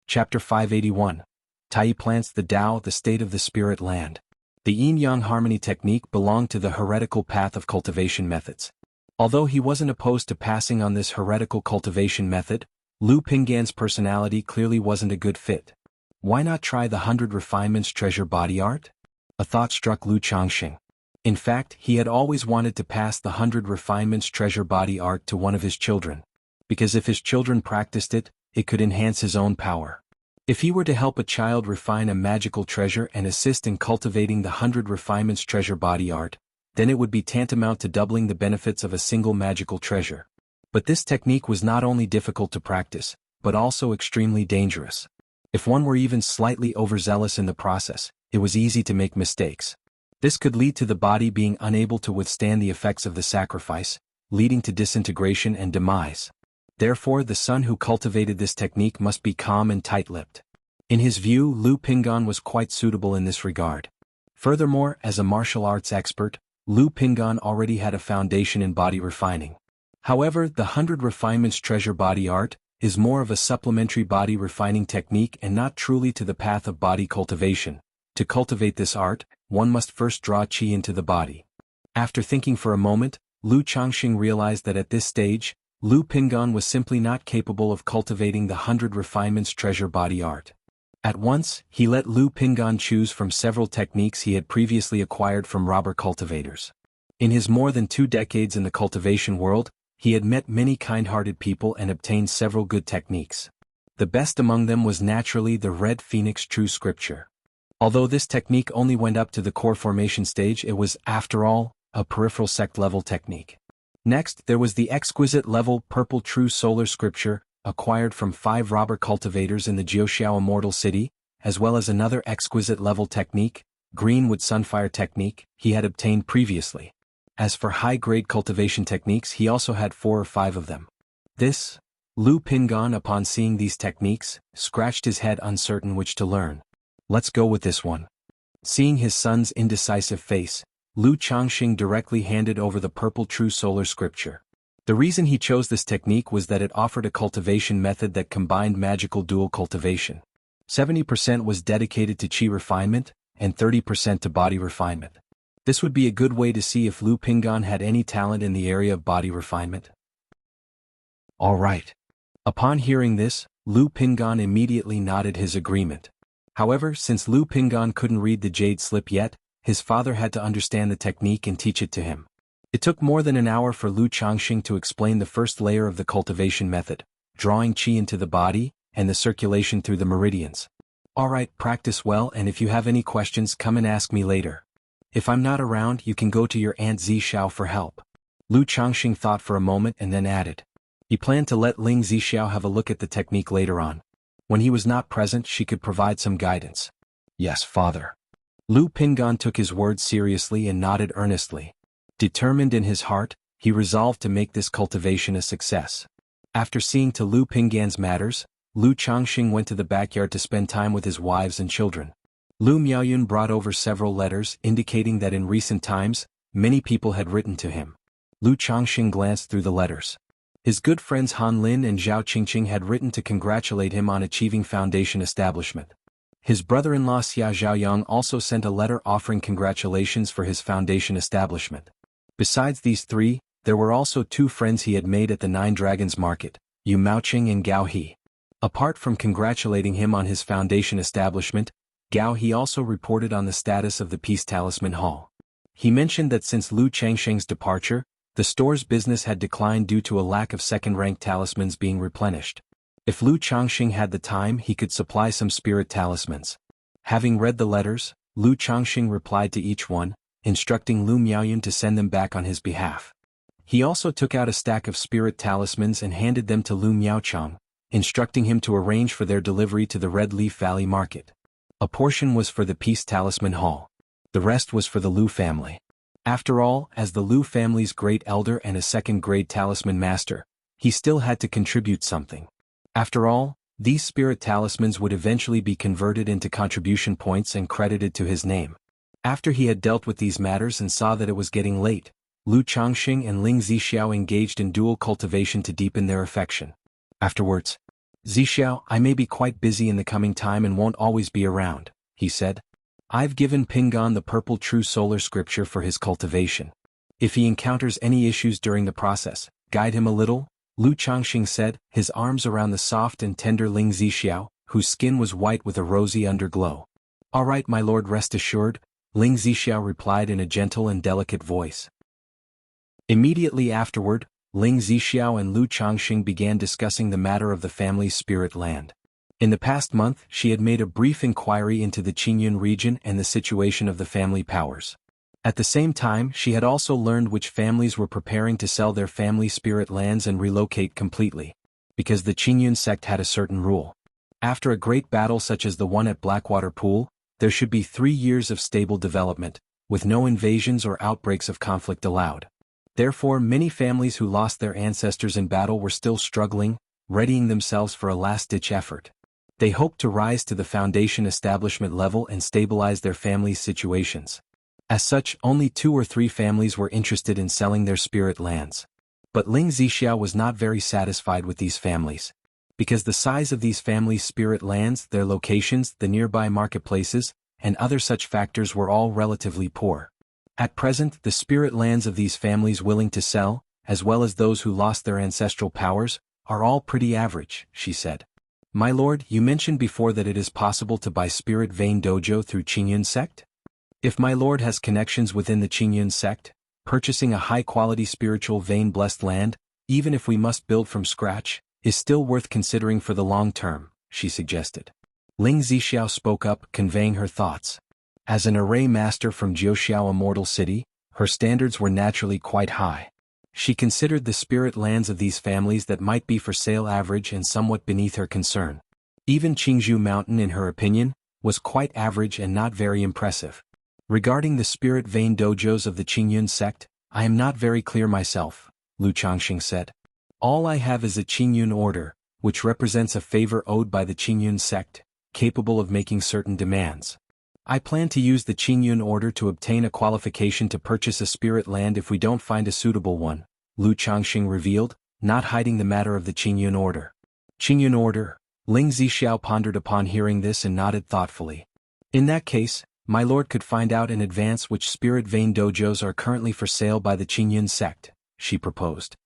Chapter 581. Tai plants the Tao, the state of the spirit land. The yin-yang harmony technique belonged to the heretical path of cultivation methods. Although he wasn't opposed to passing on this heretical cultivation method, Lu Pinggan's personality clearly wasn't a good fit. Why not try the 100 Refinements treasure body art? A thought struck Lu Changxing. In fact, he had always wanted to pass the 100 Refinements treasure body art to one of his children. Because if his children practiced it, it could enhance his own power. If he were to help a child refine a magical treasure and assist in cultivating the 100 Refinements treasure body art, then it would be tantamount to doubling the benefits of a single magical treasure. But this technique was not only difficult to practice, but also extremely dangerous. If one were even slightly overzealous in the process, it was easy to make mistakes. This could lead to the body being unable to withstand the effects of the sacrifice, leading to disintegration and demise. Therefore, the son who cultivated this technique must be calm and tight-lipped. In his view, Lu Pinggan was quite suitable in this regard. Furthermore, as a martial arts expert, Lu Pinggan already had a foundation in body refining. However, the 100 Refinements treasure body art is more of a supplementary body refining technique and not truly to the path of body cultivation. To cultivate this art, one must first draw qi into the body. After thinking for a moment, Lu Changxing realized that at this stage, Lu Pinggan was simply not capable of cultivating the 100 Refinements treasure body art. At once, he let Lu Pinggan choose from several techniques he had previously acquired from robber cultivators. In his more than 2 decades in the cultivation world, he had met many kind-hearted people and obtained several good techniques. The best among them was naturally the Red Phoenix True Scripture. Although this technique only went up to the core formation stage, it was, after all, a peripheral sect-level technique. Next, there was the exquisite level Purple True Solar Scripture, acquired from 5 robber cultivators in the Jiuxiao Immortal City, as well as another exquisite level technique, Greenwood Sunfire technique, he had obtained previously. As for high-grade cultivation techniques, he also had 4 or 5 of them. Lu Pinggan, upon seeing these techniques, scratched his head uncertain which to learn. Let's go with this one. Seeing his son's indecisive face, Lu Changxing directly handed over the Purple True Solar Scripture. The reason he chose this technique was that it offered a cultivation method that combined magical dual cultivation. 70% was dedicated to qi refinement, and 30% to body refinement. This would be a good way to see if Lu Pinggan had any talent in the area of body refinement. Alright. Upon hearing this, Lu Pinggan immediately nodded his agreement. However, since Lu Pinggan couldn't read the jade slip yet, his father had to understand the technique and teach it to him. It took more than an hour for Lu Changxing to explain the first layer of the cultivation method, drawing qi into the body, and the circulation through the meridians. Alright, practice well, and if you have any questions, come and ask me later. If I'm not around, you can go to your Aunt Zhixiao for help. Lu Changxing thought for a moment and then added. He planned to let Ling Zhixiao have a look at the technique later on. When he was not present, she could provide some guidance. Yes, father. Lu Pinggan took his words seriously and nodded earnestly. Determined in his heart, he resolved to make this cultivation a success. After seeing to Lu Pinggan's matters, Lu Changxing went to the backyard to spend time with his wives and children. Lu Miaoyun brought over several letters indicating that in recent times, many people had written to him. Lu Changxing glanced through the letters. His good friends Han Lin and Zhao Qingqing had written to congratulate him on achieving foundation establishment. His brother-in-law Xia Zhaoyang also sent a letter offering congratulations for his foundation establishment. Besides these 3, there were also 2 friends he had made at the Nine Dragons Market, Yu Maoqing and Gao He. Apart from congratulating him on his foundation establishment, Gao He also reported on the status of the Peace Talisman Hall. He mentioned that since Lu Changxing's departure, the store's business had declined due to a lack of second-rank talismans being replenished. If Lu Changxing had the time, he could supply some spirit talismans. Having read the letters, Lu Changxing replied to each one, instructing Lu Miaoyun to send them back on his behalf. He also took out a stack of spirit talismans and handed them to Lu Miaochang, instructing him to arrange for their delivery to the Red Leaf Valley Market. A portion was for the Peace Talisman Hall. The rest was for the Lu family. After all, as the Lu family's great elder and a second-grade talisman master, he still had to contribute something. After all, these spirit talismans would eventually be converted into contribution points and credited to his name. After he had dealt with these matters and saw that it was getting late, Lu Changxing and Ling Zhixiao engaged in dual cultivation to deepen their affection. Afterwards, Zixiao, I may be quite busy in the coming time and won't always be around, he said. I've given Pingon the purple true solar scripture for his cultivation. If he encounters any issues during the process, guide him a little, Lu Changxing said, his arms around the soft and tender Ling Zixiao, whose skin was white with a rosy underglow. All right, my lord, rest assured, Ling Zixiao replied in a gentle and delicate voice. Immediately afterward, Ling Zixiao and Lu Changxing began discussing the matter of the family's spirit land. In the past month, she had made a brief inquiry into the Qingyun region and the situation of the family powers. At the same time, she had also learned which families were preparing to sell their family spirit lands and relocate completely. Because the Qingyun sect had a certain rule. After a great battle such as the one at Blackwater Pool, there should be 3 years of stable development, with no invasions or outbreaks of conflict allowed. Therefore, many families who lost their ancestors in battle were still struggling, readying themselves for a last-ditch effort. They hoped to rise to the foundation establishment level and stabilize their families' situations. As such, only 2 or 3 families were interested in selling their spirit lands. But Ling Zixiao was not very satisfied with these families. Because the size of these families' spirit lands, their locations, the nearby marketplaces, and other such factors were all relatively poor. At present, the spirit lands of these families willing to sell, as well as those who lost their ancestral powers, are all pretty average, she said. My lord, you mentioned before that it is possible to buy spirit vein dojo through Qingyun sect? If my lord has connections within the Qingyun sect, purchasing a high-quality spiritual vein-blessed land, even if we must build from scratch, is still worth considering for the long term, she suggested. Ling Zixiao spoke up, conveying her thoughts. As an array master from Jiuxiao Immortal City, her standards were naturally quite high. She considered the spirit lands of these families that might be for sale average and somewhat beneath her concern. Even Qingzhou Mountain, in her opinion, was quite average and not very impressive. Regarding the spirit vein dojos of the Qingyun sect, I am not very clear myself, Lu Changxing said. All I have is a Qingyun order, which represents a favor owed by the Qingyun sect, capable of making certain demands. I plan to use the Qingyun order to obtain a qualification to purchase a spirit land if we don't find a suitable one, Lu Changxing revealed, not hiding the matter of the Qingyun order. Qingyun order, Ling Zixiao pondered upon hearing this and nodded thoughtfully. In that case, my lord could find out in advance which spirit vein dojos are currently for sale by the Qingyun sect, she proposed.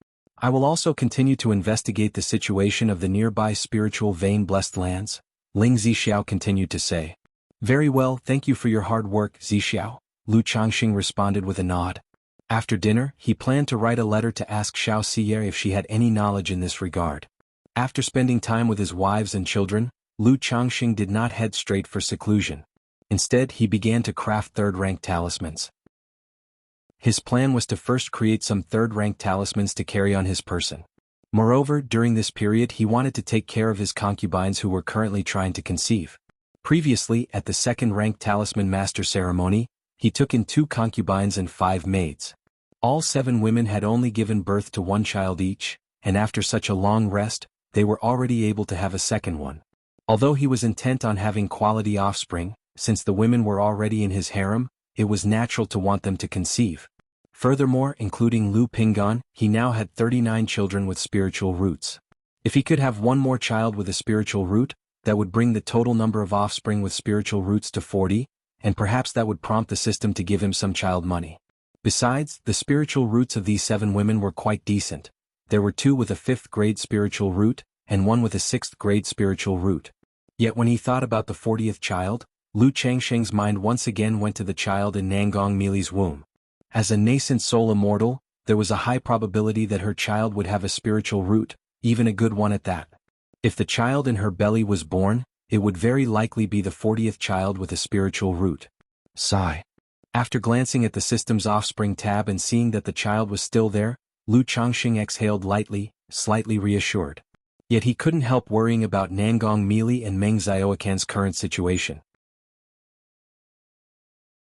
I will also continue to investigate the situation of the nearby spiritual vein-blessed lands, Ling Zixiao continued to say. Very well, thank you for your hard work, Zixiao, Lu Changxing responded with a nod. After dinner, he planned to write a letter to ask Xiao Siye if she had any knowledge in this regard. After spending time with his wives and children, Lu Changxing did not head straight for seclusion. Instead, he began to craft third-rank talismans. His plan was to first create some third-rank talismans to carry on his person. Moreover, during this period he wanted to take care of his concubines who were currently trying to conceive. Previously, at the second-rank talisman master ceremony, he took in 2 concubines and 5 maids. All 7 women had only given birth to 1 child each, and after such a long rest, they were already able to have a second one. Although he was intent on having quality offspring, since the women were already in his harem, it was natural to want them to conceive. Furthermore, including Lu Pingon, he now had 39 children with spiritual roots. If he could have one more child with a spiritual root, that would bring the total number of offspring with spiritual roots to 40, and perhaps that would prompt the system to give him some child money. Besides, the spiritual roots of these 7 women were quite decent. There were 2 with a 5th grade spiritual root, and 1 with a 6th grade spiritual root. Yet when he thought about the 40th child, Lu Changxing's mind once again went to the child in Nangong Mili's womb. As a nascent soul immortal, there was a high probability that her child would have a spiritual root, even a good one at that. If the child in her belly was born, it would very likely be the 40th child with a spiritual root. Sigh. After glancing at the system's offspring tab and seeing that the child was still there, Lu Changxing exhaled lightly, slightly reassured. Yet he couldn't help worrying about Nangong Mili and Meng Xiaoquan's current situation.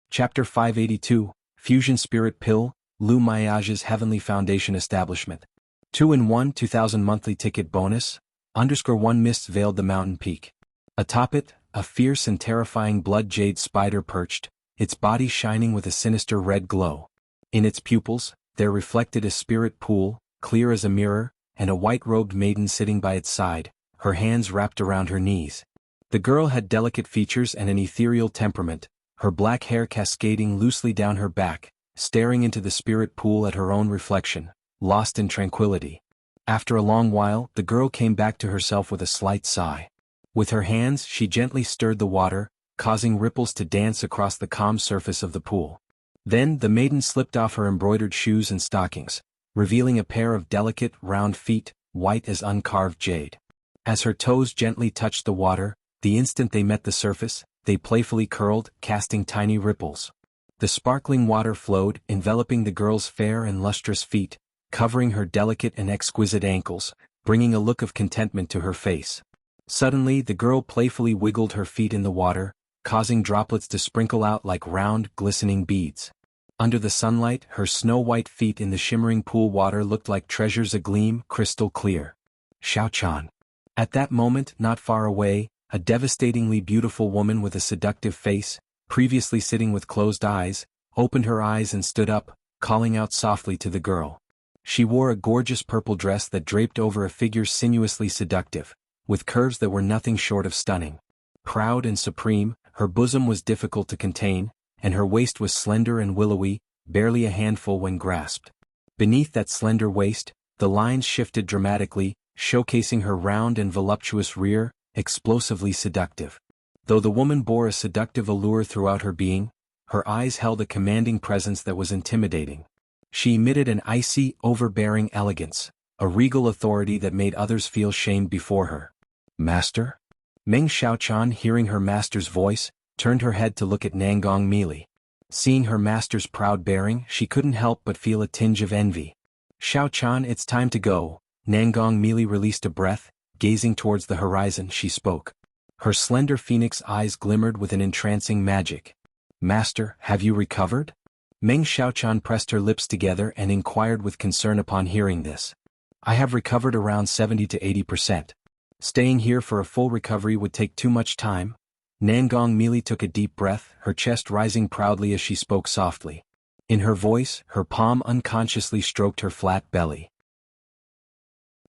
Chapter 582, Fusion Spirit Pill, Lu Mayage's Heavenly Foundation Establishment. 2-in-1 2000 monthly ticket bonus, _1 mists veiled the mountain peak. Atop it, a fierce and terrifying blood jade spider perched, its body shining with a sinister red glow. In its pupils, there reflected a spirit pool, clear as a mirror, and a white-robed maiden sitting by its side, her hands wrapped around her knees. The girl had delicate features and an ethereal temperament, her black hair cascading loosely down her back, staring into the spirit pool at her own reflection, lost in tranquility. After a long while, the girl came back to herself with a slight sigh. With her hands, she gently stirred the water, causing ripples to dance across the calm surface of the pool. Then the maiden slipped off her embroidered shoes and stockings, revealing a pair of delicate, round feet, white as uncarved jade. As her toes gently touched the water, the instant they met the surface, they playfully curled, casting tiny ripples. The sparkling water flowed, enveloping the girl's fair and lustrous feet, covering her delicate and exquisite ankles, bringing a look of contentment to her face. Suddenly the girl playfully wiggled her feet in the water, causing droplets to sprinkle out like round, glistening beads. Under the sunlight, her snow-white feet in the shimmering pool water looked like treasures agleam, crystal clear. Xiaochan. At that moment, not far away, a devastatingly beautiful woman with a seductive face, previously sitting with closed eyes, opened her eyes and stood up, calling out softly to the girl. She wore a gorgeous purple dress that draped over a figure sinuously seductive, with curves that were nothing short of stunning. Proud and supreme, her bosom was difficult to contain, and her waist was slender and willowy, barely a handful when grasped. Beneath that slender waist, the lines shifted dramatically, showcasing her round and voluptuous rear, explosively seductive. Though the woman bore a seductive allure throughout her being, her eyes held a commanding presence that was intimidating. She emitted an icy, overbearing elegance, a regal authority that made others feel shamed before her. Master? Meng Xiaochan, hearing her master's voice, turned her head to look at Nangong Mili. Seeing her master's proud bearing, she couldn't help but feel a tinge of envy. Xiaochan, it's time to go. Nangong Mili released a breath, gazing towards the horizon. She spoke. Her slender phoenix eyes glimmered with an entrancing magic. Master, have you recovered? Meng Xiaochan pressed her lips together and inquired with concern upon hearing this. I have recovered around 70 to 80%. Staying here for a full recovery would take too much time. Nangong Mili took a deep breath, her chest rising proudly as she spoke softly. In her voice, her palm unconsciously stroked her flat belly.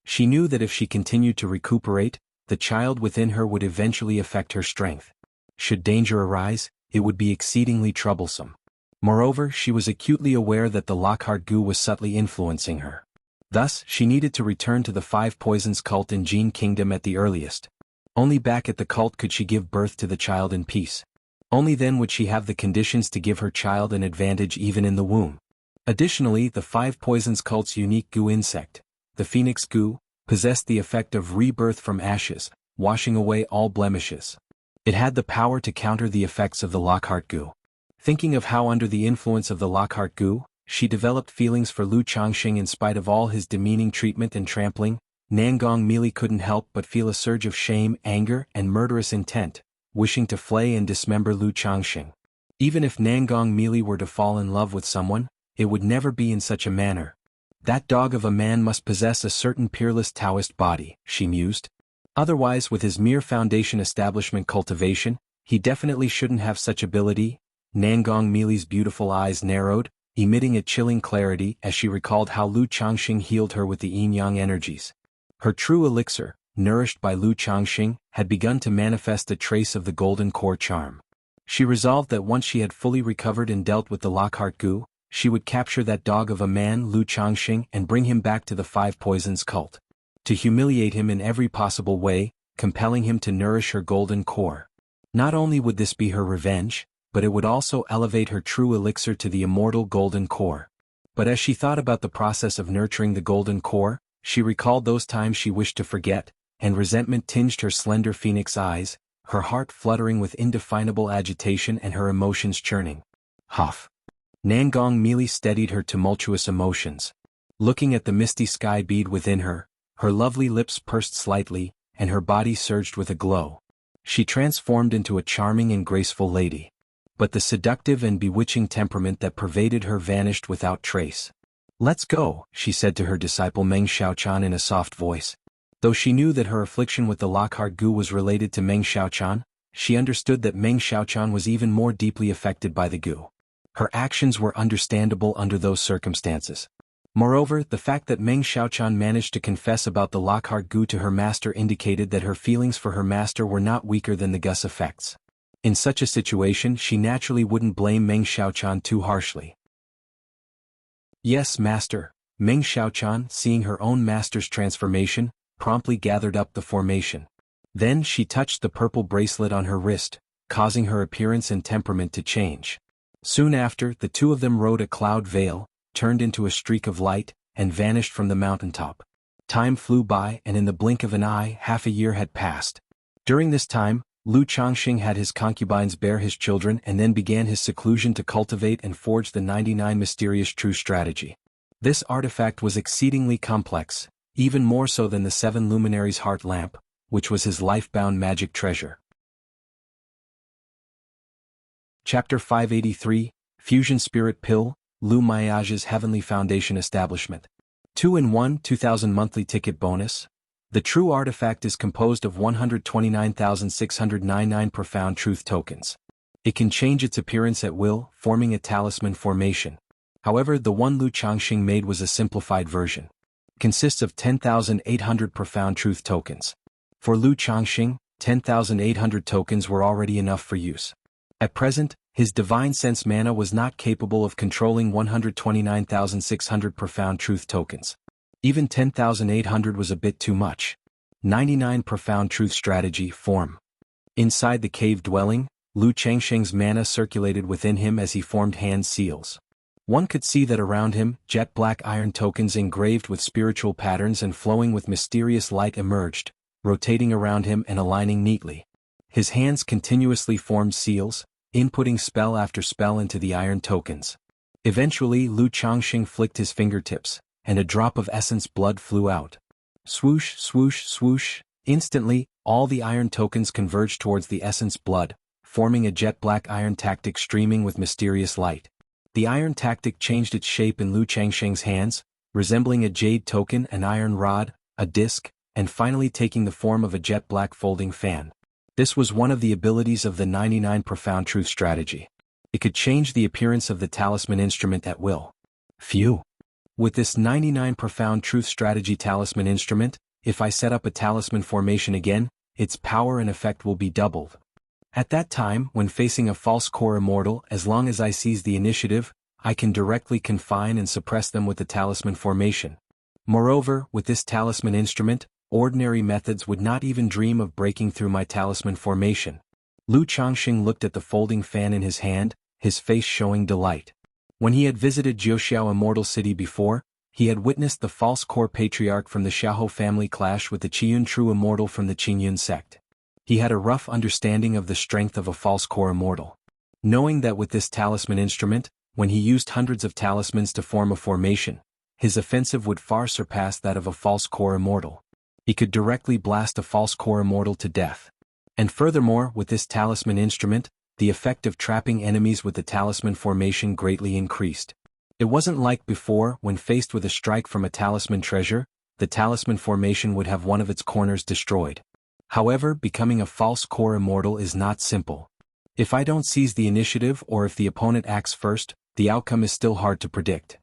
She knew that if she continued to recuperate, the child within her would eventually affect her strength. Should danger arise, it would be exceedingly troublesome. Moreover, she was acutely aware that the Lockhart Gu was subtly influencing her. Thus, she needed to return to the Five Poisons cult in Jin Kingdom at the earliest. Only back at the cult could she give birth to the child in peace. Only then would she have the conditions to give her child an advantage even in the womb. Additionally, the Five Poisons cult's unique Gu insect, the Phoenix Gu, possessed the effect of rebirth from ashes, washing away all blemishes. It had the power to counter the effects of the Lockhart Gu. Thinking of how under the influence of the Lockhart Gu, she developed feelings for Lu Changxing in spite of all his demeaning treatment and trampling, Nangong Mili couldn't help but feel a surge of shame, anger, and murderous intent, wishing to flay and dismember Lu Changxing. Even if Nangong Mili were to fall in love with someone, it would never be in such a manner. That dog of a man must possess a certain peerless Taoist body, she mused. Otherwise, with his mere foundation establishment cultivation, he definitely shouldn't have such ability. Nangong Mili's beautiful eyes narrowed, emitting a chilling clarity as she recalled how Lu Changxing healed her with the yin-yang energies. Her true elixir, nourished by Lu Changxing, had begun to manifest a trace of the golden core charm. She resolved that once she had fully recovered and dealt with the Lockhart Gu, she would capture that dog of a man, Lu Changxing, and bring him back to the Five Poisons cult. To humiliate him in every possible way, compelling him to nourish her golden core. Not only would this be her revenge, but it would also elevate her true elixir to the immortal golden core. But as she thought about the process of nurturing the golden core, she recalled those times she wished to forget, and resentment tinged her slender phoenix eyes, her heart fluttering with indefinable agitation and her emotions churning. Huff. Nangong Mili steadied her tumultuous emotions. Looking at the misty sky bead within her, her lovely lips pursed slightly, and her body surged with a glow. She transformed into a charming and graceful lady. But the seductive and bewitching temperament that pervaded her vanished without trace. Let's go, she said to her disciple Meng Xiaochan in a soft voice. Though she knew that her affliction with the Lockhart Gu was related to Meng Xiaochan, she understood that Meng Xiaochan was even more deeply affected by the Gu. Her actions were understandable under those circumstances. Moreover, the fact that Meng Xiaochan managed to confess about the Lockhart Gu to her master indicated that her feelings for her master were not weaker than the Gus effects. In such a situation, she naturally wouldn't blame Meng Xiaochan too harshly. Yes, master. Meng Xiaochan, seeing her own master's transformation, promptly gathered up the formation. Then she touched the purple bracelet on her wrist, causing her appearance and temperament to change. Soon after, the two of them rode a cloud veil, turned into a streak of light, and vanished from the mountaintop. Time flew by, and in the blink of an eye, half a year had passed. During this time, Lu Changxing had his concubines bear his children and then began his seclusion to cultivate and forge the 99 mysterious true strategy. This artifact was exceedingly complex, even more so than the 7 luminaries heart lamp, which was his life-bound magic treasure. Chapter 583, Fusion Spirit Pill, Lu Miage's Heavenly Foundation Establishment. 2-in-1 2000 monthly ticket bonus. The true artifact is composed of 129,699 profound truth tokens. It can change its appearance at will, forming a talisman formation. However, the one Lu Changxing made was a simplified version. It consists of 10,800 profound truth tokens. For Lu Changxing, 10,800 tokens were already enough for use. At present, his divine sense mana was not capable of controlling 129,600 profound truth tokens. Even 10,800 was a bit too much. 99 profound truth strategy form. Inside the cave dwelling, Lu Changxing's mana circulated within him as he formed hand seals. One could see that around him, jet black iron tokens engraved with spiritual patterns and flowing with mysterious light emerged, rotating around him and aligning neatly. His hands continuously formed seals, inputting spell after spell into the iron tokens. Eventually, Lu Changxing flicked his fingertips, and a drop of essence blood flew out. Swoosh, swoosh, swoosh. Instantly, all the iron tokens converged towards the essence blood, forming a jet black iron tactic streaming with mysterious light. The iron tactic changed its shape in Lu Changxing's hands, resembling a jade token, an iron rod, a disc, and finally taking the form of a jet black folding fan. This was one of the abilities of the 99 profound truth strategy. It could change the appearance of the talisman instrument at will. Phew! With this 99 profound truth strategy talisman instrument, if I set up a talisman formation again, its power and effect will be doubled. At that time, when facing a false core immortal, as long as I seize the initiative, I can directly confine and suppress them with the talisman formation. Moreover, with this talisman instrument, ordinary methods would not even dream of breaking through my talisman formation. Lu Changxing looked at the folding fan in his hand, his face showing delight. When he had visited Jiuxiao Immortal City before, he had witnessed the false core patriarch from the Xiahou family clash with the Qiyun true immortal from the Qingyun sect. He had a rough understanding of the strength of a false core immortal. Knowing that with this talisman instrument, when he used hundreds of talismans to form a formation, his offensive would far surpass that of a false core immortal. He could directly blast a false core immortal to death. And furthermore, with this talisman instrument, the effect of trapping enemies with the talisman formation greatly increased. It wasn't like before, when faced with a strike from a talisman treasure, the talisman formation would have one of its corners destroyed. However, becoming a false core immortal is not simple. If I don't seize the initiative or if the opponent acts first, the outcome is still hard to predict.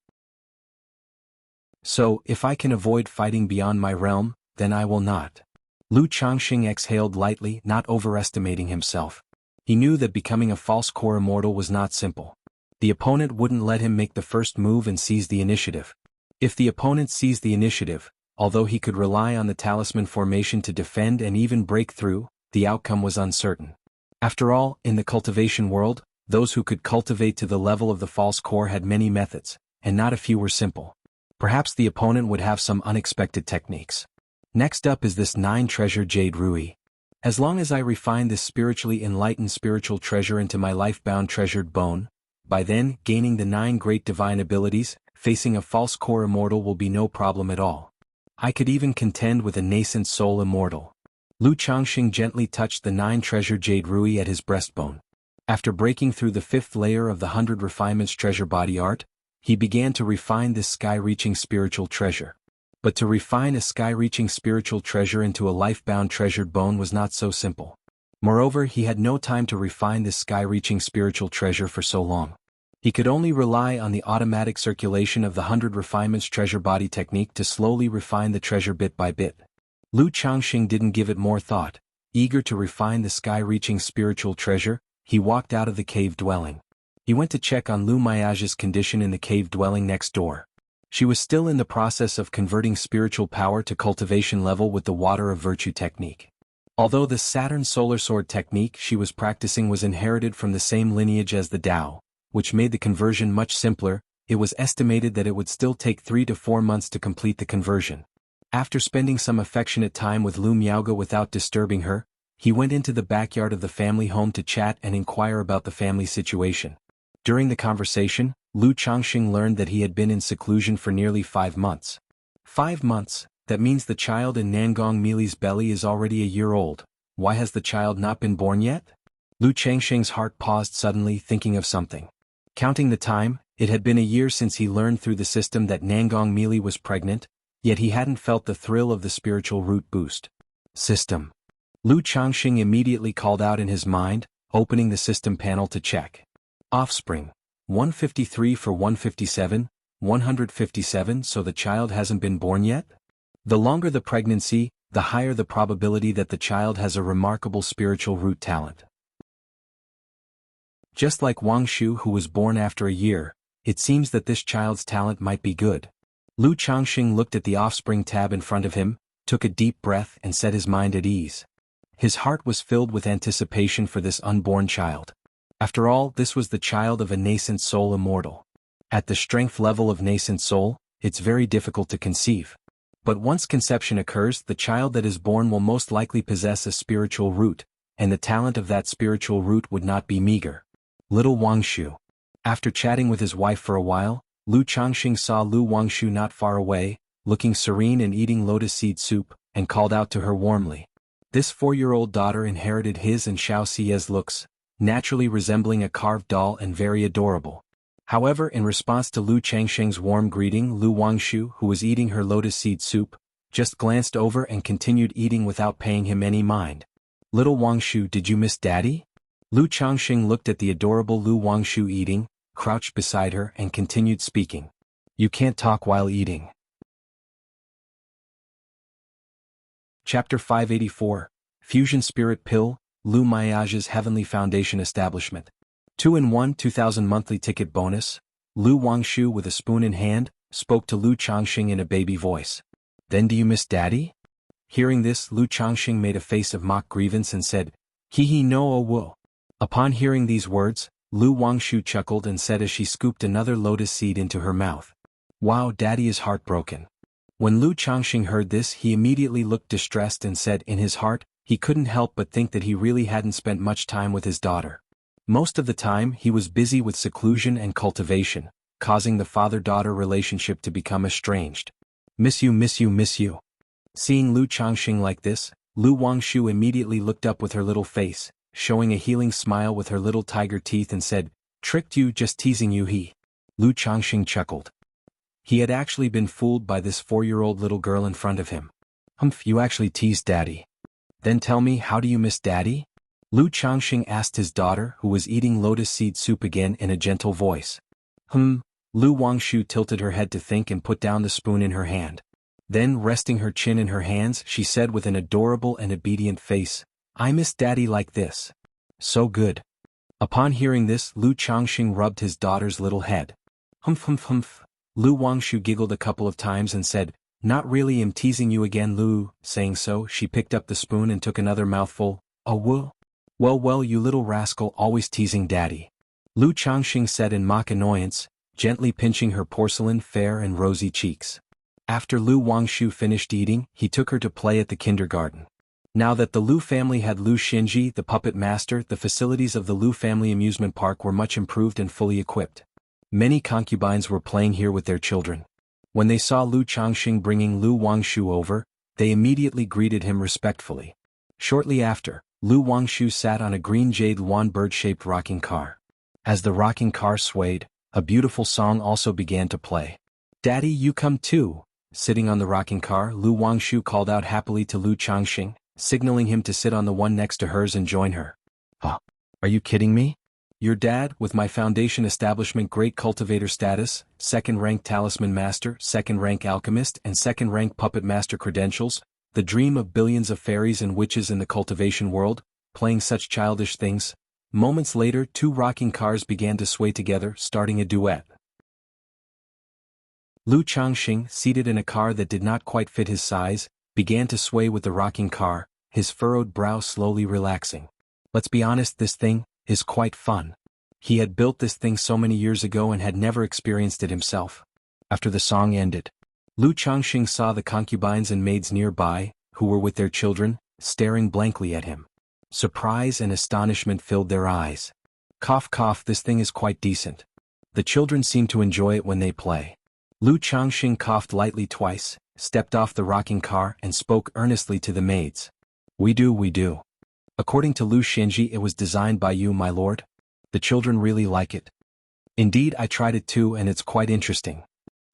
So, if I can avoid fighting beyond my realm, then I will not. Lu Changxing exhaled lightly, not overestimating himself. He knew that becoming a false core immortal was not simple. The opponent wouldn't let him make the first move and seize the initiative. If the opponent seized the initiative, although he could rely on the talisman formation to defend and even break through, the outcome was uncertain. After all, in the cultivation world, those who could cultivate to the level of the false core had many methods, and not a few were simple. Perhaps the opponent would have some unexpected techniques. Next up is this 9 treasure jade ruby. As long as I refine this spiritually enlightened spiritual treasure into my life-bound treasured bone, by then, gaining the 9 great divine abilities, facing a false core immortal will be no problem at all. I could even contend with a nascent soul immortal. Lu Changxing gently touched the 9 treasure jade ruby at his breastbone. After breaking through the 5th layer of the 100 refinements treasure body art, he began to refine this sky-reaching spiritual treasure. But to refine a sky-reaching spiritual treasure into a life-bound treasured bone was not so simple. Moreover, he had no time to refine this sky-reaching spiritual treasure for so long. He could only rely on the automatic circulation of the 100 refinements treasure body technique to slowly refine the treasure bit by bit. Lu Changxing didn't give it more thought. Eager to refine the sky-reaching spiritual treasure, he walked out of the cave dwelling. He went to check on Lu Miage's condition in the cave dwelling next door. She was still in the process of converting spiritual power to cultivation level with the water of virtue technique. Although the Saturn solar sword technique she was practicing was inherited from the same lineage as the Tao, which made the conversion much simpler, it was estimated that it would still take 3 to 4 months to complete the conversion. After spending some affectionate time with Lu Miaoge without disturbing her, he went into the backyard of the family home to chat and inquire about the family situation. During the conversation, Lu Changxing learned that he had been in seclusion for nearly 5 months. 5 months, that means the child in Nangong Mili's belly is already a year old. Why has the child not been born yet? Lu Changxing's heart paused suddenly, thinking of something. Counting the time, it had been a year since he learned through the system that Nangong Mili was pregnant, yet he hadn't felt the thrill of the spiritual root boost. System. Lu Changxing immediately called out in his mind, opening the system panel to check. Offspring. 153 for 157, 157, so the child hasn't been born yet? The longer the pregnancy, the higher the probability that the child has a remarkable spiritual root talent. Just like Wang Shu, who was born after a year, it seems that this child's talent might be good. Lu Changxing looked at the offspring tab in front of him, took a deep breath and set his mind at ease. His heart was filled with anticipation for this unborn child. After all, this was the child of a nascent soul immortal. At the strength level of nascent soul, it's very difficult to conceive. But once conception occurs, the child that is born will most likely possess a spiritual root, and the talent of that spiritual root would not be meager. Little Wangshu. After chatting with his wife for a while, Lu Changxing saw Lu Wangshu not far away, looking serene and eating lotus seed soup, and called out to her warmly. This 4-year-old daughter inherited his and Xiao Xie's looks, naturally resembling a carved doll and very adorable. However, in response to Lu Changxing's warm greeting, Lu Wangshu, who was eating her lotus seed soup, just glanced over and continued eating without paying him any mind. Little Wangshu, did you miss Daddy? Lu Changxing looked at the adorable Lu Wangshu eating, crouched beside her and continued speaking. You can't talk while eating. Chapter 584, Fusion Spirit Pill, Lu Miage's Heavenly Foundation Establishment. 2-in-1 2000 monthly ticket bonus. Lu Wangshu, with a spoon in hand, spoke to Lu Changxing in a baby voice. Then do you miss Daddy? Hearing this, Lu Changxing made a face of mock grievance and said, He no oh wo. Upon hearing these words, Lu Wangshu chuckled and said as she scooped another lotus seed into her mouth. Wow, Daddy is heartbroken. When Lu Changxing heard this, he immediately looked distressed and said in his heart, he couldn't help but think that he really hadn't spent much time with his daughter. Most of the time, he was busy with seclusion and cultivation, causing the father-daughter relationship to become estranged. Miss you, miss you, miss you. Seeing Lu Changxing like this, Lu Wangshu immediately looked up with her little face, showing a healing smile with her little tiger teeth and said, Tricked you, just teasing you he. Lu Changxing chuckled. He had actually been fooled by this 4-year-old little girl in front of him. Humph, you actually teased Daddy. Then tell me, how do you miss Daddy? Lu Changxing asked his daughter, who was eating lotus seed soup again in a gentle voice. Lu Wangshu tilted her head to think and put down the spoon in her hand. Then, resting her chin in her hands, she said with an adorable and obedient face, I miss Daddy like this. So good. Upon hearing this, Lu Changxing rubbed his daughter's little head. Humph. Lu Wangshu giggled a couple of times and said, Not really, I'm teasing you again, Lu. Saying so, she picked up the spoon and took another mouthful. Oh, woo. Well, you little rascal, always teasing Daddy. Lu Changxing said in mock annoyance, gently pinching her porcelain, fair and rosy cheeks. After Lu Wangshu finished eating, he took her to play at the kindergarten. Now that the Lu family had Lu Xinji, the puppet master, the facilities of the Lu family amusement park were much improved and fully equipped. Many concubines were playing here with their children. When they saw Lu Changxing bringing Lu Wangshu over, they immediately greeted him respectfully. Shortly after, Lu Wangshu sat on a green jade Luan bird-shaped rocking car. As the rocking car swayed, a beautiful song also began to play. Daddy, you come too. Sitting on the rocking car, Lu Wangshu called out happily to Lu Changxing, signaling him to sit on the one next to hers and join her. Are you kidding me? Your dad, with my foundation establishment great cultivator status, second-rank talisman master, second-rank alchemist and second-rank puppet master credentials, the dream of billions of fairies and witches in the cultivation world, playing such childish things. Moments later, two rocking cars began to sway together, starting a duet. Lu Changxing, seated in a car that did not quite fit his size, began to sway with the rocking car, his furrowed brow slowly relaxing. Let's be honest, this thing is quite fun. He had built this thing so many years ago and had never experienced it himself. After the song ended, Lu Changxing saw the concubines and maids nearby, who were with their children, staring blankly at him. Surprise and astonishment filled their eyes. Cough cough, this thing is quite decent. The children seem to enjoy it when they play. Lu Changxing coughed lightly twice, stepped off the rocking car and spoke earnestly to the maids. We do. According to Lu Shenji, it was designed by you, my lord. The children really like it. Indeed, I tried it too and it's quite interesting.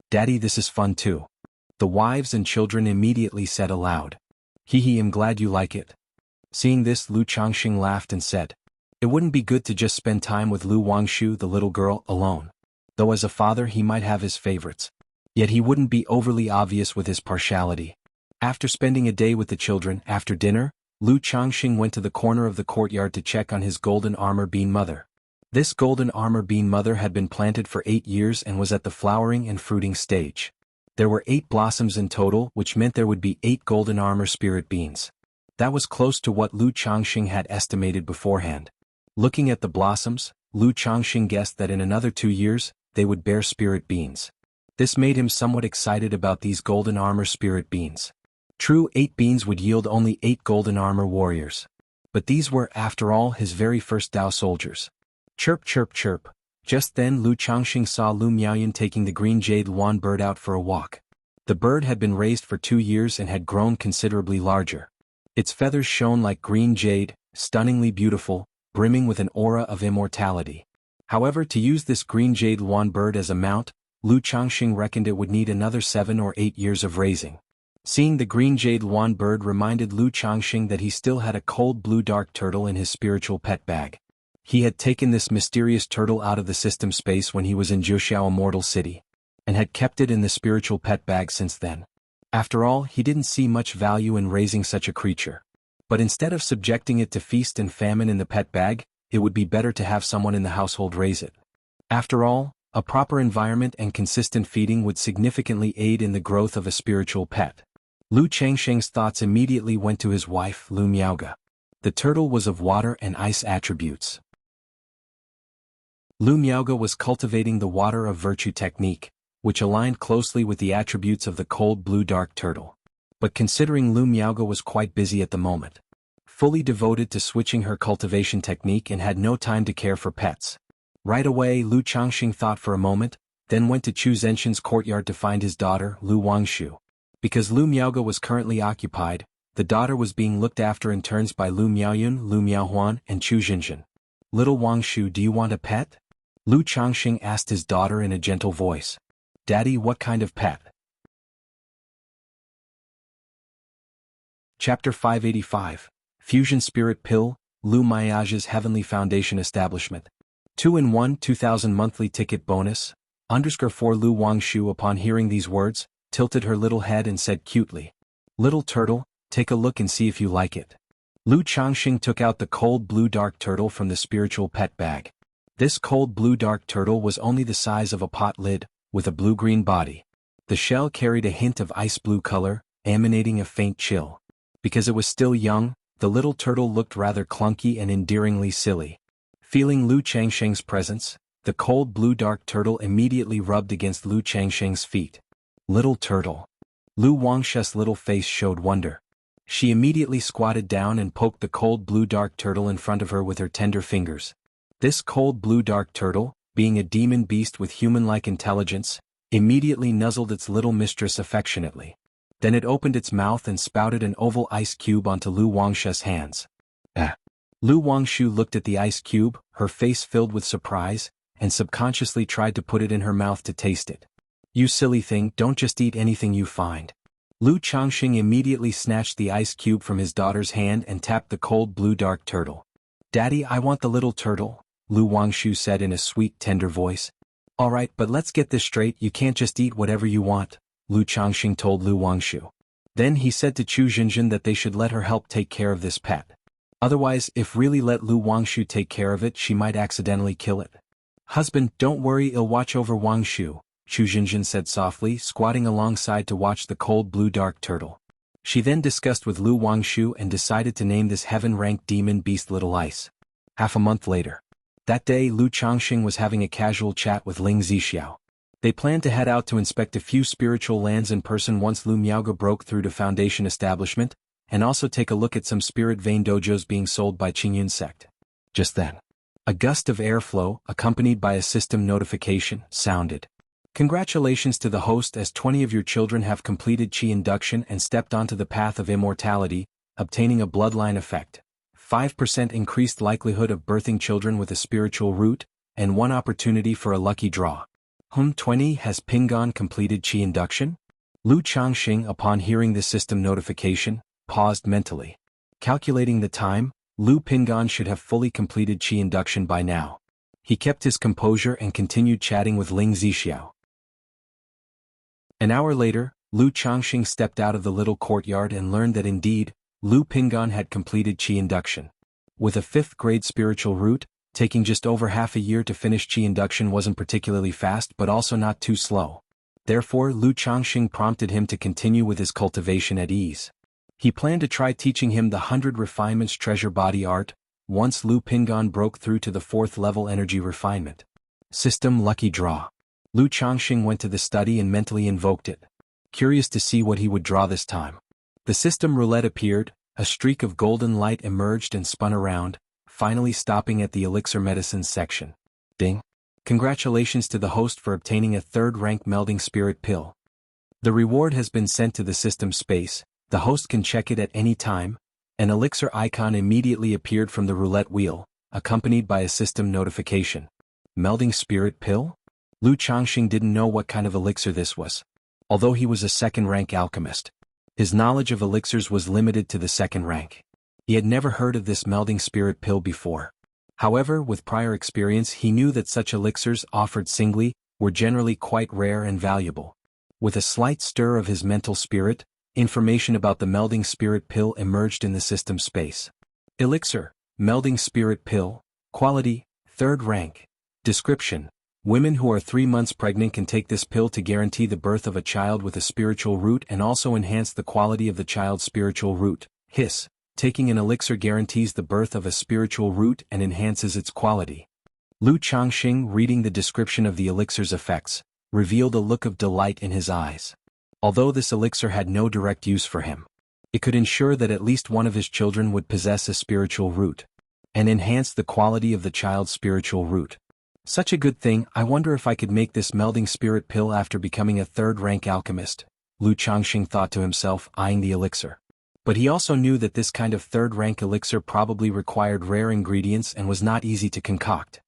Daddy, this is fun too. The wives and children immediately said aloud. Hee, I'm glad you like it. Seeing this, Lu Changxing laughed and said, it wouldn't be good to just spend time with Lu Wangshu, the little girl, alone. Though as a father he might have his favorites. Yet he wouldn't be overly obvious with his partiality. After spending a day with the children, after dinner, Lu Changxing went to the corner of the courtyard to check on his golden armor bean mother. This golden armor bean mother had been planted for 8 years and was at the flowering and fruiting stage. There were 8 blossoms in total, which meant there would be 8 golden armor spirit beans. That was close to what Lu Changxing had estimated beforehand. Looking at the blossoms, Lu Changxing guessed that in another 2 years, they would bear spirit beans. This made him somewhat excited about these golden armor spirit beans. True, 8 beans would yield only 8 golden armor warriors. But these were, after all, his very first Dao soldiers. Chirp chirp chirp. Just then Lu Changxing saw Lu Miaoyun taking the green jade luan bird out for a walk. The bird had been raised for 2 years and had grown considerably larger. Its feathers shone like green jade, stunningly beautiful, brimming with an aura of immortality. However, to use this green jade luan bird as a mount, Lu Changxing reckoned it would need another 7 or 8 years of raising. Seeing the green jade luan bird reminded Lu Changxing that he still had a cold blue dark turtle in his spiritual pet bag. He had taken this mysterious turtle out of the system space when he was in Jiuxiao Immortal City, and had kept it in the spiritual pet bag since then. After all, he didn't see much value in raising such a creature. But instead of subjecting it to feast and famine in the pet bag, it would be better to have someone in the household raise it. After all, a proper environment and consistent feeding would significantly aid in the growth of a spiritual pet. Lu Changxing's thoughts immediately went to his wife, Lu Miaoga. The turtle was of water and ice attributes. Lu Miaoga was cultivating the water of virtue technique, which aligned closely with the attributes of the cold blue dark turtle. But considering Lu Miaoga was quite busy at the moment, fully devoted to switching her cultivation technique and had no time to care for pets. Right away, Lu Changxing thought for a moment, then went to Chu Zhenshin's courtyard to find his daughter, Lu Wangshu. Because Lu Miaoga was currently occupied, the daughter was being looked after in turns by Lu Miaoyun, Lu Miaohuan, and Chu Zhenshin. Little Wangshu, do you want a pet? Lu Changxing asked his daughter in a gentle voice. Daddy, what kind of pet? Chapter 585, Fusion Spirit Pill, Lu Miaoge's Heavenly Foundation Establishment. 2-in-1 2000 monthly ticket bonus. _4 Lu Wangshu upon hearing these words, tilted her little head and said cutely. Little turtle, take a look and see if you like it. Lu Changxing took out the cold blue dark turtle from the spiritual pet bag. This cold blue dark turtle was only the size of a pot lid, with a blue-green body. The shell carried a hint of ice blue color, emanating a faint chill. Because it was still young, the little turtle looked rather clunky and endearingly silly. Feeling Lu Changxing's presence, the cold blue dark turtle immediately rubbed against Lu Changxing's feet. Little turtle. Lu Wangshu's little face showed wonder. She immediately squatted down and poked the cold blue dark turtle in front of her with her tender fingers. This cold blue dark turtle, being a demon beast with human-like intelligence, immediately nuzzled its little mistress affectionately. Then it opened its mouth and spouted an oval ice cube onto Lu Wangshu's hands. Lu Wangshu looked at the ice cube, her face filled with surprise, and subconsciously tried to put it in her mouth to taste it. You silly thing, don't just eat anything you find. Lu Changxing immediately snatched the ice cube from his daughter's hand and tapped the cold blue dark turtle. Daddy, I want the little turtle. Lu Wangshu said in a sweet, tender voice. All right, but let's get this straight, you can't just eat whatever you want, Lu Changxing told Lu Wangshu. Then he said to Chu Jinjin that they should let her help take care of this pet. Otherwise, if really let Lu Wangshu take care of it, she might accidentally kill it. Husband, don't worry, I'll watch over Wangshu, Chu Jinjin said softly, squatting alongside to watch the cold blue dark turtle. She then discussed with Lu Wangshu and decided to name this heaven-ranked demon beast Little Ice. Half a month later. That day, Lu Changxing was having a casual chat with Ling Zixiao. They planned to head out to inspect a few spiritual lands in person once Lu Miaoge broke through to Foundation establishment, and also take a look at some spirit vein dojos being sold by Qingyun sect. Just then, a gust of airflow, accompanied by a system notification, sounded. Congratulations to the host, as 20 of your children have completed Qi induction and stepped onto the path of immortality, obtaining a bloodline effect. 5% increased likelihood of birthing children with a spiritual root, and 1 opportunity for a lucky draw. 20 has Pingon completed Qi induction? Lu Changxing, upon hearing the system notification, paused mentally. Calculating the time, Lu Pingon should have fully completed Qi induction by now. He kept his composure and continued chatting with Ling Zixiao. An hour later, Lu Changxing stepped out of the little courtyard and learned that indeed, Lu Pingon had completed Qi induction. With a 5th grade spiritual root, taking just over half a year to finish Qi induction wasn't particularly fast but also not too slow. Therefore, Lu Changxing prompted him to continue with his cultivation at ease. He planned to try teaching him the 100 refinements treasure body art, once Lu Pingon broke through to the 4th level energy refinement. System lucky draw. Lu Changxing went to the study and mentally invoked it. Curious to see what he would draw this time. The system roulette appeared, a streak of golden light emerged and spun around, finally stopping at the elixir medicines section. Ding! Congratulations to the host for obtaining a 3rd rank melding spirit pill. The reward has been sent to the system space, the host can check it at any time. An elixir icon immediately appeared from the roulette wheel, accompanied by a system notification. Melding spirit pill? Lu Changxing didn't know what kind of elixir this was. Although he was a 2nd rank alchemist, his knowledge of elixirs was limited to the 2nd rank. He had never heard of this melding spirit pill before. However, with prior experience he knew that such elixirs offered singly were generally quite rare and valuable. With a slight stir of his mental spirit, information about the melding spirit pill emerged in the system space. Elixir, melding spirit pill, quality, 3rd rank. Description: women who are 3 months pregnant can take this pill to guarantee the birth of a child with a spiritual root and also enhance the quality of the child's spiritual root. Hiss: taking an elixir guarantees the birth of a spiritual root and enhances its quality. Lu Changxing, reading the description of the elixir's effects, revealed a look of delight in his eyes. Although this elixir had no direct use for him, it could ensure that at least one of his children would possess a spiritual root, and enhance the quality of the child's spiritual root. Such a good thing. I wonder if I could make this melding spirit pill after becoming a 3rd rank alchemist, Lu Changxing thought to himself, eyeing the elixir. But he also knew that this kind of 3rd rank elixir probably required rare ingredients and was not easy to concoct.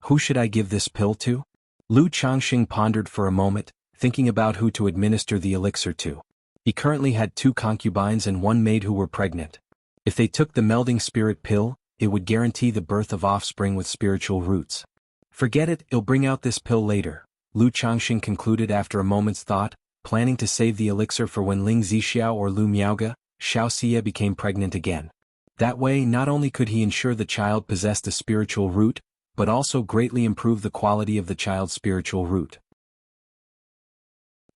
Who should I give this pill to? Lu Changxing pondered for a moment, thinking about who to administer the elixir to. He currently had 2 concubines and 1 maid who were pregnant. If they took the melding spirit pill, it would guarantee the birth of offspring with spiritual roots. Forget it, I'll bring out this pill later, Lu Changxing concluded after a moment's thought, planning to save the elixir for when Ling Zixiao or Lu Miaoge, Xiao Xie became pregnant again. That way not only could he ensure the child possessed a spiritual root, but also greatly improve the quality of the child's spiritual root.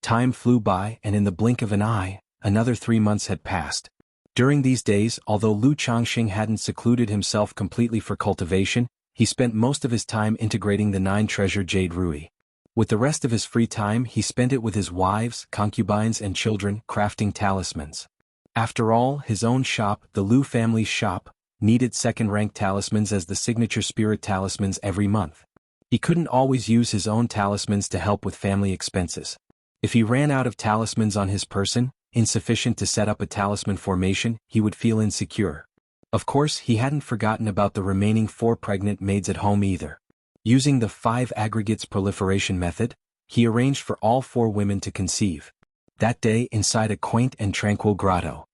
Time flew by and in the blink of an eye, another 3 months had passed. During these days, although Lu Changxing hadn't secluded himself completely for cultivation, he spent most of his time integrating the 9 treasure jade rui. With the rest of his free time he spent it with his wives, concubines and children, crafting talismans. After all, his own shop, the Lu family's shop, needed 2nd rank talismans as the signature spirit talismans every month. He couldn't always use his own talismans to help with family expenses. If he ran out of talismans on his person, insufficient to set up a talisman formation, he would feel insecure. Of course, he hadn't forgotten about the remaining 4 pregnant maids at home either. Using the 5 aggregates proliferation method, he arranged for all 4 women to conceive. That day inside a quaint and tranquil grotto.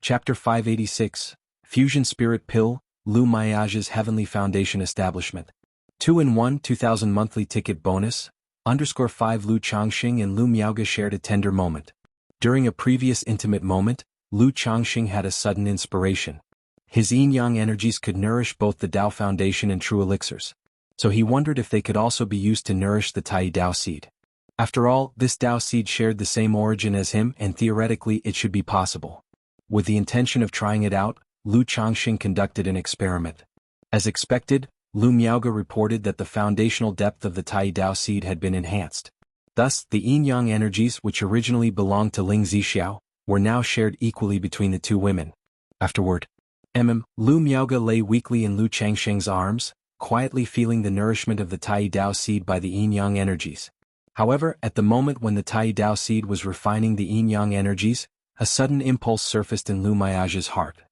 Chapter 586, Fusion Spirit Pill, Lu Miage's Heavenly Foundation Establishment. 2-in-1 2000 monthly ticket bonus, _5 Lu Changxing and Lu Miaoge shared a tender moment. During a previous intimate moment, Lu Changxing had a sudden inspiration. His yin-yang energies could nourish both the Dao Foundation and True Elixirs. So he wondered if they could also be used to nourish the Tai Dao seed. After all, this Dao seed shared the same origin as him and theoretically it should be possible. With the intention of trying it out, Lu Changxing conducted an experiment. As expected, Lu Miaoge reported that the foundational depth of the Tai Dao seed had been enhanced. Thus, the yin-yang energies which originally belonged to Ling Zixiao were now shared equally between the two women. Afterward, Lu Miaoge lay weakly in Lu Changxing's arms, quietly feeling the nourishment of the Tai Dao seed by the yin-yang energies. However, at the moment when the Tai Dao seed was refining the yin-yang energies, a sudden impulse surfaced in Lu Miage's heart.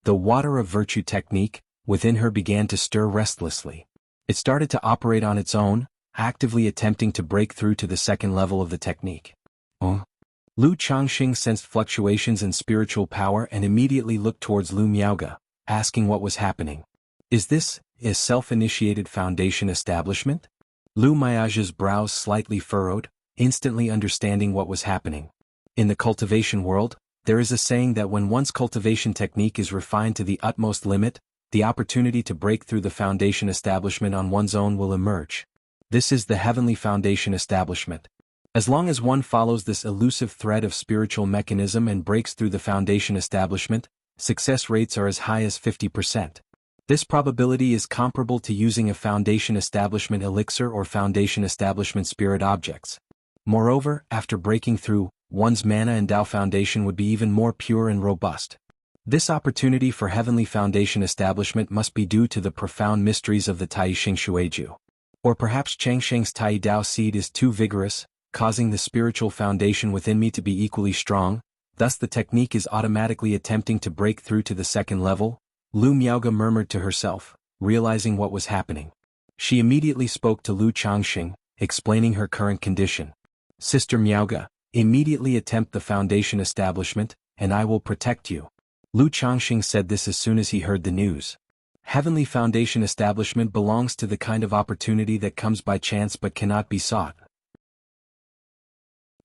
The water of virtue technique within her began to stir restlessly. It started to operate on its own, actively attempting to break through to the second level of the technique. Lu Changxing sensed fluctuations in spiritual power and immediately looked towards Lu Miaoge, asking what was happening. Is this a self-initiated foundation establishment? Lu Miage's brows slightly furrowed, instantly understanding what was happening. In the cultivation world, there is a saying that when one's cultivation technique is refined to the utmost limit, the opportunity to break through the foundation establishment on one's own will emerge. This is the Heavenly Foundation Establishment. As long as one follows this elusive thread of spiritual mechanism and breaks through the foundation establishment, success rates are as high as 50%. This probability is comparable to using a foundation establishment elixir or foundation establishment spirit objects. Moreover, after breaking through, one's mana and Dao foundation would be even more pure and robust. This opportunity for Heavenly Foundation Establishment must be due to the profound mysteries of the Tai Xing Shueju. Or perhaps Changxing's Tai Dao seed is too vigorous, causing the spiritual foundation within me to be equally strong, thus the technique is automatically attempting to break through to the second level, Lu Miaoge murmured to herself, realizing what was happening. She immediately spoke to Lu Changxing, explaining her current condition. Sister Miaoge, immediately attempt the foundation establishment, and I will protect you. Lu Changxing said this as soon as he heard the news. Heavenly Foundation Establishment belongs to the kind of opportunity that comes by chance but cannot be sought.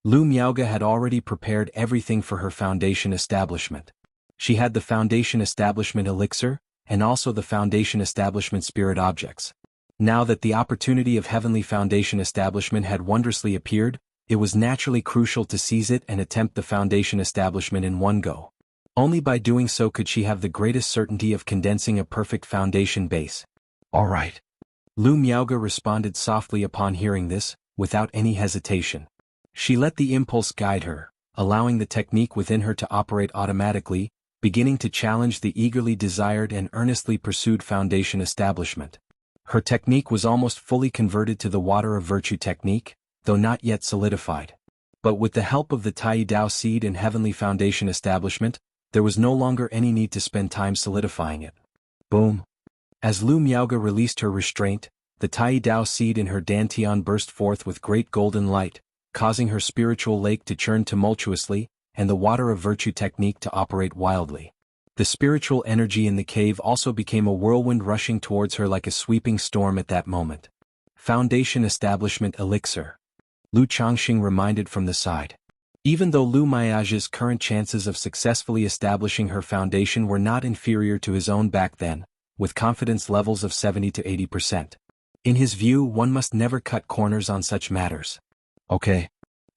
Lu Miaoge had already prepared everything for her foundation establishment. She had the foundation establishment elixir, and also the foundation establishment spirit objects. Now that the opportunity of Heavenly Foundation Establishment had wondrously appeared, it was naturally crucial to seize it and attempt the foundation establishment in one go. Only by doing so could she have the greatest certainty of condensing a perfect foundation base. All right. Lu Miaoge responded softly upon hearing this, without any hesitation. She let the impulse guide her, allowing the technique within her to operate automatically, beginning to challenge the eagerly desired and earnestly pursued foundation establishment. Her technique was almost fully converted to the water of virtue technique, though not yet solidified. But with the help of the Tai Dao seed and Heavenly Foundation Establishment, there was no longer any need to spend time solidifying it. Boom! As Lu Miaoge released her restraint, the Tai Dao seed in her dantian burst forth with great golden light, causing her spiritual lake to churn tumultuously, and the water of virtue technique to operate wildly. The spiritual energy in the cave also became a whirlwind rushing towards her like a sweeping storm at that moment. Foundation Establishment Elixir. Lu Changxing reminded from the side. Even though Lu Miage's current chances of successfully establishing her foundation were not inferior to his own back then, with confidence levels of 70 to 80%. In his view, one must never cut corners on such matters. Okay.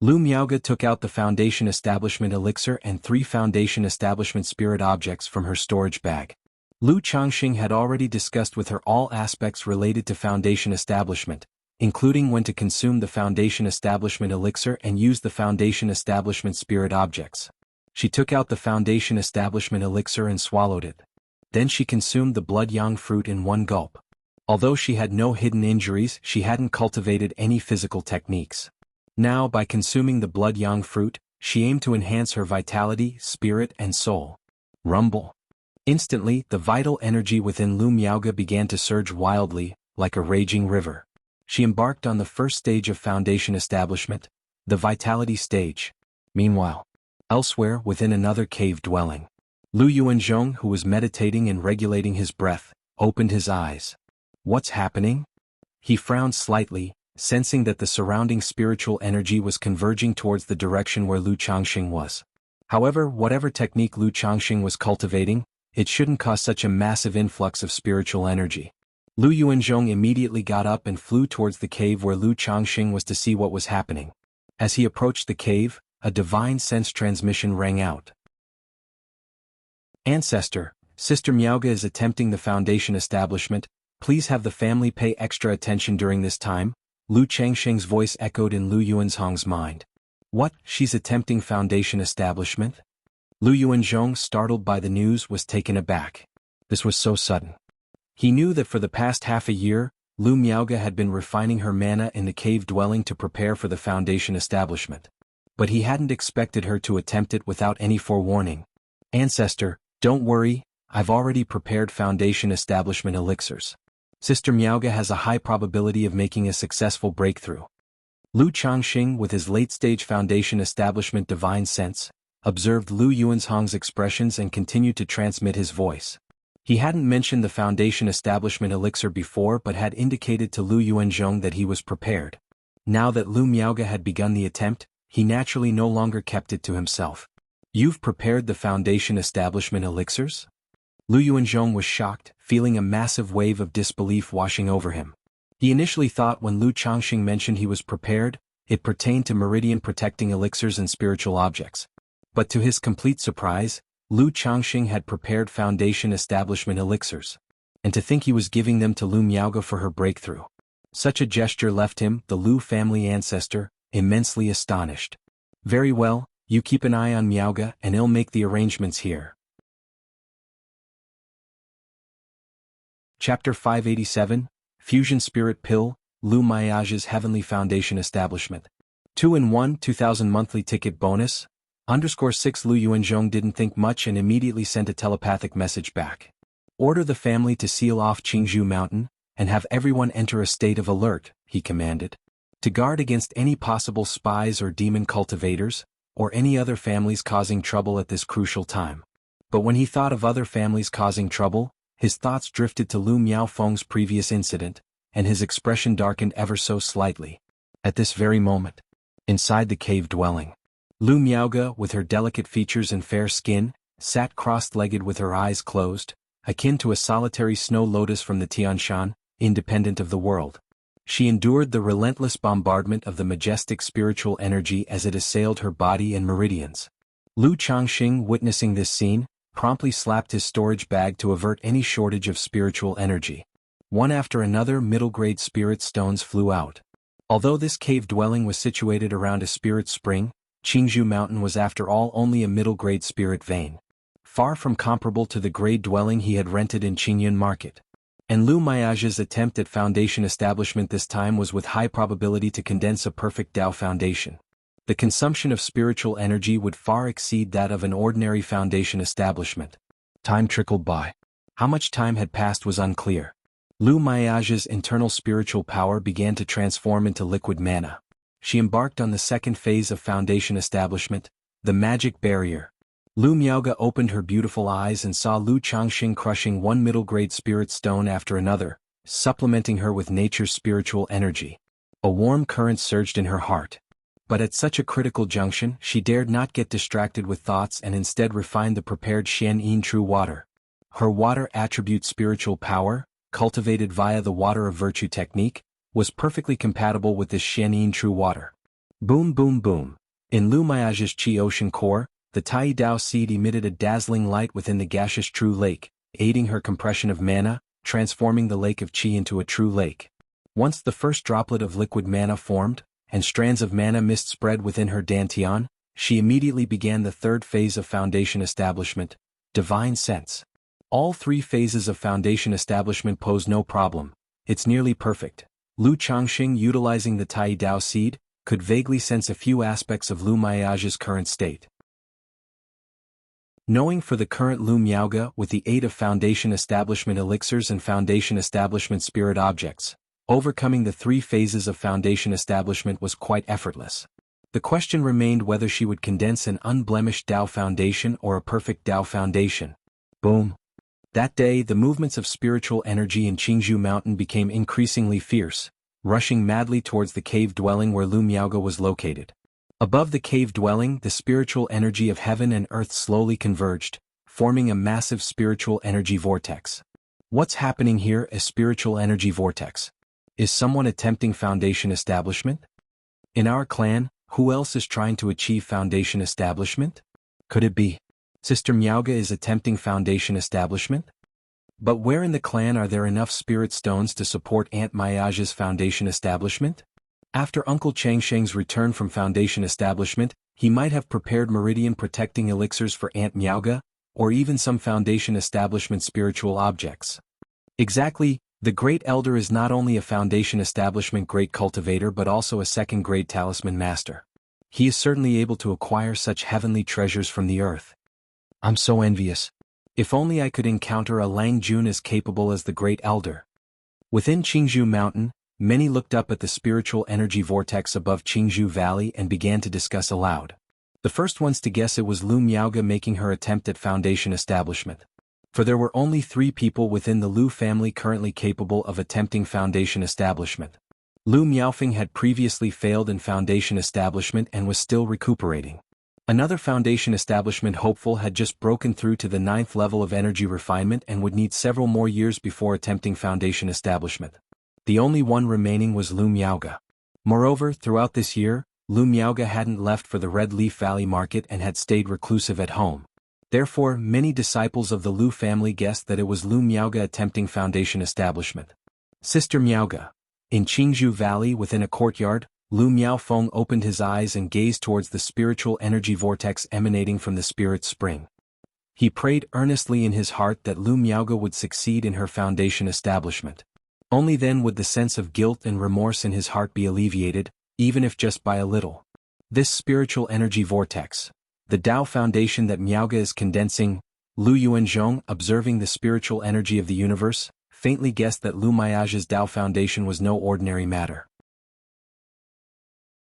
Lu Miaoge took out the Foundation Establishment Elixir and 3 Foundation Establishment Spirit objects from her storage bag. Lu Changxing had already discussed with her all aspects related to Foundation Establishment, including when to consume the Foundation Establishment Elixir and use the Foundation Establishment Spirit objects. She took out the Foundation Establishment Elixir and swallowed it. Then she consumed the Blood Yang fruit in one gulp. Although she had no hidden injuries, she hadn't cultivated any physical techniques. Now, by consuming the Blood Yang fruit, she aimed to enhance her vitality, spirit, and soul. Rumble. Instantly, the vital energy within Lu Miaoge began to surge wildly, like a raging river. She embarked on the first stage of Foundation Establishment, the Vitality stage. Meanwhile, elsewhere within another cave dwelling, Lu Yuanzhong, who was meditating and regulating his breath, opened his eyes. What's happening? He frowned slightly, sensing that the surrounding spiritual energy was converging towards the direction where Lu Changxing was. However, whatever technique Lu Changxing was cultivating, it shouldn't cause such a massive influx of spiritual energy. Lu Yuanzhong immediately got up and flew towards the cave where Lu Changxing was to see what was happening. As he approached the cave, a divine sense transmission rang out. Ancestor, Sister Miaoga is attempting the Foundation establishment. Please have the family pay extra attention during this time. Lu Changxing's voice echoed in Lu Yuanzhong's mind. What, she's attempting Foundation establishment? Lu Yuanzhong, startled by the news, was taken aback. This was so sudden. He knew that for the past half a year, Lu Miaoga had been refining her mana in the cave dwelling to prepare for the Foundation establishment. But he hadn't expected her to attempt it without any forewarning. Ancestor, don't worry, I've already prepared Foundation establishment elixirs. Sister Miaoga has a high probability of making a successful breakthrough. Lu Changxing, with his late-stage Foundation establishment divine sense, observed Lu Yuanzhong's expressions and continued to transmit his voice. He hadn't mentioned the Foundation establishment elixir before but had indicated to Lu Yuanzhong that he was prepared. Now that Lu Miaoga had begun the attempt, he naturally no longer kept it to himself. You've prepared the Foundation establishment elixirs? Lu Yuanzhong was shocked, feeling a massive wave of disbelief washing over him. He initially thought when Lu Changxing mentioned he was prepared, it pertained to meridian-protecting elixirs and spiritual objects. But to his complete surprise, Lu Changxing had prepared Foundation establishment elixirs. And to think he was giving them to Lu Miaoga for her breakthrough. Such a gesture left him, the Lu family ancestor, immensely astonished. Very well, you keep an eye on Miaoga and I'll make the arrangements here. Chapter 587, Fusion Spirit Pill, Lu Miaoga's Heavenly Foundation Establishment. 2-in-1 2000 monthly ticket bonus. _6 Lu Yuanzhong didn't think much and immediately sent a telepathic message back. Order the family to seal off Qingzhou Mountain, and have everyone enter a state of alert, he commanded. To guard against any possible spies or demon cultivators, or any other families causing trouble at this crucial time. But when he thought of other families causing trouble, his thoughts drifted to Lu Miaofeng's previous incident, and his expression darkened ever so slightly. At this very moment, inside the cave dwelling, Lu Miaoga, with her delicate features and fair skin, sat cross-legged with her eyes closed, akin to a solitary snow lotus from the Tianshan, independent of the world. She endured the relentless bombardment of the majestic spiritual energy as it assailed her body and meridians. Lu Changxing, witnessing this scene, promptly slapped his storage bag to avert any shortage of spiritual energy. One after another, middle-grade spirit stones flew out. Although this cave dwelling was situated around a spirit spring, Qingzhou Mountain was after all only a middle-grade spirit vein. Far from comparable to the grade dwelling he had rented in Qingyun Market. And Lu Miaoga's attempt at Foundation establishment this time was with high probability to condense a perfect Tao foundation. The consumption of spiritual energy would far exceed that of an ordinary Foundation establishment. Time trickled by. How much time had passed was unclear. Lu Miaoga's internal spiritual power began to transform into liquid mana. She embarked on the second phase of Foundation establishment, the magic barrier. Lu Miaoga opened her beautiful eyes and saw Lu Changxing crushing one middle-grade spirit stone after another, supplementing her with nature's spiritual energy. A warm current surged in her heart. But at such a critical junction, she dared not get distracted with thoughts and instead refined the prepared Xian Yin True Water. Her water attribute spiritual power, cultivated via the Water of Virtue technique, was perfectly compatible with this Xian Yin True Water. Boom boom boom. In Lu Miaoga's Qi Ocean core, the Tai Dao seed emitted a dazzling light within the gaseous true lake, aiding her compression of mana, transforming the lake of Qi into a true lake. Once the first droplet of liquid mana formed, and strands of mana mist spread within her dantian, she immediately began the third phase of Foundation establishment, Divine Sense. All three phases of Foundation establishment pose no problem, it's nearly perfect. Lu Changxing, utilizing the Tai Dao seed, could vaguely sense a few aspects of Lu Miaoga's current state. Knowing for the current Lu Miaoga, with the aid of Foundation establishment elixirs and Foundation establishment spirit objects, overcoming the three phases of Foundation establishment was quite effortless. The question remained whether she would condense an unblemished Tao foundation or a perfect Tao foundation. Boom. That day, the movements of spiritual energy in Qingzhou Mountain became increasingly fierce, rushing madly towards the cave dwelling where Lu Miaoge was located. Above the cave dwelling, the spiritual energy of heaven and earth slowly converged, forming a massive spiritual energy vortex. What's happening here? A spiritual energy vortex. Is someone attempting foundation establishment? In our clan, who else is trying to achieve foundation establishment? Could it be Sister Miaoge is attempting foundation establishment? But where in the clan are there enough spirit stones to support Aunt Miaoge's foundation establishment? After Uncle Changsheng's return from foundation establishment, he might have prepared meridian protecting elixirs for Aunt Miaoge, or even some foundation establishment spiritual objects. Exactly, the Great Elder is not only a foundation establishment great cultivator but also a second-grade talisman master. He is certainly able to acquire such heavenly treasures from the earth. I'm so envious. If only I could encounter a Lang Jun as capable as the Great Elder. Within Qingzhou Mountain, many looked up at the spiritual energy vortex above Qingzhou Valley and began to discuss aloud. The first ones to guess it was Lu Miaoge making her attempt at foundation establishment. For there were only 3 people within the Lu family currently capable of attempting foundation establishment. Lu Miaofeng had previously failed in foundation establishment and was still recuperating. Another foundation establishment hopeful had just broken through to the 9th level of energy refinement and would need several more years before attempting foundation establishment. The only one remaining was Lu Miaoge. Moreover, throughout this year, Lu Miaoge hadn't left for the Red Leaf Valley market and had stayed reclusive at home. Therefore, many disciples of the Lu family guessed that it was Lu Miaoge attempting foundation establishment. Sister Miaoge. In Qingzhou Valley within a courtyard, Lu Miaofeng opened his eyes and gazed towards the spiritual energy vortex emanating from the spirit spring. He prayed earnestly in his heart that Lu Miaoge would succeed in her foundation establishment. Only then would the sense of guilt and remorse in his heart be alleviated, even if just by a little. This spiritual energy vortex, the Tao foundation that Miaoge is condensing, Lu Yuanzhong, observing the spiritual energy of the universe, faintly guessed that Lu Miaoge's Tao foundation was no ordinary matter.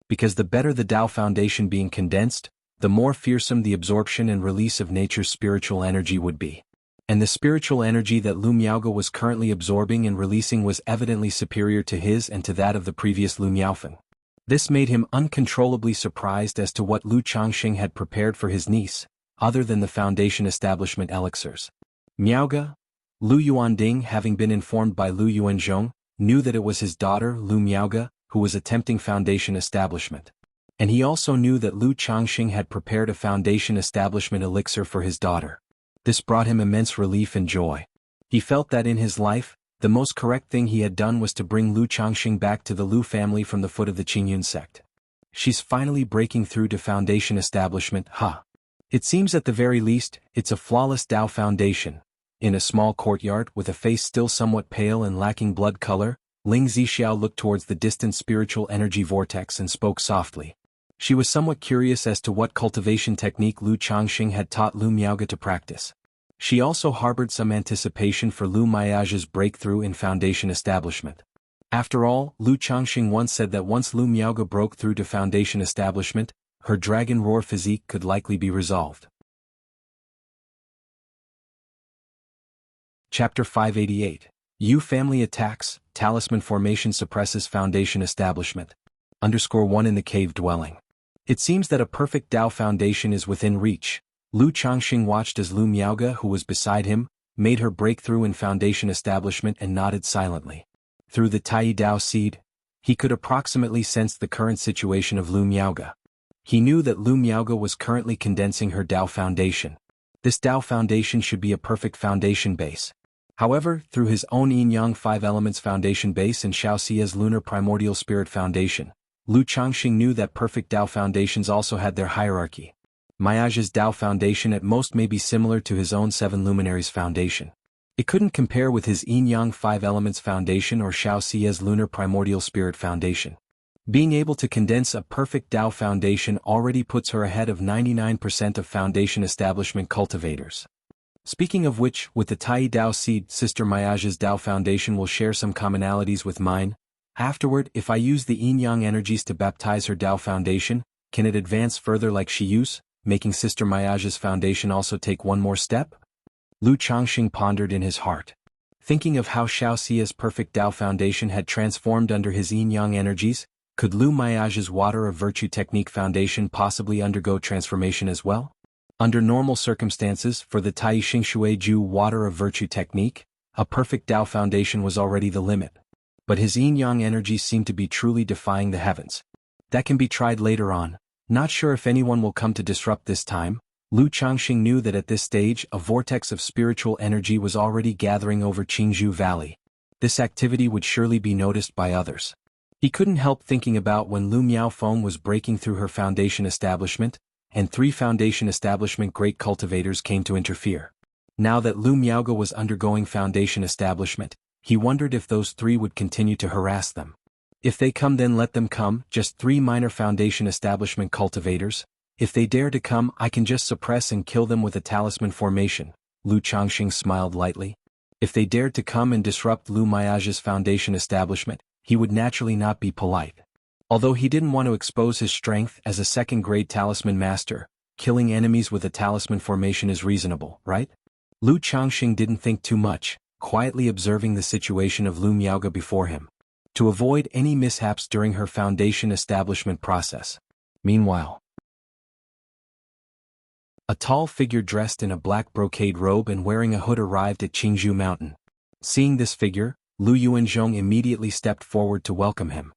Because the better the Tao foundation being condensed, the more fearsome the absorption and release of nature's spiritual energy would be. And the spiritual energy that Lu Miaoge was currently absorbing and releasing was evidently superior to his and to that of the previous Lu Miaofeng. This made him uncontrollably surprised as to what Lu Changsheng had prepared for his niece, other than the foundation establishment elixirs. Miaoge, Lu Yuanding, having been informed by Lu Yuanzhong, knew that it was his daughter, Lu Miaoge, who was attempting foundation establishment. And he also knew that Lu Changsheng had prepared a foundation establishment elixir for his daughter. This brought him immense relief and joy. He felt that in his life, the most correct thing he had done was to bring Lu Changsheng back to the Lu family from the foot of the Qingyun sect. She's finally breaking through to foundation establishment, huh? It seems at the very least, it's a flawless Tao foundation. In a small courtyard with a face still somewhat pale and lacking blood color, Ling Zixiao looked towards the distant spiritual energy vortex and spoke softly. She was somewhat curious as to what cultivation technique Lu Changsheng had taught Lu Miaoge to practice. She also harbored some anticipation for Lu Miaoge's breakthrough in foundation establishment. After all, Lu Changsheng once said that once Lu Miaoge broke through to foundation establishment, her dragon roar physique could likely be resolved. Chapter 588. Yu family attacks, talisman formation suppresses foundation establishment. _1 in the cave dwelling. It seems that a perfect Tao foundation is within reach. Lu Changsheng watched as Lu Miaoge, who was beside him, made her breakthrough in foundation establishment and nodded silently. Through the Tai Dao seed, he could approximately sense the current situation of Lu Miaoge. He knew that Lu Miaoge was currently condensing her Tao foundation. This Tao foundation should be a perfect foundation base. However, through his own Yin-Yang 5 Elements Foundation base and Xiaoxia's Lunar Primordial Spirit Foundation, Lu Changsheng knew that perfect Tao foundations also had their hierarchy. Miaoge's Tao foundation at most may be similar to his own 7 Luminaries Foundation. It couldn't compare with his Yin-Yang 5 Elements Foundation or Xiaoxia's Lunar Primordial Spirit Foundation. Being able to condense a perfect Tao foundation already puts her ahead of 99% of foundation establishment cultivators. Speaking of which, with the Tai Dao seed, Sister Miaoge's Tao foundation will share some commonalities with mine. Afterward, if I use the Yin-Yang energies to baptize her Tao foundation, Can it advance further like Shiyu's, making Sister Mayaja's foundation also take one more step? Lu Changxing pondered in his heart. Thinking of how Xiao Xia's perfect Tao foundation had transformed under his yin-yang energies, could Lu Mayaja's water of virtue technique foundation possibly undergo transformation as well? Under normal circumstances, for the Tai Xingxue Ju water of virtue technique, a perfect Tao foundation was already the limit. But his yin-yang energies seemed to be truly defying the heavens. That can be tried later on. Not sure if anyone will come to disrupt this time. Lu Changxing knew that at this stage a vortex of spiritual energy was already gathering over Qingzhou Valley. This activity would surely be noticed by others. He couldn't help thinking about when Lu Miaofeng was breaking through her foundation establishment, and 3 foundation establishment great cultivators came to interfere. Now that Lu Miaoge was undergoing foundation establishment, he wondered if those 3 would continue to harass them. If they come, then let them come, just 3 minor foundation establishment cultivators. If they dare to come, I can just suppress and kill them with a talisman formation. Lu Changxing smiled lightly. If they dared to come and disrupt Lu Miaoge's foundation establishment, he would naturally not be polite. Although he didn't want to expose his strength as a second-grade talisman master, killing enemies with a talisman formation is reasonable, right? Lu Changxing didn't think too much, quietly observing the situation of Lu Miaoge before him, to avoid any mishaps during her foundation establishment process. Meanwhile, a tall figure dressed in a black brocade robe and wearing a hood arrived at Qingzhou Mountain. Seeing this figure, Lu Yuanzhong immediately stepped forward to welcome him.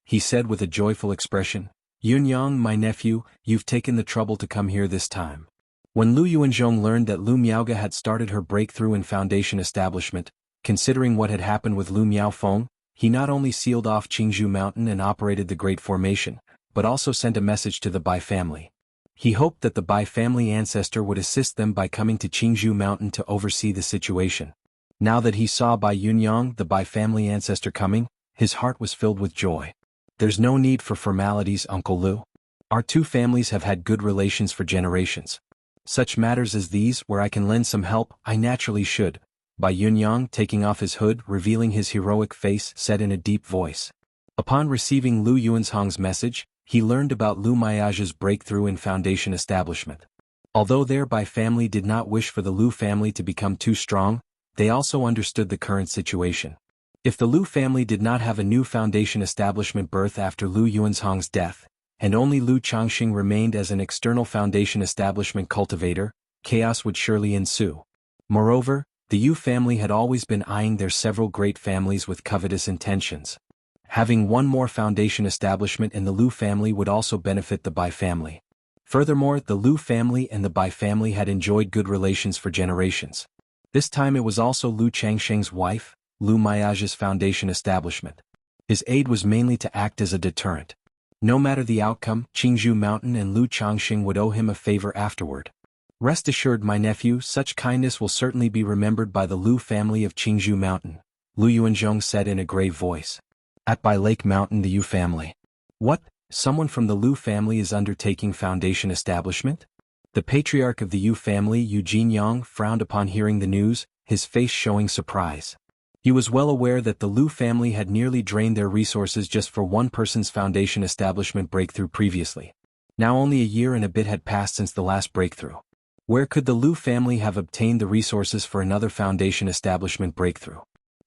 He said with a joyful expression, "Yunyang, my nephew, you've taken the trouble to come here this time." When Lu Yuanzhong learned that Lu Miaoge had started her breakthrough in foundation establishment, considering what had happened with Lu Miaofeng, he not only sealed off Qingzhou Mountain and operated the Great Formation, but also sent a message to the Bai family. He hoped that the Bai family ancestor would assist them by coming to Qingzhou Mountain to oversee the situation. Now that he saw Bai Yunyang, the Bai family ancestor, coming, his heart was filled with joy. There's no need for formalities, Uncle Lu. Our 2 families have had good relations for generations. Such matters as these, where I can lend some help, I naturally should. Bai Yunyang, taking off his hood, revealing his heroic face, said in a deep voice. Upon receiving Lu Yuanzhong's message, he learned about Lu Miaoge's breakthrough in foundation establishment. Although their Bai family did not wish for the Lu family to become too strong, they also understood the current situation. If the Lu family did not have a new foundation establishment birth after Lu Yuanzhong's death, and only Lu Changxing remained as an external foundation establishment cultivator, chaos would surely ensue. Moreover, the Yu family had always been eyeing their several great families with covetous intentions. Having one more foundation establishment in the Lu family would also benefit the Bai family. Furthermore, the Lu family and the Bai family had enjoyed good relations for generations. This time it was also Lu Changxing's wife, Lu Miaoge's foundation establishment. His aid was mainly to act as a deterrent. No matter the outcome, Qingzhou Mountain and Lu Changxing would owe him a favor afterward. Rest assured, my nephew, such kindness will certainly be remembered by the Lu family of Qingzhou Mountain, Lu Yuanzhong said in a grave voice. At Bai Lake Mountain, the Yu family. What? Someone from the Lu family is undertaking foundation establishment? The patriarch of the Yu family, Eugene Yang, frowned upon hearing the news, his face showing surprise. He was well aware that the Lu family had nearly drained their resources just for one person's foundation establishment breakthrough previously. Now only a year and a bit had passed since the last breakthrough. Where could the Lu family have obtained the resources for another foundation establishment breakthrough?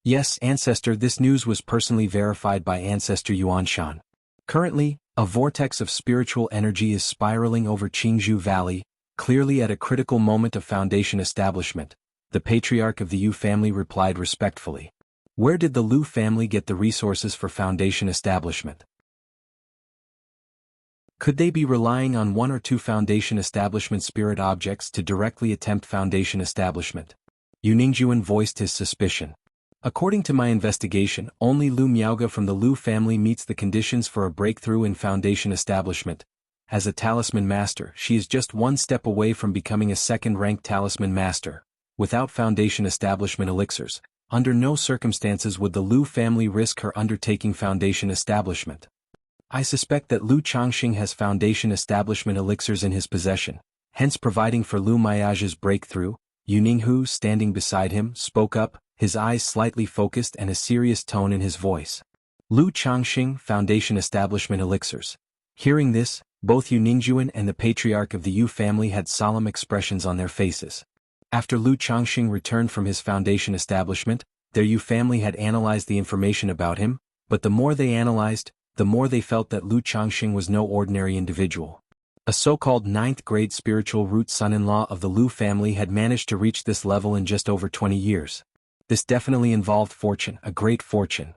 Yes, Ancestor, this news was personally verified by Ancestor Yuanshan. Currently, a vortex of spiritual energy is spiraling over Qingzhou Valley, clearly at a critical moment of foundation establishment. The patriarch of the Yu family replied respectfully. Where did the Lu family get the resources for foundation establishment? Could they be relying on 1 or 2 foundation establishment spirit objects to directly attempt foundation establishment? Yu Ningjuan voiced his suspicion. According to my investigation, only Lu Miaoge from the Lu family meets the conditions for a breakthrough in foundation establishment. As a talisman master, she is just 1 step away from becoming a second-ranked talisman master. Without foundation establishment elixirs, under no circumstances would the Lu family risk her undertaking foundation establishment. I suspect that Lu Changxing has foundation establishment elixirs in his possession, hence providing for Lu Miaoge's breakthrough. Yu Ninghu, standing beside him, spoke up, his eyes slightly focused and a serious tone in his voice. Lu Changxing, foundation establishment elixirs. Hearing this, Both Yu Ningjuan and the patriarch of the Yu family had solemn expressions on their faces. After Lu Changxing returned from his foundation establishment, their Yu family had analyzed the information about him, but the more they analyzed, the more they felt that Lu Changxing was no ordinary individual. A so-called ninth-grade spiritual root son-in-law of the Lu family had managed to reach this level in just over 20 years. This definitely involved fortune, a great fortune.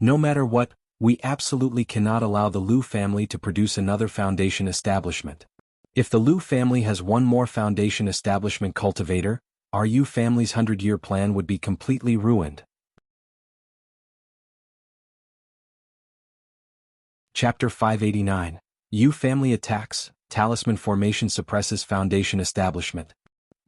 No matter what, we absolutely cannot allow the Lu family to produce another foundation establishment. If the Lu family has one more foundation establishment cultivator, our Yu family's 100-year plan would be completely ruined. Chapter 589. Yu family attacks, talisman formation suppresses foundation establishment.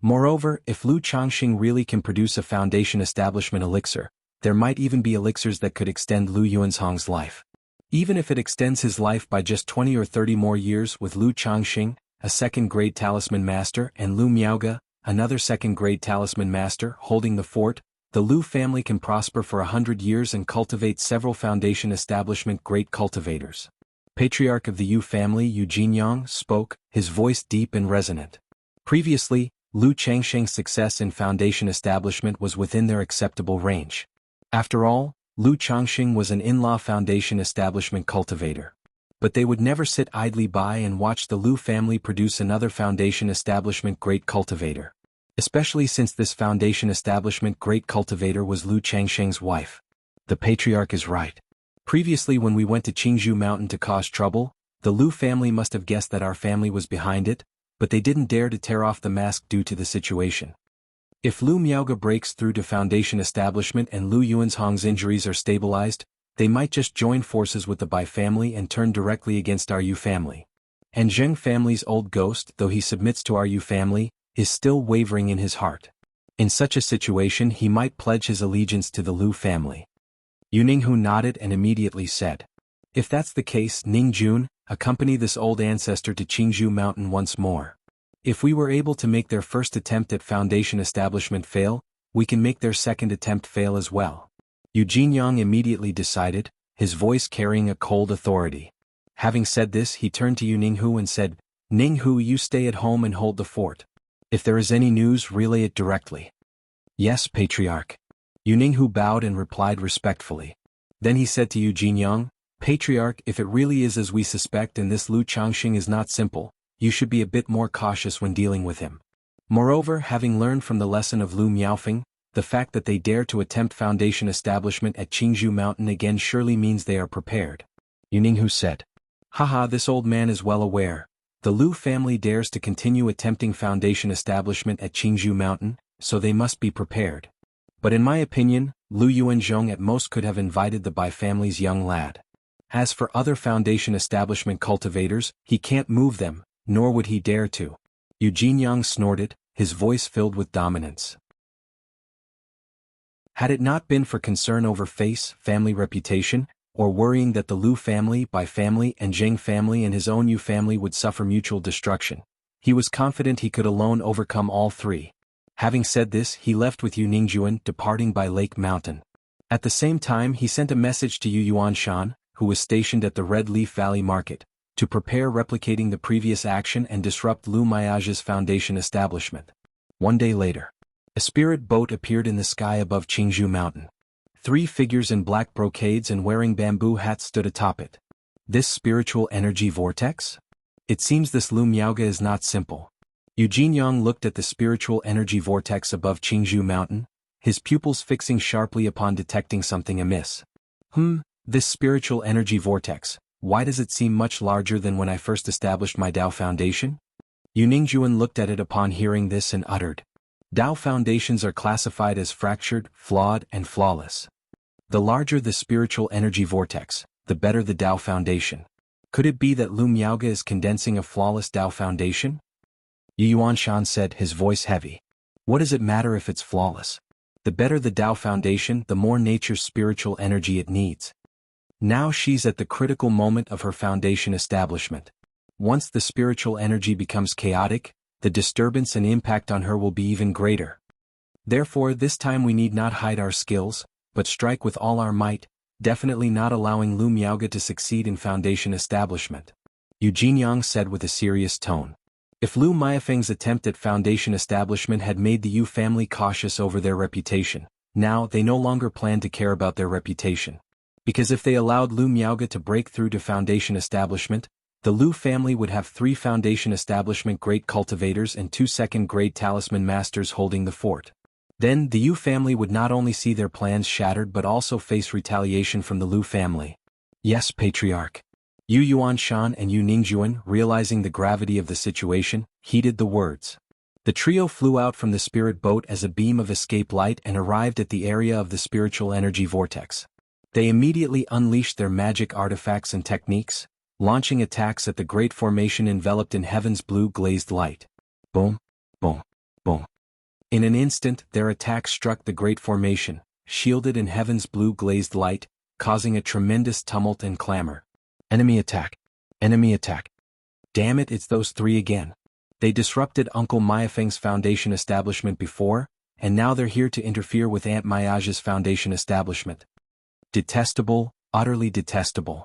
Moreover, if Lu Changxing really can produce a foundation establishment elixir, there might even be elixirs that could extend Lu Yuanzhang's life. Even if it extends his life by just 20 or 30 more years with Lu Changxing, a second-grade talisman master, and Lu Miaoge, another second-grade talisman master, holding the fort, the Lu family can prosper for 100 years and cultivate several foundation establishment great cultivators. Patriarch of the Yu family Yu Jinyang spoke, his voice deep and resonant. Previously, Lu Changxing's success in foundation establishment was within their acceptable range. After all, Lu Changxing was an in-law foundation establishment cultivator. But they would never sit idly by and watch the Lu family produce another foundation establishment great cultivator. Especially since this foundation establishment great cultivator was Lu Changxing's wife. The patriarch is right. Previously when we went to Qingzhou Mountain to cause trouble, the Lu family must have guessed that our family was behind it, but they didn't dare to tear off the mask due to the situation. If Lu Miaoge breaks through to foundation establishment and Lu Yuanzhang's injuries are stabilized, they might just join forces with the Bai family and turn directly against our Yu family. And Zheng family's old ghost, though he submits to our Yu family, is still wavering in his heart. In such a situation he might pledge his allegiance to the Lu family. Yu Ninghu nodded and immediately said, "If that's the case, Ningjun, accompany this old ancestor to Qingzhou Mountain once more. If we were able to make their first attempt at foundation establishment fail, we can make their second attempt fail as well." Yu Jinyang immediately decided, his voice carrying a cold authority. Having said this he turned to Yu Ninghu and said, "Ninghu, you stay at home and hold the fort. If there is any news, relay it directly." "Yes, Patriarch." Yu Ninghu bowed and replied respectfully. Then he said to Yu Jinyang, "Patriarch, if it really is as we suspect and this Lu Changxing is not simple, you should be a bit more cautious when dealing with him. Moreover, having learned from the lesson of Lu Miaofeng, the fact that they dare to attempt foundation establishment at Qingzhou Mountain again surely means they are prepared." Yu Ninghu said, "Haha, this old man is well aware. The Lu family dares to continue attempting foundation establishment at Qingzhou Mountain, so they must be prepared. But in my opinion, Lu Yuanzhong at most could have invited the Bai family's young lad. As for other foundation establishment cultivators, he can't move them, nor would he dare to." Yu Jinyang snorted, his voice filled with dominance. Had it not been for concern over family reputation, or worrying that the Lu family, Bai family and Zheng family and his own Yu family would suffer mutual destruction, he was confident he could alone overcome all three. Having said this he left with Yu Ningjuan, departing by Lake Mountain. At the same time he sent a message to Yu Yuanshan, who was stationed at the Red Leaf Valley Market, to prepare replicating the previous action and disrupt Lu Miaoge's foundation establishment. One day later, a spirit boat appeared in the sky above Qingzhou Mountain. 3 figures in black brocades and wearing bamboo hats stood atop it. This spiritual energy vortex? It seems this Lu Miaoge is not simple. Yu Jinyang looked at the spiritual energy vortex above Qingzhou Mountain, his pupils fixing sharply upon detecting something amiss. This spiritual energy vortex, why does it seem much larger than when I first established my Dao foundation? Yu Ningjuan looked at it upon hearing this and uttered, "Dao foundations are classified as fractured, flawed, and flawless. The larger the spiritual energy vortex, the better the Dao foundation. Could it be that Lu Miaoge is condensing a flawless Dao foundation?" Yu Yuanshan said, his voice heavy. "What does it matter if it's flawless? The better the Dao foundation, the more nature's spiritual energy it needs. Now she's at the critical moment of her foundation establishment. Once the spiritual energy becomes chaotic, the disturbance and impact on her will be even greater. Therefore this time we need not hide our skills, but strike with all our might, definitely not allowing Lu Miaoge to succeed in foundation establishment." Yu Jinyang said with a serious tone. If Lu Miafeng's attempt at foundation establishment had made the Yu family cautious over their reputation, now they no longer planned to care about their reputation. Because if they allowed Lu Miaoge to break through to foundation establishment, the Lu family would have 3 foundation establishment great cultivators and 2 second-grade talisman masters holding the fort. Then the Yu family would not only see their plans shattered but also face retaliation from the Lu family. Yes, Patriarch. Yu Yuanshan and Yu Ningjuan, realizing the gravity of the situation, heeded the words. The trio flew out from the spirit boat as a beam of escape light and arrived at the area of the spiritual energy vortex. They immediately unleashed their magic artifacts and techniques, launching attacks at the great formation enveloped in heaven's blue glazed light. Boom, boom, boom. In an instant, their attacks struck the great formation, shielded in heaven's blue glazed light, causing a tremendous tumult and clamor. Enemy attack! Enemy attack! Damn it, it's those 3 again. They disrupted Uncle Miafeng's foundation establishment before, and now they're here to interfere with Aunt Miage's foundation establishment. Detestable, utterly detestable.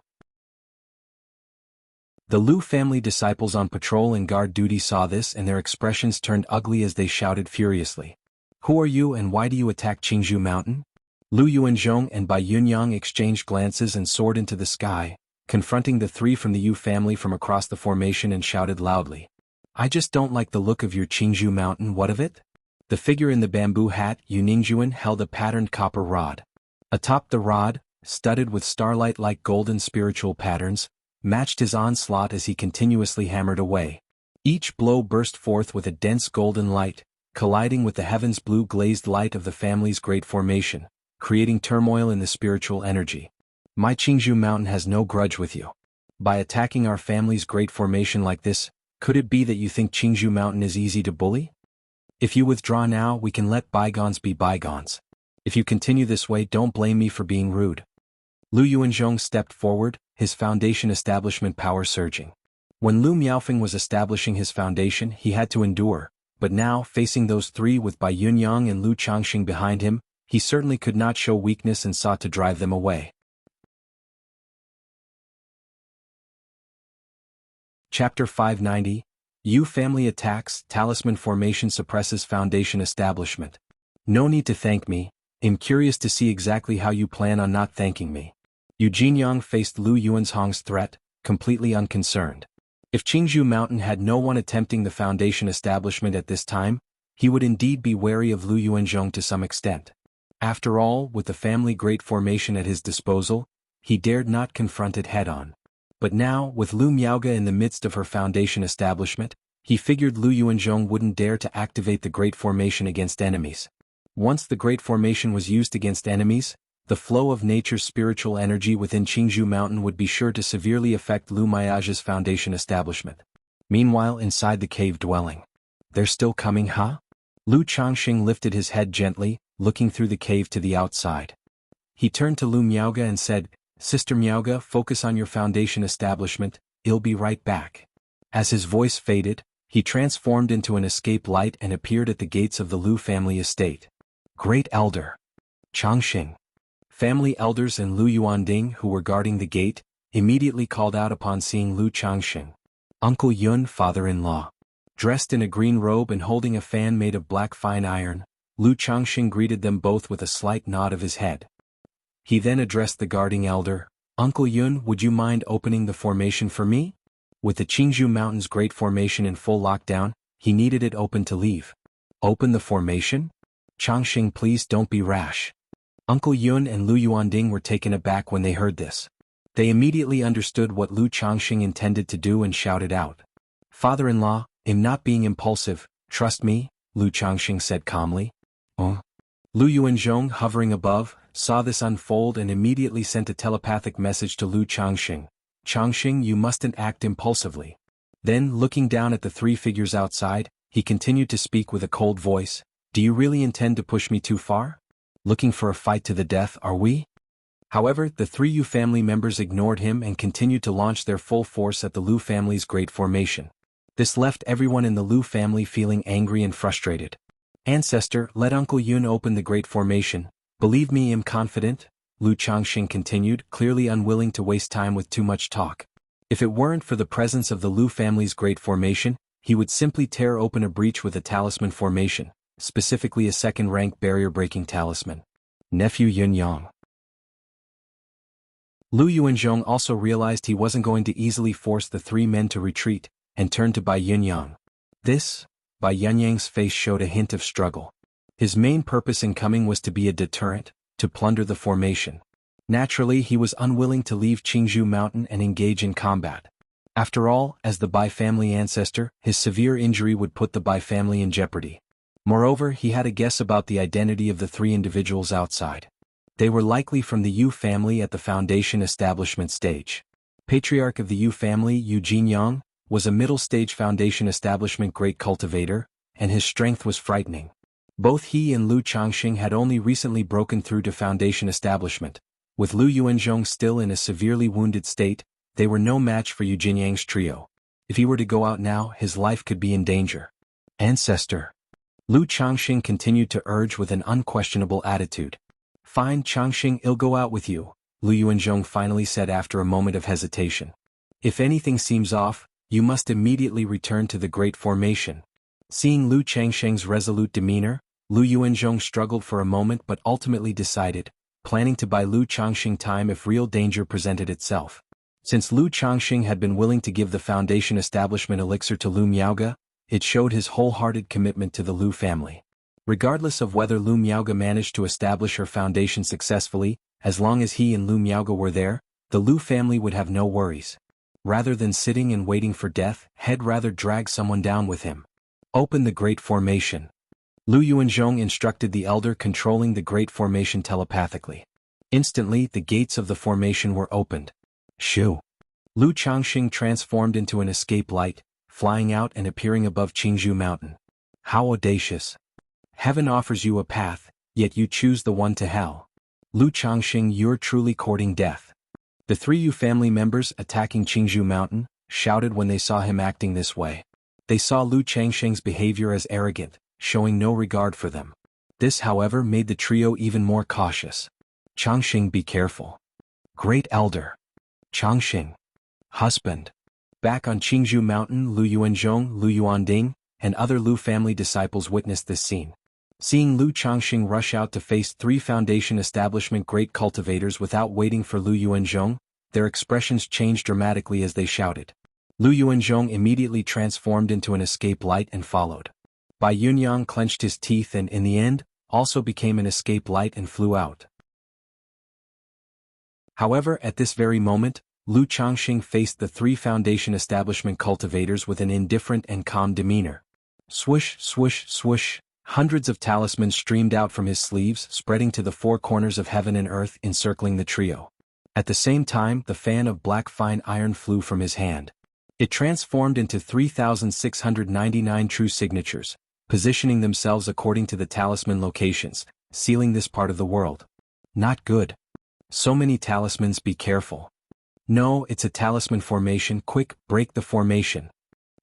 The Lu family disciples on patrol and guard duty saw this and their expressions turned ugly as they shouted furiously. Who are you and why do you attack Qingzhou Mountain? Lu Yuanzhong and Bai Yunyang exchanged glances and soared into the sky, confronting the 3 from the Yu family from across the formation and shouted loudly. I just don't like the look of your Qingzhou Mountain, what of it? The figure in the bamboo hat, Yu Ningjuan, held a patterned copper rod. Atop the rod, studded with starlight-like golden spiritual patterns, matched his onslaught as he continuously hammered away. Each blow burst forth with a dense golden light, colliding with the heaven's blue glazed light of the family's great formation, creating turmoil in the spiritual energy. My Qingzhou Mountain has no grudge with you. By attacking our family's great formation like this, could it be that you think Qingzhou Mountain is easy to bully? If you withdraw now, we can let bygones be bygones. If you continue this way, don't blame me for being rude. Lu Yuanzhong stepped forward, his foundation establishment power surging. When Lu Miaofeng was establishing his foundation, he had to endure, but now, facing those 3 with Bai Yunyang and Lu Changxing behind him, he certainly could not show weakness and sought to drive them away. Chapter 590, Yu family attacks, talisman formation suppresses foundation establishment. No need to thank me, I'm curious to see exactly how you plan on not thanking me. Yu Jinyang faced Lu Yuanzhong's threat, completely unconcerned. If Qingzhou Mountain had no one attempting the foundation establishment at this time, he would indeed be wary of Lu Yuanzhong to some extent. After all, with the family great formation at his disposal, he dared not confront it head-on. But now, with Lu Miaoge in the midst of her foundation establishment, he figured Lu Yuanzhong wouldn't dare to activate the great formation against enemies. Once the great formation was used against enemies, the flow of nature's spiritual energy within Qingzhou Mountain would be sure to severely affect Lu Miage's foundation establishment. Meanwhile, inside the cave dwelling. They're still coming, huh? Lu Changxing lifted his head gently, looking through the cave to the outside. He turned to Lu Miaoge and said, Sister Miaoge, focus on your foundation establishment, I'll be right back. As his voice faded, he transformed into an escape light and appeared at the gates of the Lu family estate. Great Elder Changxing. Family elders and Lu Yuanding, who were guarding the gate, immediately called out upon seeing Lu Changxing. Uncle Yun, father-in-law. Dressed in a green robe and holding a fan made of black fine iron, Lu Changxing greeted them both with a slight nod of his head. He then addressed the guarding elder, Uncle Yun, would you mind opening the formation for me? With the Qingzhou Mountain's great formation in full lockdown, he needed it open to leave. Open the formation? Changxing, please don't be rash. Uncle Yun and Lu Yuanding were taken aback when they heard this. They immediately understood what Lu Changxing intended to do and shouted out. Father-in-law, I'm not being impulsive, trust me, Lu Changxing said calmly. Lu Yuanzhong, hovering above, saw this unfold and immediately sent a telepathic message to Lu Changxing. Changxing, you mustn't act impulsively. Then, looking down at the 3 figures outside, he continued to speak with a cold voice. Do you really intend to push me too far? Looking for a fight to the death, are we? However, the 3 Yu family members ignored him and continued to launch their full force at the Lu family's great formation. This left everyone in the Lu family feeling angry and frustrated. Ancestor, let Uncle Yun open the great formation. Believe me, I'm confident, Lu Changxing continued, clearly unwilling to waste time with too much talk. If it weren't for the presence of the Lu family's great formation, he would simply tear open a breach with a talisman formation, specifically a second-rank barrier-breaking talisman. Nephew Yunyang. Lu Yuanzhong also realized he wasn't going to easily force the three men to retreat, and turned to Bai Yunyang. Bai Yunyang's face showed a hint of struggle. His main purpose in coming was to be a deterrent, to plunder the formation. Naturally, he was unwilling to leave Qingzhou Mountain and engage in combat. After all, as the Bai family ancestor, his severe injury would put the Bai family in jeopardy. Moreover, he had a guess about the identity of the three individuals outside. They were likely from the Yu family at the foundation establishment stage. Patriarch of the Yu family, Yu Jinyang, was a middle-stage foundation establishment great cultivator, and his strength was frightening. Both he and Lu Changxing had only recently broken through to foundation establishment. With Lu Yuanzhong still in a severely wounded state, they were no match for Yu Jinyang's trio. If he were to go out now, his life could be in danger. Ancestor. Lu Changxing continued to urge with an unquestionable attitude. Fine, Changxing, I'll go out with you, Lu Yuanzhong finally said after a moment of hesitation. If anything seems off, you must immediately return to the Great Formation. Seeing Lu Changxing's resolute demeanor, Lu Yuanzhong struggled for a moment but ultimately decided, planning to buy Lu Changxing time if real danger presented itself. Since Lu Changxing had been willing to give the foundation establishment elixir to Lu Miaoge, it showed his wholehearted commitment to the Lu family. Regardless of whether Lu Miaoge managed to establish her foundation successfully, as long as he and Lu Miaoge were there, the Lu family would have no worries. Rather than sitting and waiting for death, he'd rather drag someone down with him. Open the Great Formation. Lu Yuanzhong instructed the elder controlling the Great Formation telepathically. Instantly, the gates of the formation were opened. Shoo! Lu Changxing transformed into an escape light, flying out and appearing above Qingzhou Mountain. How audacious! Heaven offers you a path, yet you choose the one to hell. Lu Changxing, you're truly courting death. The three Yu family members attacking Qingzhou Mountain shouted when they saw him acting this way. They saw Lu Changxing's behavior as arrogant, showing no regard for them. This, however, made the trio even more cautious. Changxing, be careful. Great Elder. Changxing. Husband. Back on Qingzhou Mountain, Lu Yuanzhong, Lu Yuanding, and other Lu family disciples witnessed this scene. Seeing Lu Changxing rush out to face three foundation establishment great cultivators without waiting for Lu Yuanzhong, their expressions changed dramatically as they shouted. Lu Yuanzhong immediately transformed into an escape light and followed. Bai Yunyang clenched his teeth and, in the end, also became an escape light and flew out. However, at this very moment, Lu Changxing faced the three foundation establishment cultivators with an indifferent and calm demeanor. Swoosh, swoosh, swoosh, hundreds of talismans streamed out from his sleeves, spreading to the four corners of heaven and earth, encircling the trio. At the same time, the fan of black fine iron flew from his hand. It transformed into 3,699 true signatures, positioning themselves according to the talisman locations, sealing this part of the world. Not good. So many talismans, be careful. No, it's a talisman formation, quick, break the formation.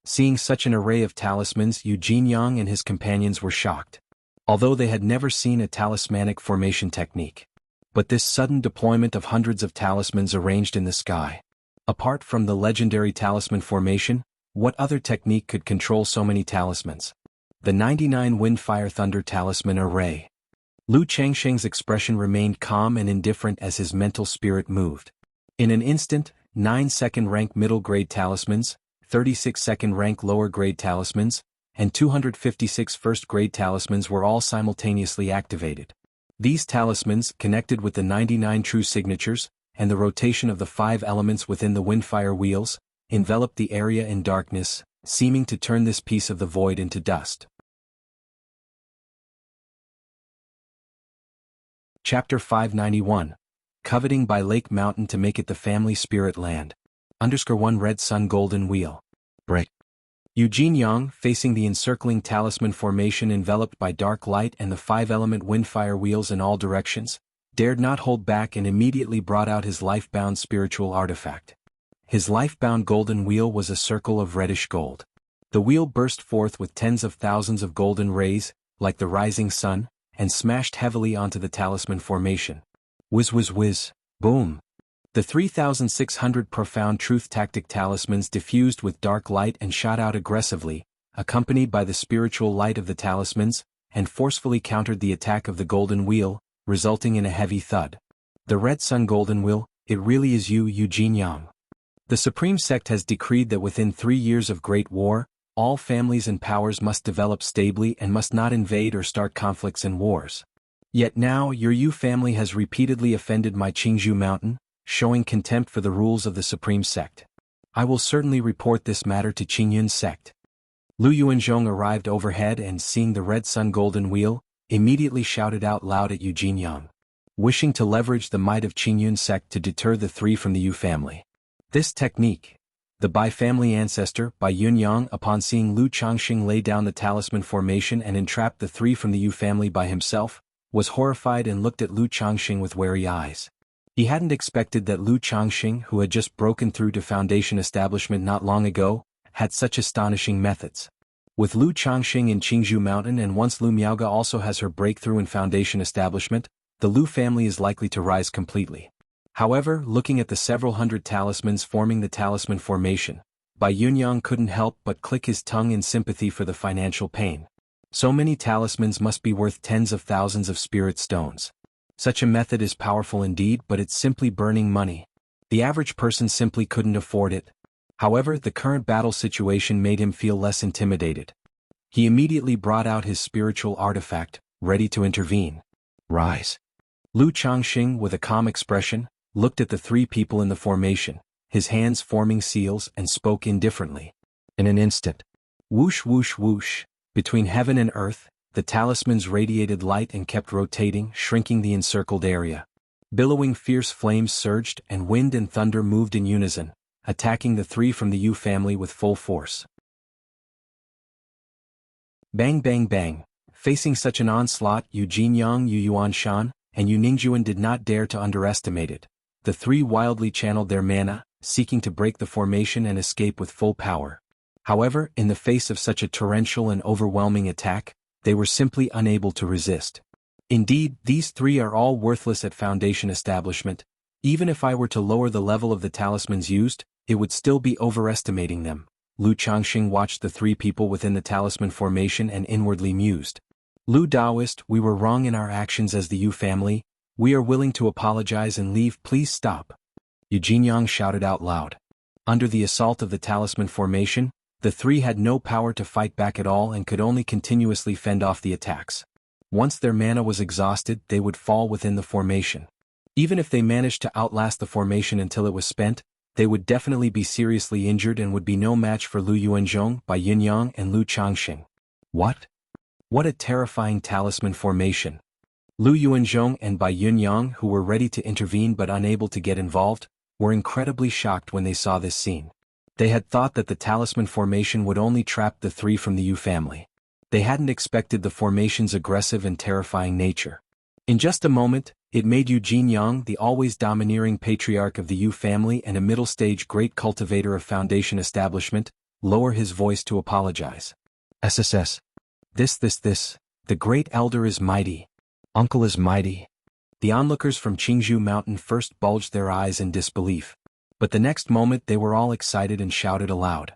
Seeing such an array of talismans, Yu Jinyang and his companions were shocked. Although they had never seen a talismanic formation technique. But this sudden deployment of hundreds of talismans arranged in the sky. Apart from the legendary talisman formation, what other technique could control so many talismans? The 99 Wind Fire Thunder Talisman Array. Lu Changxing's expression remained calm and indifferent as his mental spirit moved. In an instant, 9 second-rank middle-grade talismans, 36 second-rank lower-grade talismans, and 256 first-grade talismans were all simultaneously activated. These talismans, connected with the 99 true signatures, and the rotation of the 5 elements within the windfire wheels, enveloped the area in darkness, seeming to turn this piece of the void into dust. Chapter 591. Coveting by Lake Mountain to make it the family spirit land. _1 Red Sun Golden Wheel. Break. Yu Jinyang, facing the encircling talisman formation enveloped by dark light and the 5-element windfire wheels in all directions, dared not hold back and immediately brought out his life-bound spiritual artifact. His life-bound golden wheel was a circle of reddish gold. The wheel burst forth with tens of thousands of golden rays, like the rising sun, and smashed heavily onto the talisman formation. Whiz whiz whiz, boom! The 3,600 profound truth tactic talismans diffused with dark light and shot out aggressively, accompanied by the spiritual light of the talismans, and forcefully countered the attack of the golden wheel, resulting in a heavy thud. The Red Sun Golden Wheel, it really is you, Eugene Yang. The Supreme Sect has decreed that within 3 years of Great War, all families and powers must develop stably and must not invade or start conflicts and wars. Yet now your Yu family has repeatedly offended my Qingzhou Mountain, showing contempt for the rules of the Supreme Sect. I will certainly report this matter to Qingyun's sect. Lu Yuanzhong arrived overhead and, seeing the Red Sun Golden Wheel, immediately shouted out loud at Eugene Yang, wishing to leverage the might of Qingyun's sect to deter the three from the Yu family. This technique, the Bai family ancestor, Bai Yunyang, upon seeing Lu Changxing lay down the talisman formation and entrap the three from the Yu family by himself, was horrified and looked at Lu Changxing with wary eyes. He hadn't expected that Lu Changxing, who had just broken through to Foundation establishment not long ago, had such astonishing methods. With Lu Changxing in Qingzhou Mountain, and once Lu Miaoga also has her breakthrough in Foundation establishment, the Lu family is likely to rise completely. However, looking at the several hundred talismans forming the talisman formation, Bai Yunyang couldn't help but click his tongue in sympathy for the financial pain. So many talismans must be worth tens of thousands of spirit stones. Such a method is powerful indeed, but it's simply burning money. The average person simply couldn't afford it. However, the current battle situation made him feel less intimidated. He immediately brought out his spiritual artifact, ready to intervene. Rise. Lu Changxing, with a calm expression, looked at the three people in the formation, his hands forming seals, and spoke indifferently. In an instant, whoosh whoosh whoosh, between heaven and earth, the talismans radiated light and kept rotating, shrinking the encircled area. Billowing fierce flames surged, and wind and thunder moved in unison, attacking the three from the Yu family with full force. Bang bang bang. Facing such an onslaught, Eugene Yang, Yu Yuanshan, and Yu Ningjuan did not dare to underestimate it. The three wildly channeled their mana, seeking to break the formation and escape with full power. However, in the face of such a torrential and overwhelming attack, they were simply unable to resist. Indeed, these three are all worthless at Foundation establishment. Even if I were to lower the level of the talismans used, it would still be overestimating them. Lu Changxing watched the three people within the talisman formation and inwardly mused. Lu Daoist, we were wrong in our actions as the Yu family. We are willing to apologize and leave. Please stop. Eugene Yang shouted out loud. Under the assault of the talisman formation, the three had no power to fight back at all and could only continuously fend off the attacks. Once their mana was exhausted, they would fall within the formation. Even if they managed to outlast the formation until it was spent, they would definitely be seriously injured and would be no match for Lu Yuanzhong, Bai Yunyang, and Lu Changxing. What? What a terrifying talisman formation. Lu Yuanzhong and Bai Yunyang, who were ready to intervene but unable to get involved, were incredibly shocked when they saw this scene. They had thought that the talisman formation would only trap the three from the Yu family. They hadn't expected the formation's aggressive and terrifying nature. In just a moment, it made Eugene Yang, the always domineering patriarch of the Yu family and a middle-stage great cultivator of Foundation establishment, lower his voice to apologize. SSS. This, the great elder is mighty. Uncle is mighty. The onlookers from Qingzhou Mountain first bulged their eyes in disbelief. But the next moment they were all excited and shouted aloud.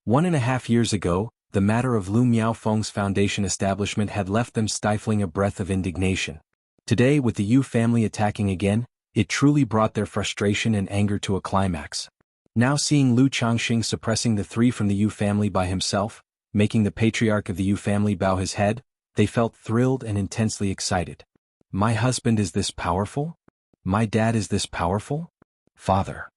1.5 years ago, the matter of Lu Miaofeng's Foundation establishment had left them stifling a breath of indignation. Today, with the Yu family attacking again, it truly brought their frustration and anger to a climax. Now seeing Lu Changxing suppressing the three from the Yu family by himself, making the patriarch of the Yu family bow his head, they felt thrilled and intensely excited. My husband is this powerful? My dad is this powerful? Father.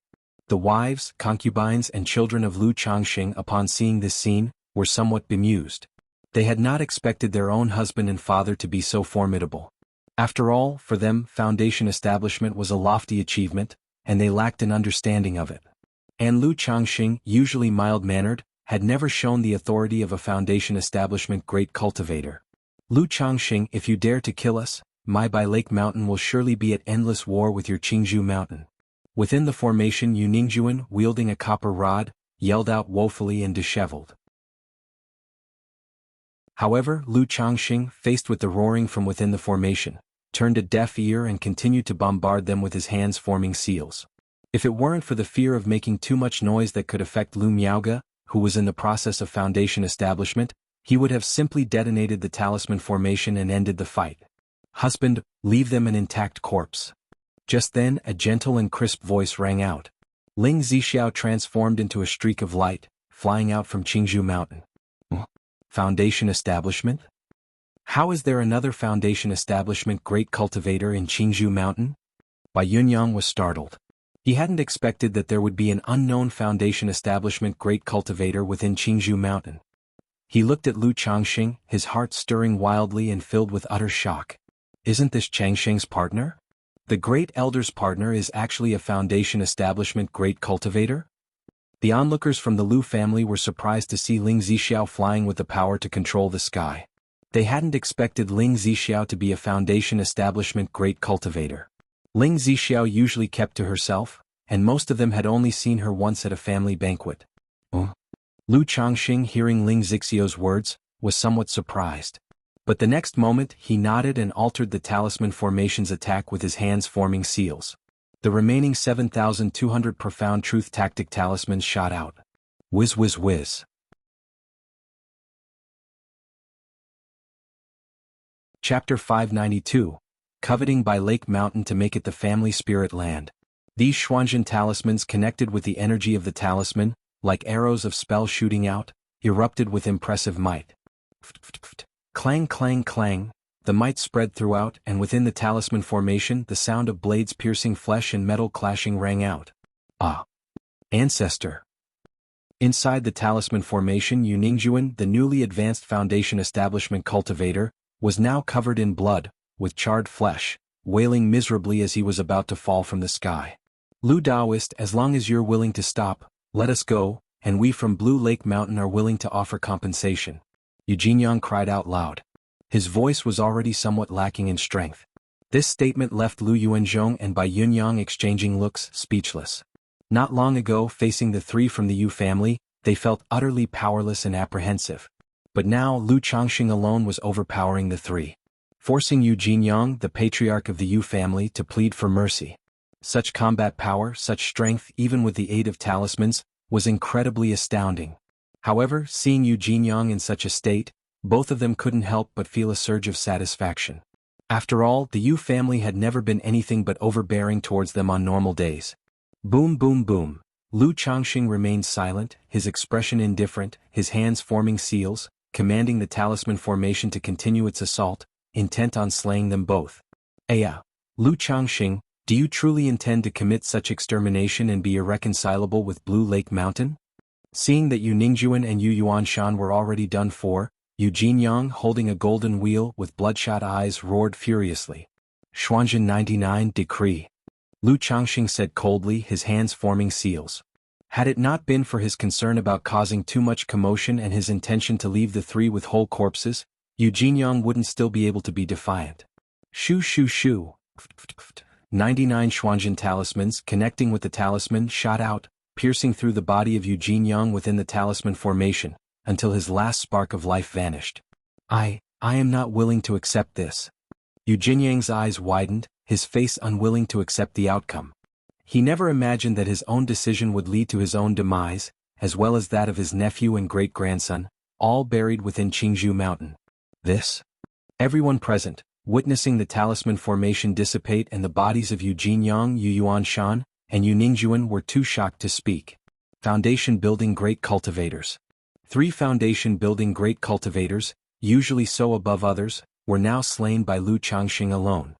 The wives, concubines, and children of Lu Changxing, upon seeing this scene, were somewhat bemused. They had not expected their own husband and father to be so formidable. After all, for them, Foundation establishment was a lofty achievement, and they lacked an understanding of it. And Lu Changxing, usually mild-mannered, had never shown the authority of a Foundation establishment great cultivator. Lu Changxing, if you dare to kill us, my Bai Lake Mountain will surely be at endless war with your Qingzhou Mountain. Within the formation, Yu Ningjuan, wielding a copper rod, yelled out woefully and disheveled. However, Lu Changxing, faced with the roaring from within the formation, turned a deaf ear and continued to bombard them with his hands forming seals. If it weren't for the fear of making too much noise that could affect Lu Miaoge, who was in the process of Foundation establishment, he would have simply detonated the talisman formation and ended the fight. Husband, leave them an intact corpse. Just then, a gentle and crisp voice rang out. Ling Zixiao transformed into a streak of light, flying out from Qingzhou Mountain. Foundation establishment? How is there another Foundation establishment great cultivator in Qingzhou Mountain? Bai Yunyang was startled. He hadn't expected that there would be an unknown Foundation establishment great cultivator within Qingzhou Mountain. He looked at Lu Changxing, his heart stirring wildly and filled with utter shock. Isn't this Changxing's partner? The Great Elder's partner is actually a Foundation establishment great cultivator? The onlookers from the Lu family were surprised to see Ling Zixiao flying with the power to control the sky. They hadn't expected Ling Zixiao to be a Foundation establishment great cultivator. Ling Zixiao usually kept to herself, and most of them had only seen her once at a family banquet. Lu Changxing, hearing Ling Zixiao's words, was somewhat surprised. But the next moment he nodded and altered the talisman formation's attack with his hands forming seals. The remaining 7,200 profound truth tactic talismans shot out. Whiz whiz whiz. Chapter 592. Coveting by Lake Mountain to make it the family spirit land. These Xuanzhen talismans connected with the energy of the talisman, like arrows of spell shooting out, erupted with impressive might. Clang clang clang, the might spread throughout, and within the talisman formation the sound of blades piercing flesh and metal clashing rang out. Ah! Ancestor! Inside the talisman formation, Yu Ningjuan, the newly advanced Foundation establishment cultivator, was now covered in blood, with charred flesh, wailing miserably as he was about to fall from the sky. Lu Daoist, as long as you're willing to stop, let us go, and we from Blue Lake Mountain are willing to offer compensation. Yu Jinyang cried out loud. His voice was already somewhat lacking in strength. This statement left Lu Yuanzhong and Bai Yunyang exchanging looks, speechless. Not long ago, facing the three from the Yu family, they felt utterly powerless and apprehensive. But now Lu Changxing alone was overpowering the three, forcing Yu Jinyang, the patriarch of the Yu family, to plead for mercy. Such combat power, such strength, even with the aid of talismans, was incredibly astounding. However, seeing Yu Jinyang in such a state, both of them couldn't help but feel a surge of satisfaction. After all, the Yu family had never been anything but overbearing towards them on normal days. Boom boom boom. Lu Changxing remained silent, his expression indifferent, his hands forming seals, commanding the talisman formation to continue its assault, intent on slaying them both. Aya! Lu Changxing, do you truly intend to commit such extermination and be irreconcilable with Blue Lake Mountain? Seeing that Yu Ningjuan and Yu Yuanshan were already done for, Yu Jinyang, holding a golden wheel with bloodshot eyes, roared furiously. Xuanzhen 99 Decree. Lu Changxing said coldly, his hands forming seals. Had it not been for his concern about causing too much commotion and his intention to leave the three with whole corpses, Yu Jinyang wouldn't still be able to be defiant. Shoo shoo shoo. 99 Xuanzhen talismans, connecting with the talisman, shot out, piercing through the body of Yu Jinyang within the talisman formation, until his last spark of life vanished. I am not willing to accept this. Yu Jinyang's eyes widened, his face unwilling to accept the outcome. He never imagined that his own decision would lead to his own demise, as well as that of his nephew and great-grandson, all buried within Qingzhou Mountain. This? Everyone present, witnessing the talisman formation dissipate and the bodies of Yu Jinyang, Yu Yuanshan, and Yu Ningjuan were too shocked to speak. Foundation building great cultivators. 3 foundation building great cultivators, usually so above others, were now slain by Lu Changxing alone.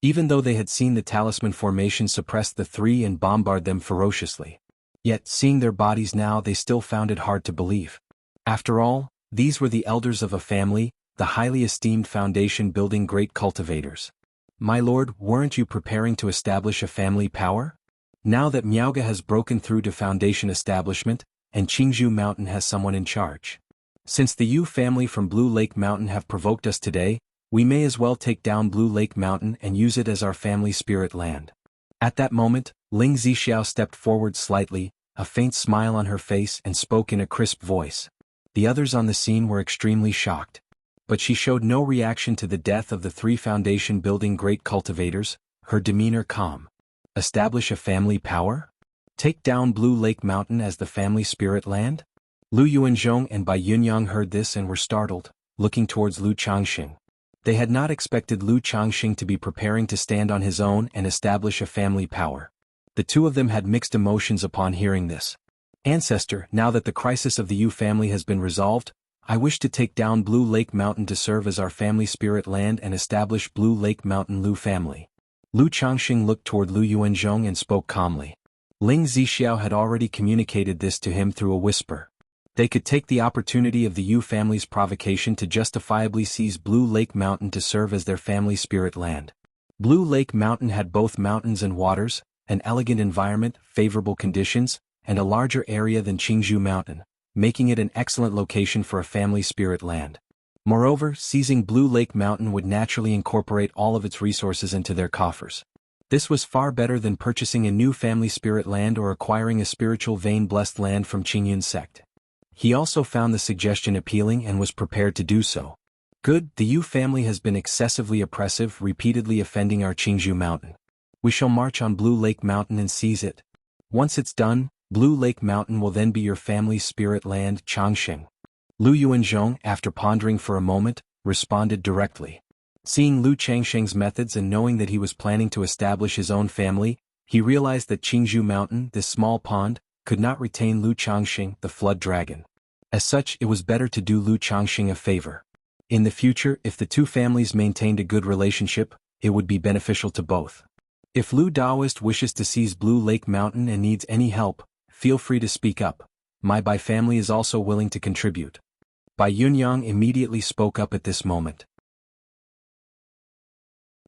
Even though they had seen the talisman formation suppress the 3 and bombard them ferociously. Yet, seeing their bodies now, they still found it hard to believe. After all, these were the elders of a family, the highly esteemed foundation building great cultivators. My lord, weren't you preparing to establish a family power? Now that Miaoge has broken through to foundation establishment, and Qingzhou Mountain has someone in charge. Since the Yu family from Blue Lake Mountain have provoked us today, we may as well take down Blue Lake Mountain and use it as our family spirit land. At that moment, Ling Zixiao stepped forward slightly, a faint smile on her face, and spoke in a crisp voice. The others on the scene were extremely shocked. But she showed no reaction to the death of the 3 foundation building great cultivators, her demeanor calm. Establish a family power? Take down Blue Lake Mountain as the family spirit land? Lu Yuanzhong and Bai Yunyang heard this and were startled, looking towards Lu Changxing. They had not expected Lu Changxing to be preparing to stand on his own and establish a family power. The two of them had mixed emotions upon hearing this. Ancestor, now that the crisis of the Yu family has been resolved, I wish to take down Blue Lake Mountain to serve as our family spirit land and establish Blue Lake Mountain Lu family. Lu Changxing looked toward Lu Yuanzhong and spoke calmly. Ling Zixiao had already communicated this to him through a whisper. They could take the opportunity of the Yu family's provocation to justifiably seize Blue Lake Mountain to serve as their family spirit land. Blue Lake Mountain had both mountains and waters, an elegant environment, favorable conditions, and a larger area than Qingzhou Mountain, making it an excellent location for a family spirit land. Moreover, seizing Blue Lake Mountain would naturally incorporate all of its resources into their coffers. This was far better than purchasing a new family spirit land or acquiring a spiritual vein-blessed land from Qingyun sect. He also found the suggestion appealing and was prepared to do so. Good, the Yu family has been excessively oppressive, repeatedly offending our Qingzhou Mountain. We shall march on Blue Lake Mountain and seize it. Once it's done, Blue Lake Mountain will then be your family's spirit land, Changxing. Lu Yuanzhong, after pondering for a moment, responded directly. Seeing Lu Changxing's methods and knowing that he was planning to establish his own family, he realized that Qingzhou Mountain, this small pond, could not retain Lu Changxing, the flood dragon. As such, it was better to do Lu Changxing a favor. In the future, if the two families maintained a good relationship, it would be beneficial to both. If Lu Daoist wishes to seize Blue Lake Mountain and needs any help, feel free to speak up. My Bai family is also willing to contribute. Bai Yunyang immediately spoke up at this moment.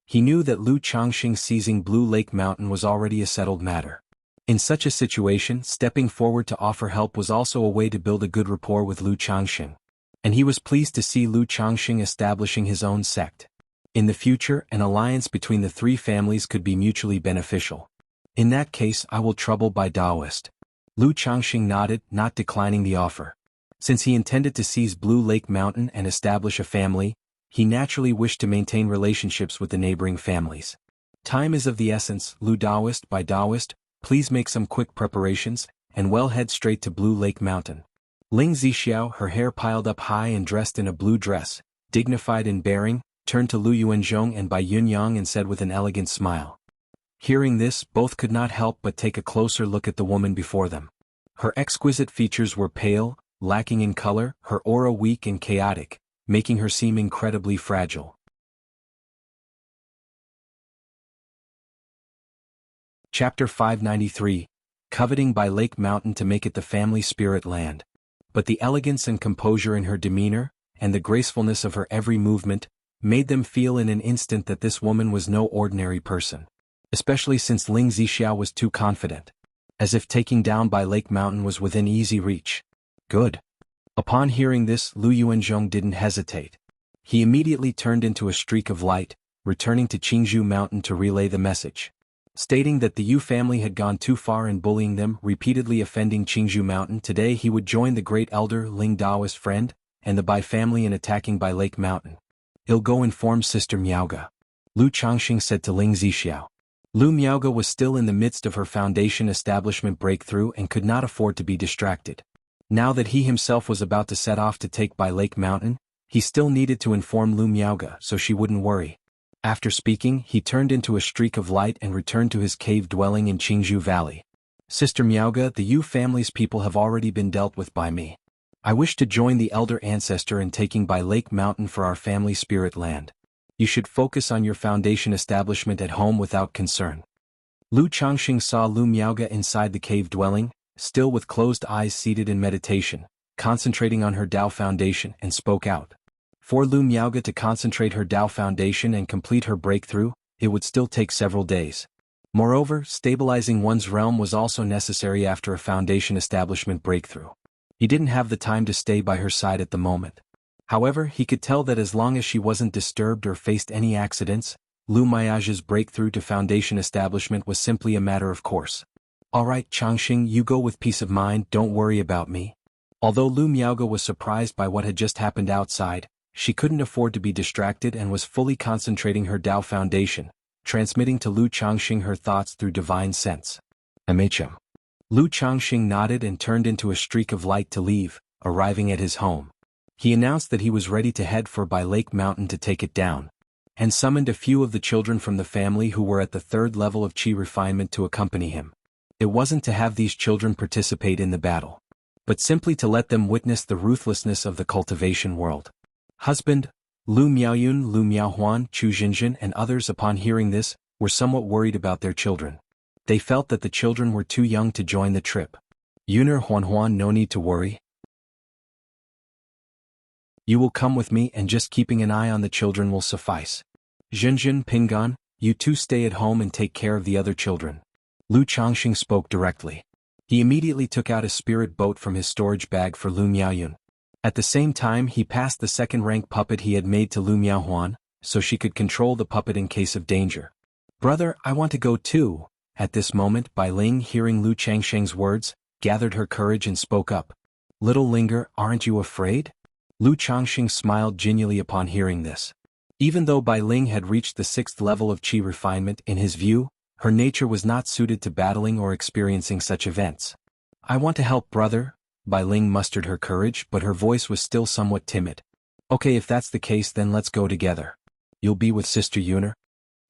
He knew that Lu Changxing seizing Blue Lake Mountain was already a settled matter. In such a situation, stepping forward to offer help was also a way to build a good rapport with Lu Changxing. And he was pleased to see Lu Changxing establishing his own sect. In the future, an alliance between the three families could be mutually beneficial. In that case, I will trouble Bai Daoist. Lu Changxing nodded, not declining the offer. Since he intended to seize Blue Lake Mountain and establish a family, he naturally wished to maintain relationships with the neighboring families. Time is of the essence, Lu Daoist, Bai Daoist, please make some quick preparations, and well head straight to Blue Lake Mountain. Ling Zixiao, her hair piled up high and dressed in a blue dress, dignified in bearing, turned to Lu Yuanzhong and Bai Yunyang and said with an elegant smile. Hearing this, both could not help but take a closer look at the woman before them. Her exquisite features were pale, lacking in color, her aura weak and chaotic, making her seem incredibly fragile. Chapter 593, Coveting by Lake Mountain to make it the family spirit land. But the elegance and composure in her demeanor, and the gracefulness of her every movement, made them feel in an instant that this woman was no ordinary person. Especially since Ling Zixiao was too confident. As if taking down by Lake Mountain was within easy reach. Good. Upon hearing this, Lu Yuanzhong didn't hesitate. He immediately turned into a streak of light, returning to Qingzhou Mountain to relay the message. Stating that the Yu family had gone too far in bullying them, repeatedly offending Qingzhou Mountain, today he would join the great elder Ling Daoist friend, and the Bai family in attacking Bai Lake Mountain. He'll go inform Sister Miaoga. Lu Changxing said to Ling Zixiao. Lu Miaoga was still in the midst of her foundation establishment breakthrough and could not afford to be distracted. Now that he himself was about to set off to take Bai Lake Mountain, he still needed to inform Lu Miaoga so she wouldn't worry. After speaking, he turned into a streak of light and returned to his cave dwelling in Qingzhou Valley. Sister Miaoga, the Yu family's people have already been dealt with by me. I wish to join the elder ancestor in taking Bai Lake Mountain for our family spirit land. You should focus on your foundation establishment at home without concern. Lu Changxing saw Lu Miaoga inside the cave dwelling, still with closed eyes seated in meditation, concentrating on her Dao foundation, and spoke out. For Lu Miaoga to concentrate her Dao foundation and complete her breakthrough, it would still take several days. Moreover, stabilizing one's realm was also necessary after a foundation establishment breakthrough. He didn't have the time to stay by her side at the moment. However, he could tell that as long as she wasn't disturbed or faced any accidents, Lu Miaoga's breakthrough to foundation establishment was simply a matter of course. Alright Changxing, you go with peace of mind, don't worry about me. Although Lu Miaoga was surprised by what had just happened outside, she couldn't afford to be distracted and was fully concentrating her Dao foundation, transmitting to Lu Changxing her thoughts through divine sense. MHM. Lu Changxing nodded and turned into a streak of light to leave, arriving at his home. He announced that he was ready to head for Bai Lake Mountain to take it down, and summoned a few of the children from the family who were at the third level of qi refinement to accompany him. It wasn't to have these children participate in the battle, but simply to let them witness the ruthlessness of the cultivation world. Husband, Lu Miaoyun, Lu Miaohuan, Chu Jinjin and others upon hearing this, were somewhat worried about their children. They felt that the children were too young to join the trip. Yuner Huanhuan, no need to worry. You will come with me and just keeping an eye on the children will suffice. Jinjin, Pingan, you two stay at home and take care of the other children. Lu Changxing spoke directly. He immediately took out a spirit boat from his storage bag for Lu Miaoyun. At the same time he passed the second-rank puppet he had made to Lu Miaohuan, so she could control the puppet in case of danger. Brother, I want to go too. At this moment Bai Ling, hearing Lu Changxing's words, gathered her courage and spoke up. Little Linger, aren't you afraid? Lu Changxing smiled genially upon hearing this. Even though Bai Ling had reached the 6th level of qi refinement, in his view, her nature was not suited to battling or experiencing such events. I want to help, brother. Bai Ling mustered her courage, but her voice was still somewhat timid. Okay, if that's the case then let's go together. You'll be with Sister Yuner?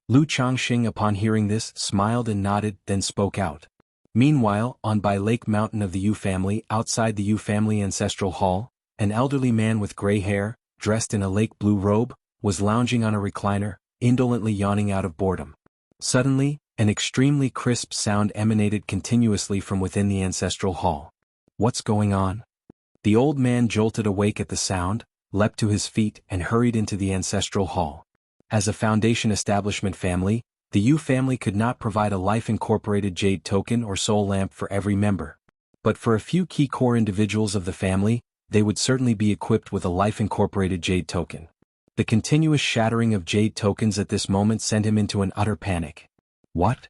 Lu Changxing upon hearing this smiled and nodded, then spoke out. Meanwhile, on Bai Lake Mountain of the Yu family, outside the Yu family ancestral hall, an elderly man with gray hair, dressed in a lake blue robe, was lounging on a recliner, indolently yawning out of boredom. Suddenly, an extremely crisp sound emanated continuously from within the ancestral hall. What's going on? The old man jolted awake at the sound, leapt to his feet and hurried into the ancestral hall. As a Foundation establishment family, the Yu family could not provide a life-incorporated jade token or soul lamp for every member. But for a few key core individuals of the family, they would certainly be equipped with a life-incorporated jade token. The continuous shattering of jade tokens at this moment sent him into an utter panic. What?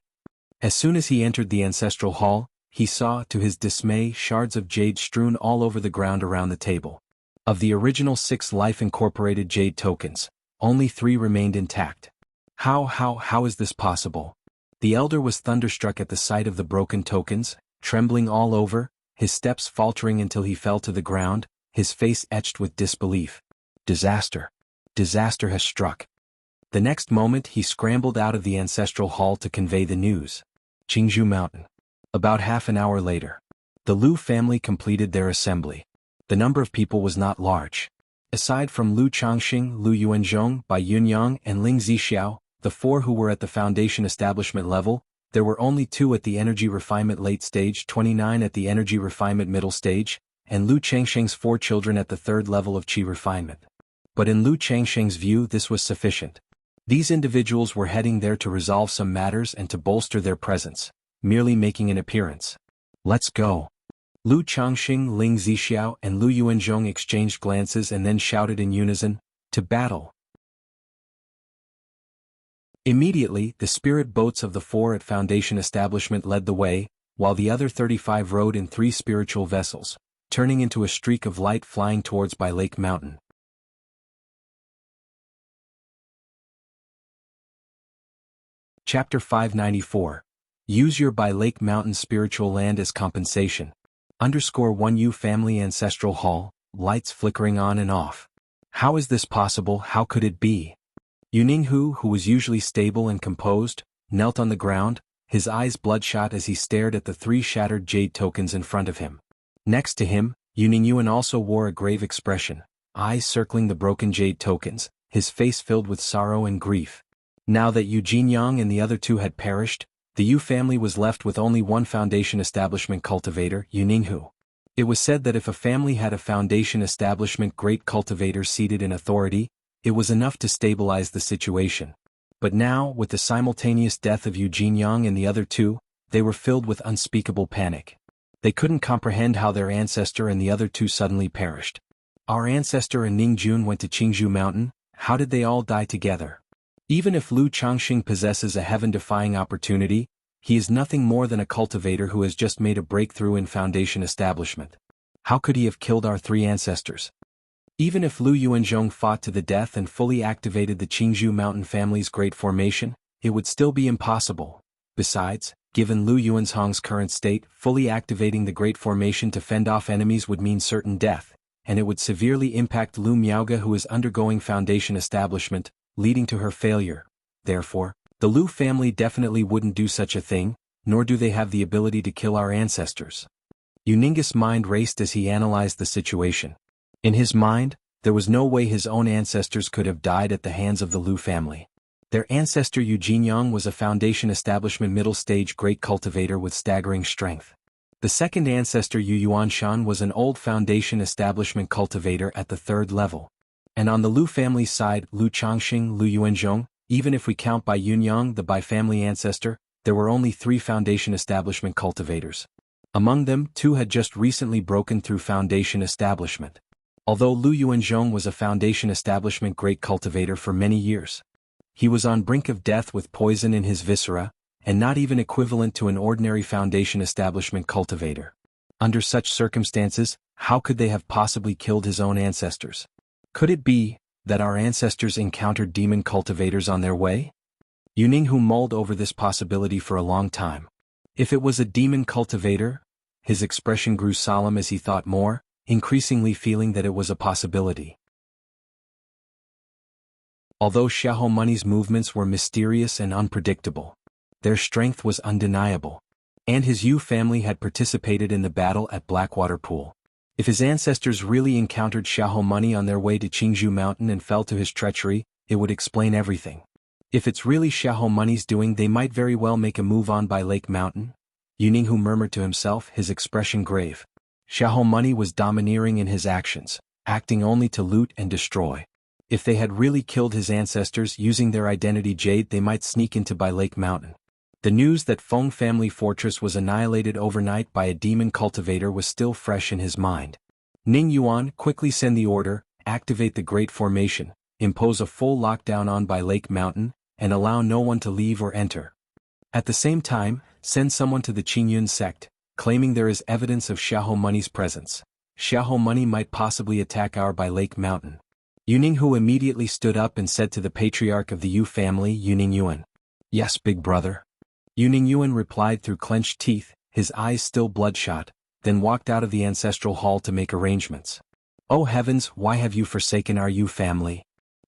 As soon as he entered the ancestral hall, he saw, to his dismay, shards of jade strewn all over the ground around the table. Of the original 6 life-incorporated jade tokens, only 3 remained intact. How is this possible? The elder was thunderstruck at the sight of the broken tokens, trembling all over, his steps faltering until he fell to the ground, his face etched with disbelief. Disaster. Disaster has struck. The next moment he scrambled out of the ancestral hall to convey the news. Qingzhou Mountain. About half an hour later, the Lu family completed their assembly. The number of people was not large. Aside from Lu Changxing, Lu Yuanzhong, Bai Yunyang and Ling Zixiao, the 4 who were at the Foundation establishment level, there were only 2 at the energy refinement late stage, 29 at the energy refinement middle stage, and Lu Changxing's 4 children at the 3rd level of qi refinement. But in Lu Changxing's view this was sufficient. These individuals were heading there to resolve some matters and to bolster their presence, merely making an appearance. Let's go. Lu Changxing, Ling Zixiao and Lu Yuanzhong exchanged glances and then shouted in unison, to battle. Immediately, the spirit boats of the 4 at Foundation establishment led the way, while the other 35 rode in 3 spiritual vessels, turning into a streak of light flying towards Bai Lake Mountain. Chapter 594. Use your Bai Lake Mountain spiritual land as compensation. _1 Yu family ancestral hall, lights flickering on and off. How is this possible? How could it be? Yuninghu, who was usually stable and composed, knelt on the ground, his eyes bloodshot as he stared at the 3 shattered jade tokens in front of him. Next to him, Yuningyuan also wore a grave expression, eyes circling the broken jade tokens, his face filled with sorrow and grief. Now that Yu Jinyang and the other 2 had perished, the Yu family was left with only 1 Foundation establishment cultivator, Yuninghu. It was said that if a family had a Foundation establishment great cultivator seated in authority, it was enough to stabilize the situation. But now, with the simultaneous death of Yu Jinyang and the other 2, they were filled with unspeakable panic. They couldn't comprehend how their ancestor and the other 2 suddenly perished. Our ancestor and Ningjun went to Qingzhou Mountain, how did they all die together? Even if Lu Changxing possesses a heaven-defying opportunity, he is nothing more than a cultivator who has just made a breakthrough in Foundation establishment. How could he have killed our 3 ancestors? Even if Lu Yuanzhong fought to the death and fully activated the Qingzhou Mountain family's great formation, it would still be impossible. Besides, given Lu Yuanzhang's current state, fully activating the Great Formation to fend off enemies would mean certain death, and it would severely impact Lu Miaoge, who is undergoing foundation establishment, leading to her failure. Therefore, the Lu family definitely wouldn't do such a thing, nor do they have the ability to kill our ancestors. Yuninga's mind raced as he analyzed the situation. In his mind, there was no way his own ancestors could have died at the hands of the Lu family. Their ancestor Yu Jinyang was a foundation establishment middle-stage great cultivator with staggering strength. The second ancestor Yu Yuanshan was an old foundation establishment cultivator at the third level. And on the Lu family's side, Lu Changxing, Lu Yuanzhong, even if we count Bai Yunyang the Bai family ancestor, there were only 3 foundation establishment cultivators. Among them, 2 had just recently broken through foundation establishment. Although Lu Yuanzhong was a foundation establishment great cultivator for many years, he was on brink of death with poison in his viscera, and not even equivalent to an ordinary foundation establishment cultivator. Under such circumstances, how could they have possibly killed his own ancestors? Could it be that our ancestors encountered demon cultivators on their way? Yuning mulled over this possibility for a long time. If it was a demon cultivator, his expression grew solemn as he thought more, increasingly feeling that it was a possibility. Although Xiahou Money's movements were mysterious and unpredictable, their strength was undeniable. And his Yu family had participated in the battle at Blackwater Pool. If his ancestors really encountered Xiahou Money on their way to Qingzhou Mountain and fell to his treachery, it would explain everything. If it's really Xiahou Money's doing, they might very well make a move on by Lake Mountain. Yuning murmured to himself, his expression grave. Xiahou Money was domineering in his actions, acting only to loot and destroy. If they had really killed his ancestors using their identity jade, they might sneak into Bai Lake Mountain. The news that Feng family fortress was annihilated overnight by a demon cultivator was still fresh in his mind. Ning Yuan, quickly send the order, activate the Great Formation, impose a full lockdown on Bai Lake Mountain, and allow no one to leave or enter. At the same time, send someone to the Qingyun sect, claiming there is evidence of Xiahou Money's presence. Xiahou Money might possibly attack our Bai Lake Mountain. Yuning immediately stood up and said to the patriarch of the Yu family, Yuning Yuan. Yes, big brother. Yuning Yuan replied through clenched teeth, his eyes still bloodshot, then walked out of the ancestral hall to make arrangements. Oh heavens, why have you forsaken our Yu family?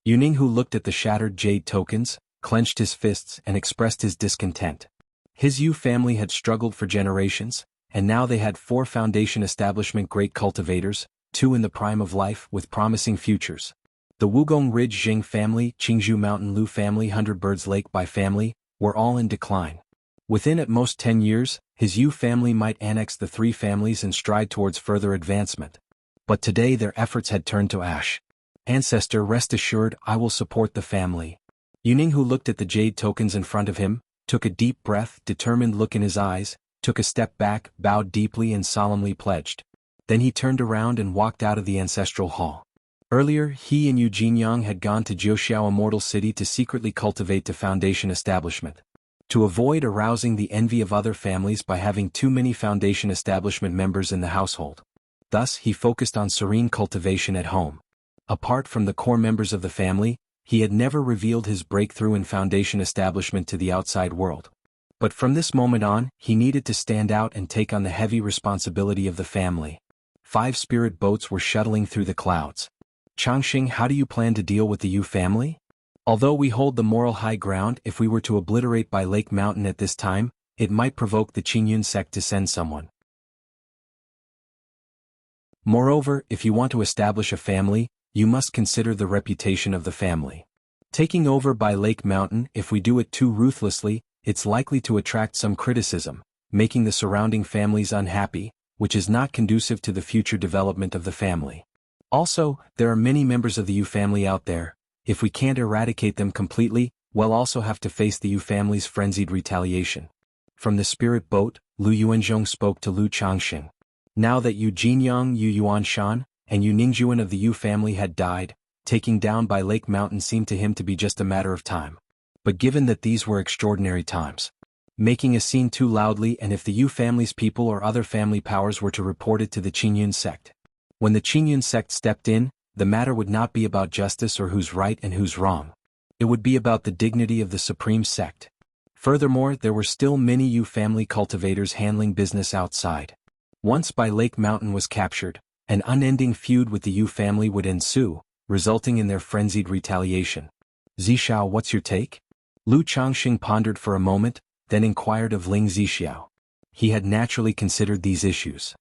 Yuning looked at the shattered jade tokens, clenched his fists and expressed his discontent. His Yu family had struggled for generations, and now they had 4 foundation establishment great cultivators, 2 in the prime of life with promising futures. The Wugong Ridge Jing family, Qingzhou Mountain Lu family, Hundred Birds Lake Bai family, were all in decline. Within at most 10 years, his Yu family might annex the 3 families and stride towards further advancement. But today their efforts had turned to ash. Ancestor, rest assured, I will support the family. Yuning looked at the jade tokens in front of him, took a deep breath, determined look in his eyes, took a step back, bowed deeply and solemnly pledged. Then he turned around and walked out of the ancestral hall. Earlier, he and Yu Jinyang had gone to Jiuxiao Immortal City to secretly cultivate the foundation establishment. To avoid arousing the envy of other families by having too many foundation establishment members in the household. Thus, he focused on serene cultivation at home. Apart from the core members of the family, he had never revealed his breakthrough in foundation establishment to the outside world. But from this moment on, he needed to stand out and take on the heavy responsibility of the family. 5 spirit boats were shuttling through the clouds. Changxing, how do you plan to deal with the Yu family? Although we hold the moral high ground, if we were to obliterate Bai Lake Mountain at this time, it might provoke the Qingyun sect to send someone. Moreover, if you want to establish a family, you must consider the reputation of the family. Taking over Bai Lake Mountain, if we do it too ruthlessly, it's likely to attract some criticism, making the surrounding families unhappy, which is not conducive to the future development of the family. Also, there are many members of the Yu family out there. If we can't eradicate them completely, we'll also have to face the Yu family's frenzied retaliation. From the spirit boat, Lu Yuanzhong spoke to Lu Changxing. Now that Yu Jinyang, Yu Yuanshan, and Yu Ningjuan of the Yu family had died, taking down Bai Lake Mountain seemed to him to be just a matter of time. But given that these were extraordinary times, making a scene too loudly, and if the Yu family's people or other family powers were to report it to the Qingyun sect. When the Qingyun sect stepped in, the matter would not be about justice or who's right and who's wrong. It would be about the dignity of the supreme sect. Furthermore, there were still many Yu family cultivators handling business outside. Once Bai Lake Mountain was captured, an unending feud with the Yu family would ensue, resulting in their frenzied retaliation. Zhixiao, what's your take? Lu Changxing pondered for a moment, then inquired of Ling Zhixiao. He had naturally considered these issues.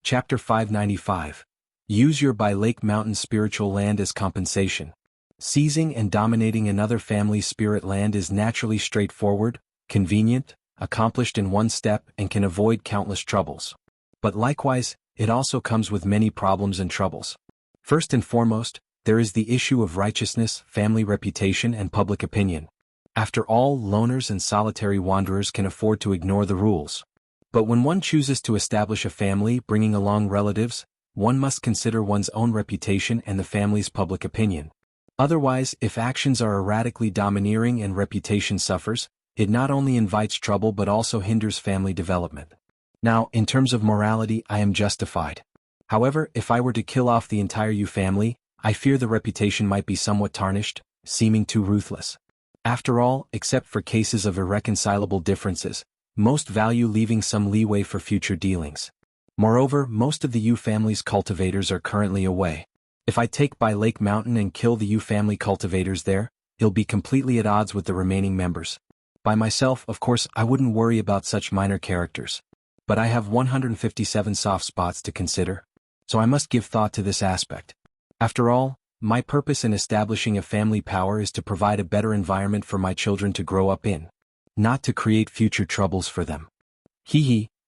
Chapter 595. Use your Bai Lake Mountain spiritual land as compensation. Seizing and dominating another family's spirit land is naturally straightforward, convenient, accomplished in one step, and can avoid countless troubles. But likewise, it also comes with many problems and troubles. First and foremost, there is the issue of righteousness, family reputation, and public opinion. After all, loners and solitary wanderers can afford to ignore the rules. But when one chooses to establish a family bringing along relatives, one must consider one's own reputation and the family's public opinion. Otherwise, if actions are erratically domineering and reputation suffers, it not only invites trouble but also hinders family development. Now, in terms of morality, I am justified. However, if I were to kill off the entire Yu family, I fear the reputation might be somewhat tarnished, seeming too ruthless. After all, except for cases of irreconcilable differences, most value leaving some leeway for future dealings. Moreover, most of the Yu family's cultivators are currently away. If I take Bai Lake Mountain and kill the Yu family cultivators there, it'll be completely at odds with the remaining members. By myself, of course, I wouldn't worry about such minor characters. But I have 157 soft spots to consider, so I must give thought to this aspect. After all, my purpose in establishing a family power is to provide a better environment for my children to grow up in, not to create future troubles for them.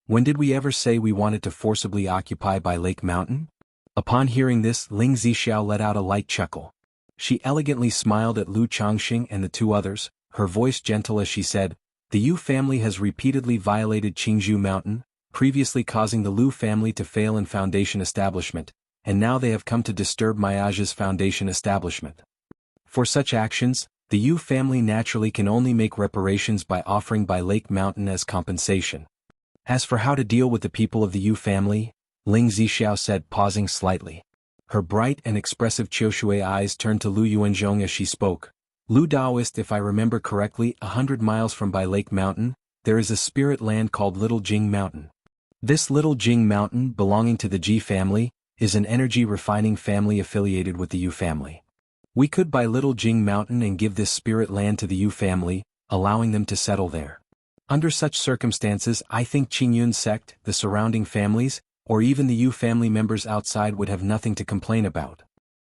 When did we ever say we wanted to forcibly occupy Bai Lake Mountain? Upon hearing this, Ling Zhixiao let out a light chuckle. She elegantly smiled at Lu Changxing and the two others, her voice gentle as she said, "The Yu family has repeatedly violated Qingzhou Mountain, previously causing the Lu family to fail in foundation establishment, and now they have come to disturb Mayaja's foundation establishment. For such actions, the Yu family naturally can only make reparations by offering Bai Lake Mountain as compensation. As for how to deal with the people of the Yu family," Ling Zhixiao said, pausing slightly. Her bright and expressive Qiushui eyes turned to Lu Yuanzhong as she spoke. "Lu Daoist, if I remember correctly, 100 miles from Bai Lake Mountain, there is a spirit land called Little Jing Mountain. This Little Jing Mountain, belonging to the Ji family, is an energy refining family affiliated with the Yu family. We could buy Little Jing Mountain and give this spirit land to the Yu family, allowing them to settle there. Under such circumstances, I think Qingyun sect, the surrounding families, or even the Yu family members outside would have nothing to complain about."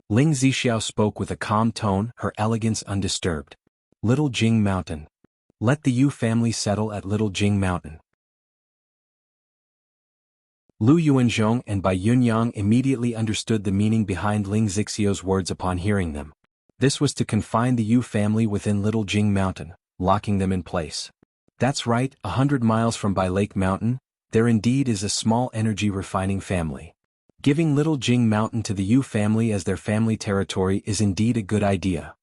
Ling Zhixiao spoke with a calm tone, her elegance undisturbed. "Little Jing Mountain. Let the Yu family settle at Little Jing Mountain." Lu Yuanzhong and Bai Yunyang immediately understood the meaning behind Ling Zhixiao's words upon hearing them. This was to confine the Yu family within Little Jing Mountain, locking them in place. That's right, 100 miles from Bai Lake Mountain, there indeed is a small energy refining family. Giving Little Jing Mountain to the Yu family as their family territory is indeed a good idea.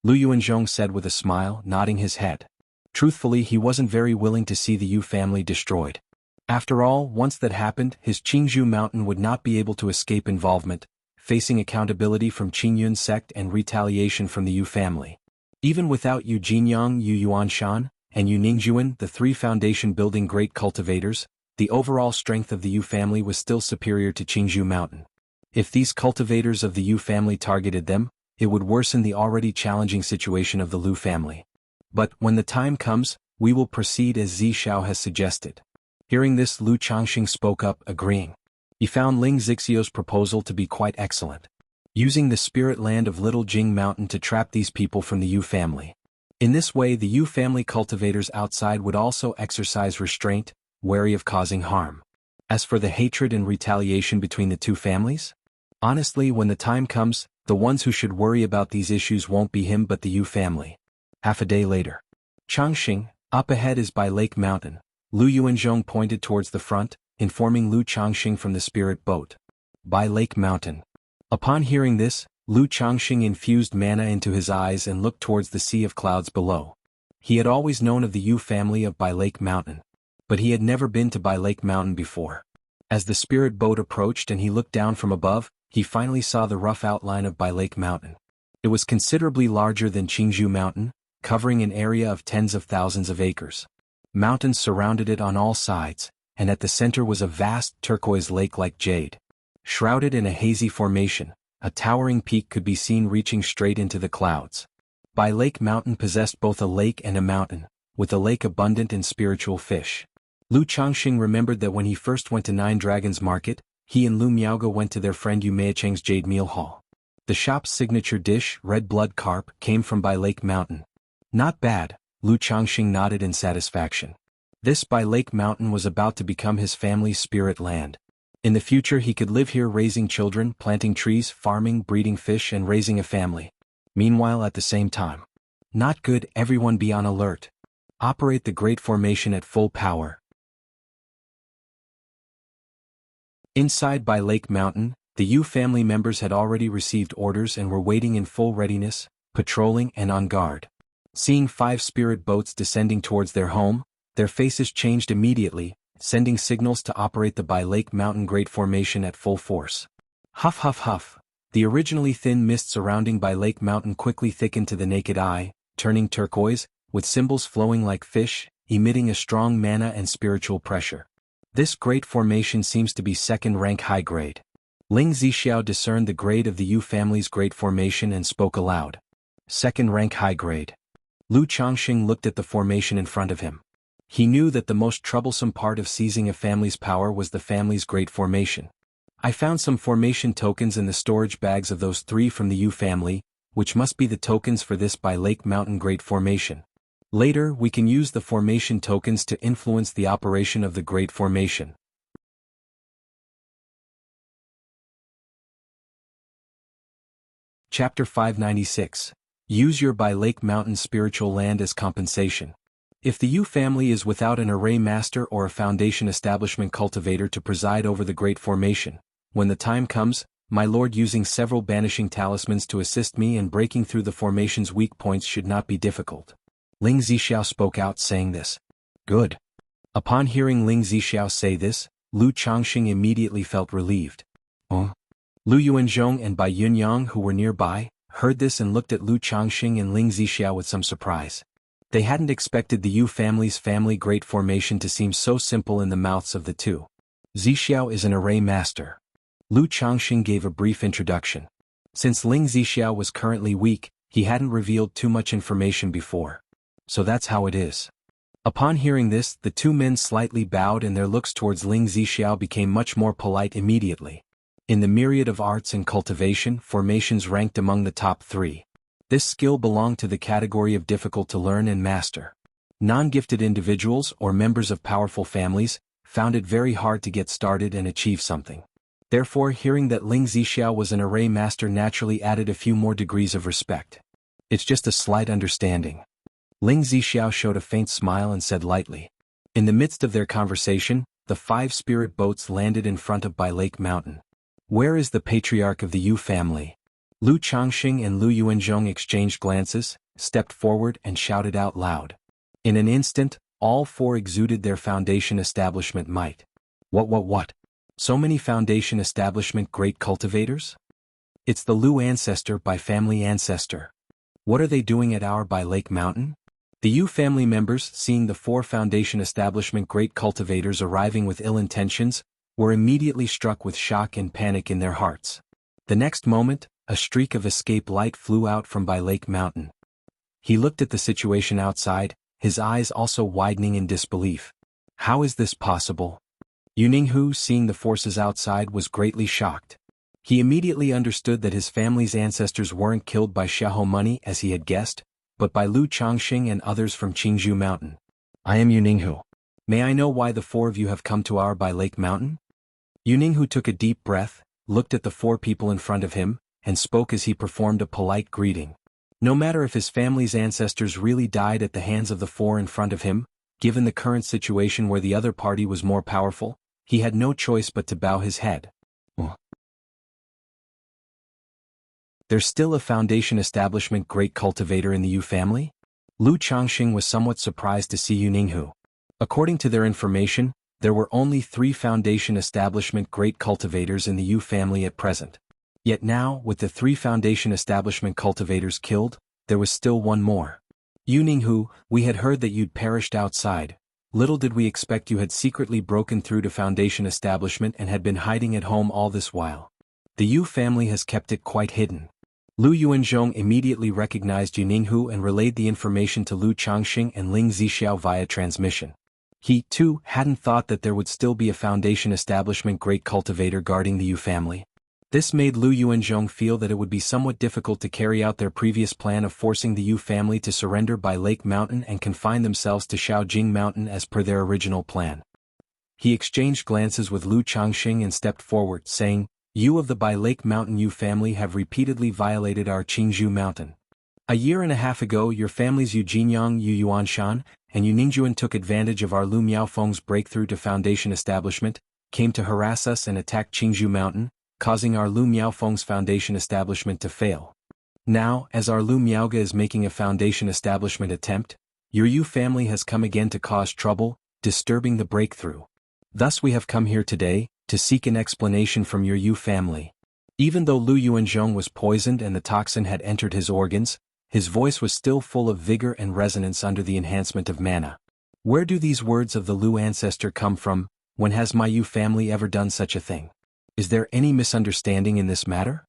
Lu Yuanzhong said with a smile, nodding his head. Truthfully, he wasn't very willing to see the Yu family destroyed. After all, once that happened, his Qingzhou Mountain would not be able to escape involvement, facing accountability from Qingyun sect and retaliation from the Yu family. Even without Yu Jinyang, Yu Yuanshan, and Yu Ningzhuan, the three foundation-building great cultivators, the overall strength of the Yu family was still superior to Qingzhou Mountain. If these cultivators of the Yu family targeted them, it would worsen the already challenging situation of the Lu family. But, when the time comes, we will proceed as Zhixiao has suggested. Hearing this, Lu Changxing spoke up, agreeing. He found Ling Zhixiao's proposal to be quite excellent. Using the spirit land of Little Jing Mountain to trap these people from the Yu family. In this way, the Yu family cultivators outside would also exercise restraint, wary of causing harm. As for the hatred and retaliation between the two families? Honestly, when the time comes, the ones who should worry about these issues won't be him but the Yu family. Half a day later. Changxing, up ahead is Bai Lake Mountain. Lu Yuanzhong pointed towards the front, informing Lu Changxing from the spirit boat. Bai Lake Mountain. Upon hearing this, Lu Changxing infused mana into his eyes and looked towards the sea of clouds below. He had always known of the Yu family of Bai Lake Mountain, but he had never been to Bai Lake Mountain before. As the spirit boat approached and he looked down from above, he finally saw the rough outline of Bai Lake Mountain. It was considerably larger than Qingzhou Mountain, covering an area of tens of thousands of acres. Mountains surrounded it on all sides, and at the center was a vast turquoise lake like jade. Shrouded in a hazy formation, a towering peak could be seen reaching straight into the clouds. Bai Lake Mountain possessed both a lake and a mountain, with the lake abundant in spiritual fish. Lu Changxing remembered that when he first went to Nine Dragons Market, he and Lu Miaoge went to their friend Yu Meicheng's Jade Meal Hall. The shop's signature dish, red blood carp, came from Bai Lake Mountain. Not bad, Lu Changxing nodded in satisfaction. This Bai Lake Mountain was about to become his family's spirit land. In the future he could live here raising children, planting trees, farming, breeding fish and raising a family. Meanwhile at the same time. Not good, everyone be on alert. Operate the Great Formation at full power. Inside Bai Lake Mountain, the Yu family members had already received orders and were waiting in full readiness, patrolling and on guard. Seeing 5 spirit boats descending towards their home, their faces changed immediately, sending signals to operate the Bai Lake Mountain Great Formation at full force. Huff huff huff. The originally thin mist surrounding Bai Lake Mountain quickly thickened to the naked eye, turning turquoise, with symbols flowing like fish, emitting a strong mana and spiritual pressure. This great formation seems to be second-rank high-grade. Ling Zixiao discerned the grade of the Yu family's great formation and spoke aloud. Second-rank high-grade. Lu Changxing looked at the formation in front of him. He knew that the most troublesome part of seizing a family's power was the family's great formation. I found some formation tokens in the storage bags of those 3 from the Yu family, which must be the tokens for this Bai Lake Mountain Great Formation. Later we can use the formation tokens to influence the operation of the Great Formation. Chapter 596. Use your Bai Lake Mountain spiritual land as compensation. If the Yu family is without an array master or a foundation establishment cultivator to preside over the Great Formation, when the time comes, my lord, using several banishing talismans to assist me in breaking through the formation's weak points should not be difficult. Ling Zixiao spoke out saying this. Good. Upon hearing Ling Zixiao say this, Lu Changxing immediately felt relieved. Lu Yuanzhong and Bai Yunyang, who were nearby, heard this and looked at Lu Changxing and Ling Zixiao with some surprise. They hadn't expected the Yu family's family great formation to seem so simple in the mouths of the two. Zixiao is an array master. Lu Changxing gave a brief introduction. Since Ling Zixiao was currently weak, he hadn't revealed too much information before. So that's how it is. Upon hearing this, the 2 men slightly bowed and their looks towards Ling Zixiao became much more polite immediately. In the myriad of arts and cultivation, formations ranked among the top 3. This skill belonged to the category of difficult to learn and master. Non-gifted individuals or members of powerful families found it very hard to get started and achieve something. Therefore, hearing that Ling Zixiao was an array master naturally added a few more degrees of respect. It's just a slight understanding. Ling Zixiao showed a faint smile and said lightly. In the midst of their conversation, the 5 spirit boats landed in front of Bai Lake Mountain. Where is the patriarch of the Yu family? Lu Changxing and Lu Yuanzhong exchanged glances, stepped forward and shouted out loud. In an instant, all 4 exuded their foundation establishment might. What? So many foundation establishment great cultivators? It's the Lu ancestor by family ancestor. What are they doing at our Bai Lake Mountain? The Yu family members, seeing the 4 foundation establishment great cultivators arriving with ill intentions, were immediately struck with shock and panic in their hearts. The next moment, a streak of escape light flew out from Bai Lake Mountain. He looked at the situation outside, his eyes also widening in disbelief. How is this possible? Yu Ninghu, seeing the forces outside, was greatly shocked. He immediately understood that his family's ancestors weren't killed by Xiahou money as he had guessed, but by Lu Changxing and others from Qingzhou Mountain. I am Yu Ninghu. May I know why the 4 of you have come to our Bai Lake Mountain? Yu Ninghu took a deep breath, looked at the 4 people in front of him, and spoke as he performed a polite greeting. No matter if his family's ancestors really died at the hands of the 4 in front of him, given the current situation where the other party was more powerful, he had no choice but to bow his head. There's still a foundation establishment great cultivator in the Yu family? Lu Changxing was somewhat surprised to see Yu Ninghu. According to their information, there were only 3 foundation establishment great cultivators in the Yu family at present. Yet now, with the 3 Foundation establishment cultivators killed, there was still one more. You Ninghu, we had heard that you'd perished outside. Little did we expect you had secretly broken through to Foundation establishment and had been hiding at home all this while. The Yu family has kept it quite hidden. Lu Yuanzhong immediately recognized Yu Ninghu and relayed the information to Lu Changxing and Ling Zixiao via transmission. He, too, hadn't thought that there would still be a Foundation establishment great cultivator guarding the Yu family. This made Lu Yuanzhong feel that it would be somewhat difficult to carry out their previous plan of forcing the Yu family to surrender by Lake Mountain and confine themselves to Shaojing Mountain as per their original plan. He exchanged glances with Lu Changxing and stepped forward, saying, "You of the Bai Lake Mountain Yu family have repeatedly violated our Qingzhou Mountain. A year and a half ago your families Yu Jinyang, Yu Yuanshan, and Yu Ningjuan took advantage of our Lu Miaofeng's breakthrough to Foundation establishment, came to harass us and attack Qingzhou Mountain, causing our Lu Miaofeng's Foundation establishment to fail. Now, as our Lu Miaoga is making a Foundation establishment attempt, your Yu family has come again to cause trouble, disturbing the breakthrough. Thus we have come here today, to seek an explanation from your Yu family." Even though Lu Yuanzhong was poisoned and the toxin had entered his organs, his voice was still full of vigor and resonance under the enhancement of mana. "Where do these words of the Lu ancestor come from? When has my Yu family ever done such a thing? Is there any misunderstanding in this matter?"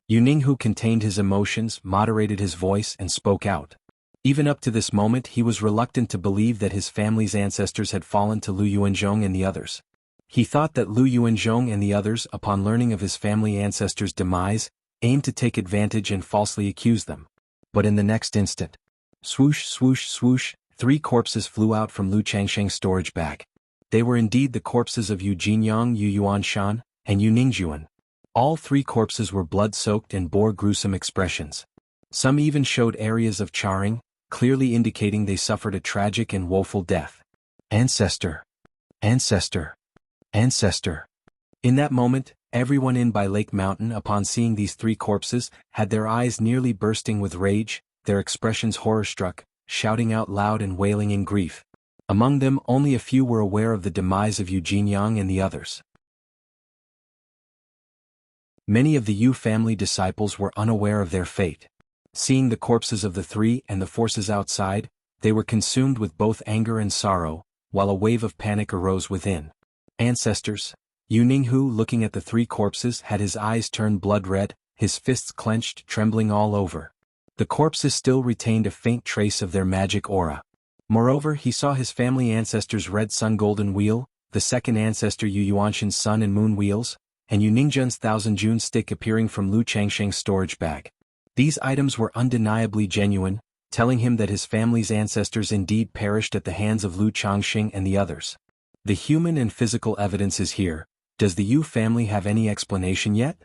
Yu Ninghu contained his emotions, moderated his voice, and spoke out. Even up to this moment he was reluctant to believe that his family's ancestors had fallen to Lu Yuanzhong and the others. He thought that Lu Yuanzhong and the others, upon learning of his family ancestors' demise, aimed to take advantage and falsely accuse them. But in the next instant, swoosh, swoosh, swoosh, 3 corpses flew out from Lu Changsheng's storage bag. They were indeed the corpses of Yu Jinyang, Yu Yuanshan, and Yu Ningjuan. All 3 corpses were blood-soaked and bore gruesome expressions. Some even showed areas of charring, clearly indicating they suffered a tragic and woeful death. Ancestor! Ancestor! Ancestor! In that moment, everyone in Bai Lake Mountain, upon seeing these 3 corpses, had their eyes nearly bursting with rage, their expressions horror-struck, shouting out loud and wailing in grief. Among them only a few were aware of the demise of Yu Jinyang and the others. Many of the Yu family disciples were unaware of their fate. Seeing the corpses of the 3 and the forces outside, they were consumed with both anger and sorrow, while a wave of panic arose within. Ancestors! Yu Ninghu, looking at the 3 corpses, had his eyes turn blood-red, his fists clenched, trembling all over. The corpses still retained a faint trace of their magic aura. Moreover, he saw his family ancestors' red sun golden wheel, the second ancestor Yu Yuanshan's sun and moon wheels, and Yu Ningjuan's Thousand June stick appearing from Lu Changsheng's storage bag. These items were undeniably genuine, telling him that his family's ancestors indeed perished at the hands of Lu Changxing and the others. The human and physical evidence is here. Does the Yu family have any explanation yet?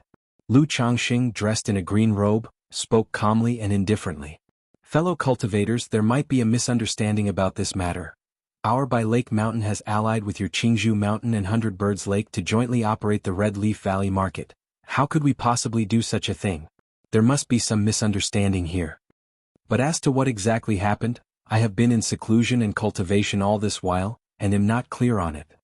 Lu Changxing, dressed in a green robe, spoke calmly and indifferently. "Fellow cultivators, there might be a misunderstanding about this matter. Our Bai Lake Mountain has allied with your Qingzhou Mountain and Hundred Birds Lake to jointly operate the Red Leaf Valley Market. How could we possibly do such a thing? There must be some misunderstanding here. But as to what exactly happened, I have been in seclusion and cultivation all this while, and am not clear on it.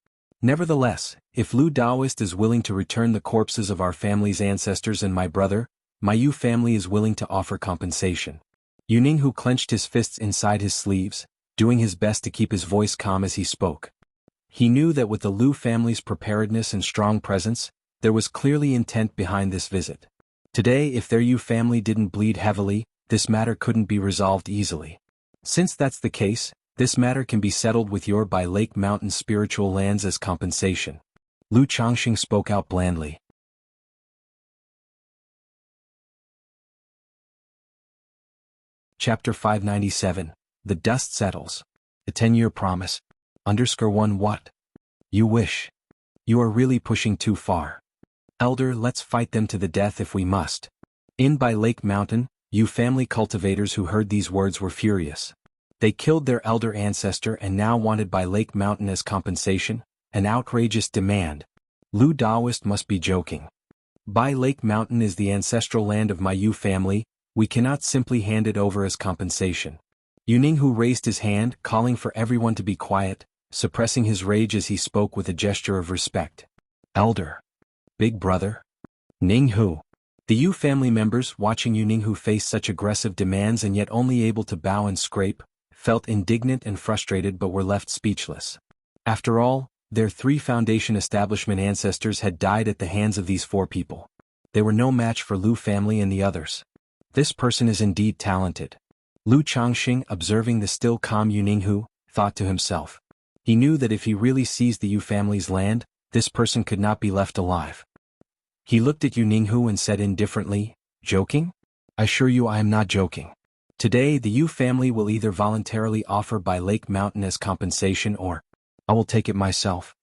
Nevertheless, if Lu Daoist is willing to return the corpses of our family's ancestors and my brother, my Yu family is willing to offer compensation." Yu Ninghu clenched his fists inside his sleeves, doing his best to keep his voice calm as he spoke. He knew that with the Lu family's preparedness and strong presence, there was clearly intent behind this visit. Today, if their Yu family didn't bleed heavily, this matter couldn't be resolved easily. Since that's the case, this matter can be settled with your Bai Lake Mountain spiritual lands as compensation. Lu Changxing spoke out blandly. Chapter 597. The Dust Settles. The 10-year promise. _1 What? You wish. You are really pushing too far. Elder, let's fight them to the death if we must. In Bai Lake Mountain, Yu family cultivators who heard these words were furious. They killed their elder ancestor and now wanted Bai Lake Mountain as compensation, an outrageous demand. Lu Daoist must be joking. Bai Lake Mountain is the ancestral land of my Yu family, we cannot simply hand it over as compensation. Yu Ninghu raised his hand, calling for everyone to be quiet, suppressing his rage as he spoke with a gesture of respect. Elder. Big brother. Ninghu. The Yu family members, watching Yuninghu face such aggressive demands and yet only able to bow and scrape, felt indignant and frustrated but were left speechless. After all, their 3 foundation establishment ancestors had died at the hands of these 4 people. They were no match for Lu family and the others. This person is indeed talented. Lu Changxing, observing the still calm Yuninghu, thought to himself. He knew that if he really seized the Yu family's land, this person could not be left alive. He looked at Yuninghu and said indifferently, "Joking? I assure you I am not joking. Today the Yu family will either voluntarily offer by Lake Mountain as compensation or I will take it myself."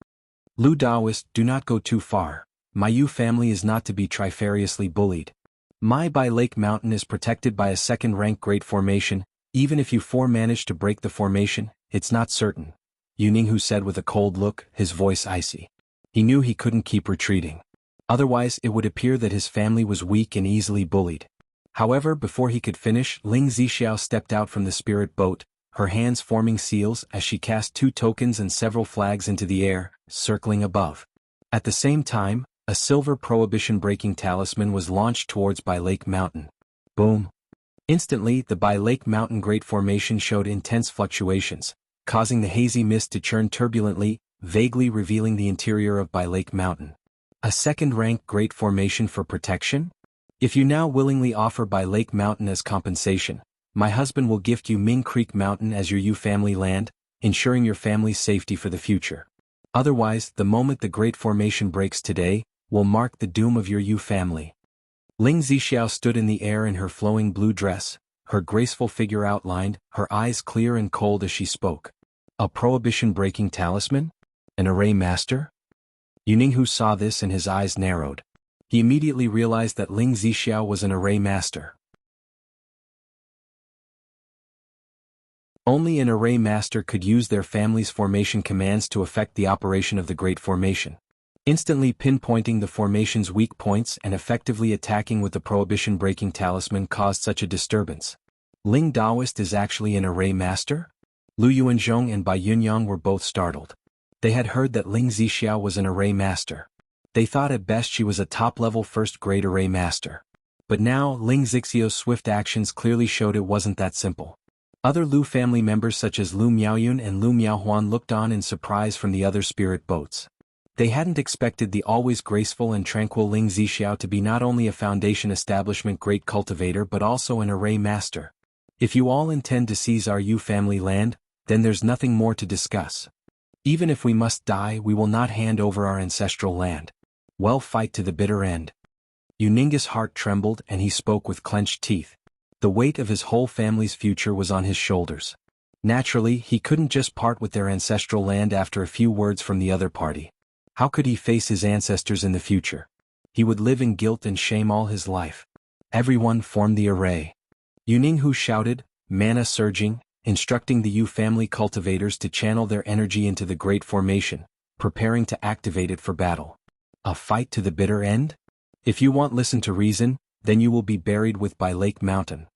Lu Daoist, do not go too far. My Yu family is not to be trifariously bullied. My by Lake Mountain is protected by a second-rank great formation. Even if you 4 manage to break the formation, it's not certain, Yuninghu said with a cold look, his voice icy. He knew he couldn't keep retreating. Otherwise it would appear that his family was weak and easily bullied. However, before he could finish, Ling Zixiao stepped out from the spirit boat, her hands forming seals as she cast 2 tokens and several flags into the air, circling above. At the same time, a silver prohibition-breaking talisman was launched towards By Lake Mountain. Boom! Instantly, the By Lake Mountain Great Formation showed intense fluctuations, causing the hazy mist to churn turbulently, vaguely revealing the interior of By Lake Mountain. A second-rank Great Formation for protection? If you now willingly offer By Lake Mountain as compensation, my husband will gift you Ming Creek Mountain as your Yu family land, ensuring your family's safety for the future. Otherwise, the moment the Great Formation breaks today, will mark the doom of your Yu family. Ling Zixiao stood in the air in her flowing blue dress, her graceful figure outlined, her eyes clear and cold as she spoke. A prohibition-breaking talisman? An array master? Yuninghu saw this and his eyes narrowed. He immediately realized that Ling Zixiao was an array master. Only an array master could use their family's formation commands to affect the operation of the Great Formation. Instantly pinpointing the formation's weak points and effectively attacking with the prohibition-breaking talisman caused such a disturbance. Ling Daoist is actually an array master? Lu Yuanzhong and Bai Yunyang were both startled. They had heard that Ling Zixiao was an array master. They thought at best she was a top-level first-grade array master. But now, Ling Zixiao's swift actions clearly showed it wasn't that simple. Other Lu family members such as Lu Miaoyun and Lu Miaohuan looked on in surprise from the other spirit boats. They hadn't expected the always graceful and tranquil Ling Zixiao to be not only a foundation establishment great cultivator but also an array master. If you all intend to seize our Yu family land, then there's nothing more to discuss. Even if we must die, we will not hand over our ancestral land. Well, fight to the bitter end. Yuning's heart trembled and he spoke with clenched teeth. The weight of his whole family's future was on his shoulders. Naturally, he couldn't just part with their ancestral land after a few words from the other party. How could he face his ancestors in the future? He would live in guilt and shame all his life. Everyone formed the array. Yuninghu shouted, mana surging, instructing the Yu family cultivators to channel their energy into the Great Formation, preparing to activate it for battle. A fight to the bitter end? If you want listen to reason, then you will be buried with By Lake Mountain.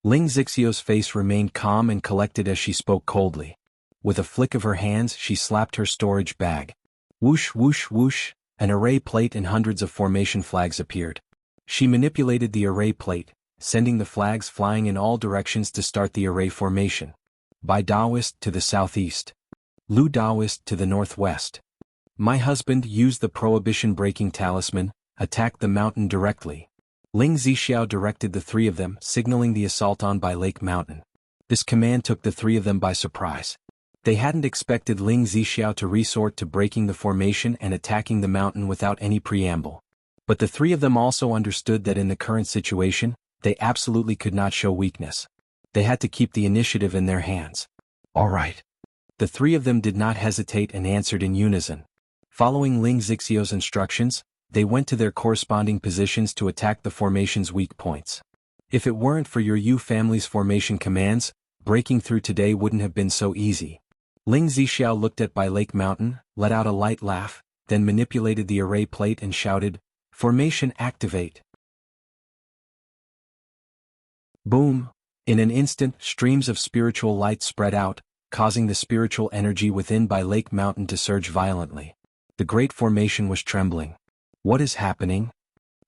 Ling Zixiao's face remained calm and collected as she spoke coldly. With a flick of her hands she slapped her storage bag. Whoosh whoosh whoosh, an array plate and hundreds of formation flags appeared. She manipulated the array plate, sending the flags flying in all directions to start the array formation. Bai Daoist to the southeast. Lu Daoist to the northwest. My husband used the prohibition-breaking talisman, attacked the mountain directly. Ling Zixiao directed the 3 of them, signaling the assault on By Lake Mountain. This command took the 3 of them by surprise. They hadn't expected Ling Zixiao to resort to breaking the formation and attacking the mountain without any preamble. But the 3 of them also understood that in the current situation, they absolutely could not show weakness. They had to keep the initiative in their hands. All right. The 3 of them did not hesitate and answered in unison. Following Ling Zixiao's instructions, they went to their corresponding positions to attack the formation's weak points. If it weren't for your Yu family's formation commands, breaking through today wouldn't have been so easy. Ling Zixiao looked at By Lake Mountain, let out a light laugh, then manipulated the array plate and shouted, "Formation activate." Boom! In an instant, streams of spiritual light spread out, causing the spiritual energy within By Lake Mountain to surge violently. The Great Formation was trembling. What is happening?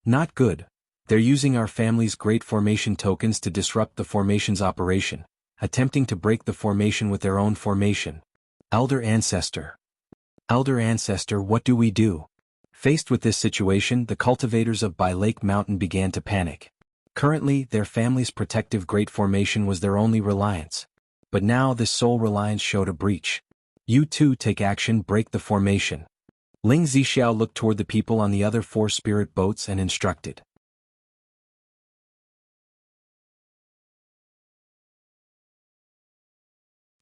Not good. They're using our family's great formation tokens to disrupt the formation's operation, attempting to break the formation with their own formation. Elder Ancestor. Elder Ancestor, what do we do? Faced with this situation, the cultivators of By Lake Mountain began to panic. Currently, their family's protective great formation was their only reliance. But now this sole reliance showed a breach. You too take action, break the formation. Ling Zixiao looked toward the people on the other 4 spirit boats and instructed.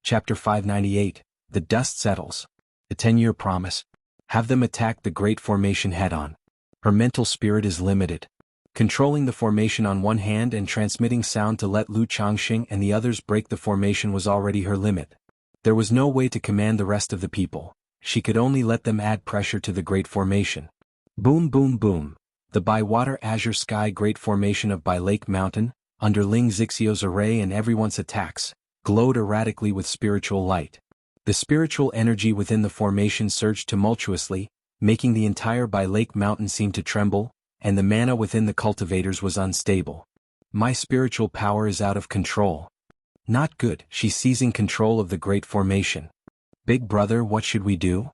Chapter 598, The Dust Settles. The 10-year promise. Have them attack the great formation head-on. Her mental spirit is limited. Controlling the formation on one hand and transmitting sound to let Lu Changxing and the others break the formation was already her limit. There was no way to command the rest of the people. She could only let them add pressure to the great formation. Boom boom boom. The by-water azure sky great formation of By Lake Mountain, under Ling Zixiao's array and everyone's attacks, glowed erratically with spiritual light. The spiritual energy within the formation surged tumultuously, making the entire By Lake Mountain seem to tremble, and the mana within the cultivators was unstable. My spiritual power is out of control. Not good. She's seizing control of the great formation. Big brother, what should we do?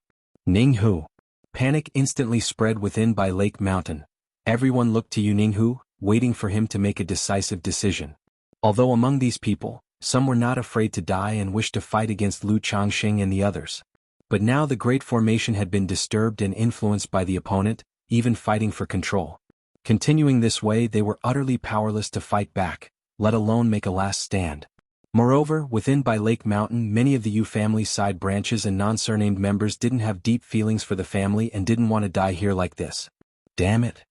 Ninghu. Panic instantly spread within By Lake Mountain. Everyone looked to Ninghu, waiting for him to make a decisive decision. Although among these people, some were not afraid to die and wished to fight against Lu Changxing and the others. But now the great formation had been disturbed and influenced by the opponent, even fighting for control. Continuing this way, they were utterly powerless to fight back, let alone make a last stand. Moreover, within By Lake Mountain, many of the Yu family's side branches and non-surnamed members didn't have deep feelings for the family and didn't want to die here like this. Damn it.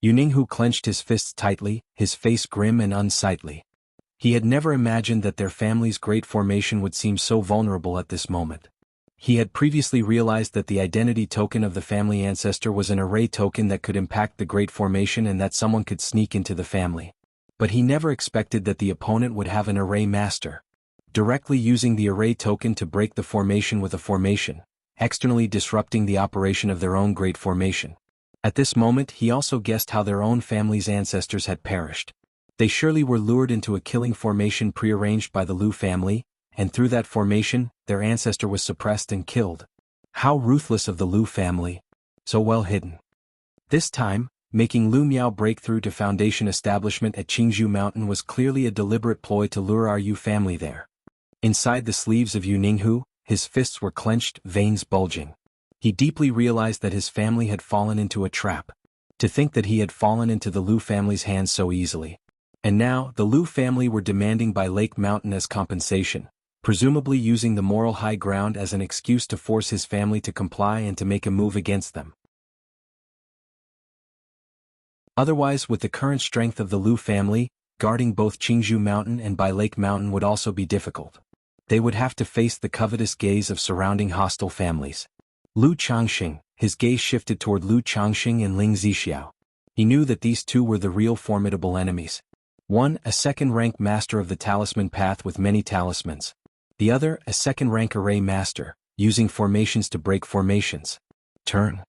Yu Ninghu clenched his fists tightly, his face grim and unsightly. He had never imagined that their family's great formation would seem so vulnerable at this moment. He had previously realized that the identity token of the family ancestor was an array token that could impact the great formation and that someone could sneak into the family. But he never expected that the opponent would have an array master. Directly using the array token to break the formation with a formation, externally disrupting the operation of their own great formation. At this moment he also guessed how their own family's ancestors had perished. They surely were lured into a killing formation prearranged by the Lu family, and through that formation, their ancestor was suppressed and killed. How ruthless of the Lu family. So well hidden. This time, making Lu Miao break through to foundation establishment at Qingzhou Mountain was clearly a deliberate ploy to lure our Yu family there. Inside the sleeves of Yu Ninghu, his fists were clenched, veins bulging. He deeply realized that his family had fallen into a trap. To think that he had fallen into the Lu family's hands so easily. And now, the Lu family were demanding By Lake Mountain as compensation, presumably using the moral high ground as an excuse to force his family to comply and to make a move against them. Otherwise, with the current strength of the Lu family, guarding both Qingzhou Mountain and By Lake Mountain would also be difficult. They would have to face the covetous gaze of surrounding hostile families. Lu Changxing, his gaze shifted toward Lu Changxing and Ling Zixiao. He knew that these two were the real formidable enemies. One, a second-rank master of the talisman path with many talismans. The other, a second-rank array master, using formations to break formations. Turn.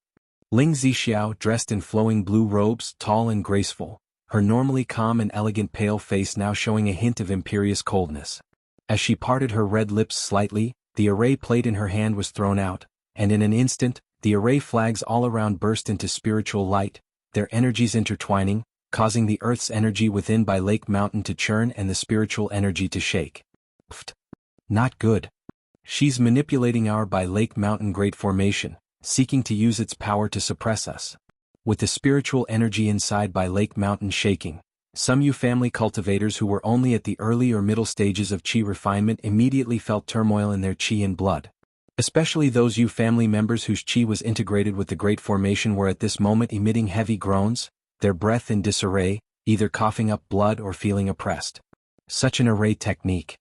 Ling Zixiao, dressed in flowing blue robes, tall and graceful, her normally calm and elegant pale face now showing a hint of imperious coldness. As she parted her red lips slightly, the array plate in her hand was thrown out, and in an instant, the array flags all around burst into spiritual light, their energies intertwining, causing the earth's energy within By Lake Mountain to churn and the spiritual energy to shake. Pfft. Not good. She's manipulating our By Lake Mountain great formation, seeking to use its power to suppress us. With the spiritual energy inside By Lake Mountain shaking, some Yu family cultivators who were only at the early or middle stages of qi refinement immediately felt turmoil in their qi and blood. Especially those Yu family members whose qi was integrated with the great formation were at this moment emitting heavy groans, their breath in disarray, either coughing up blood or feeling oppressed. Such an array technique.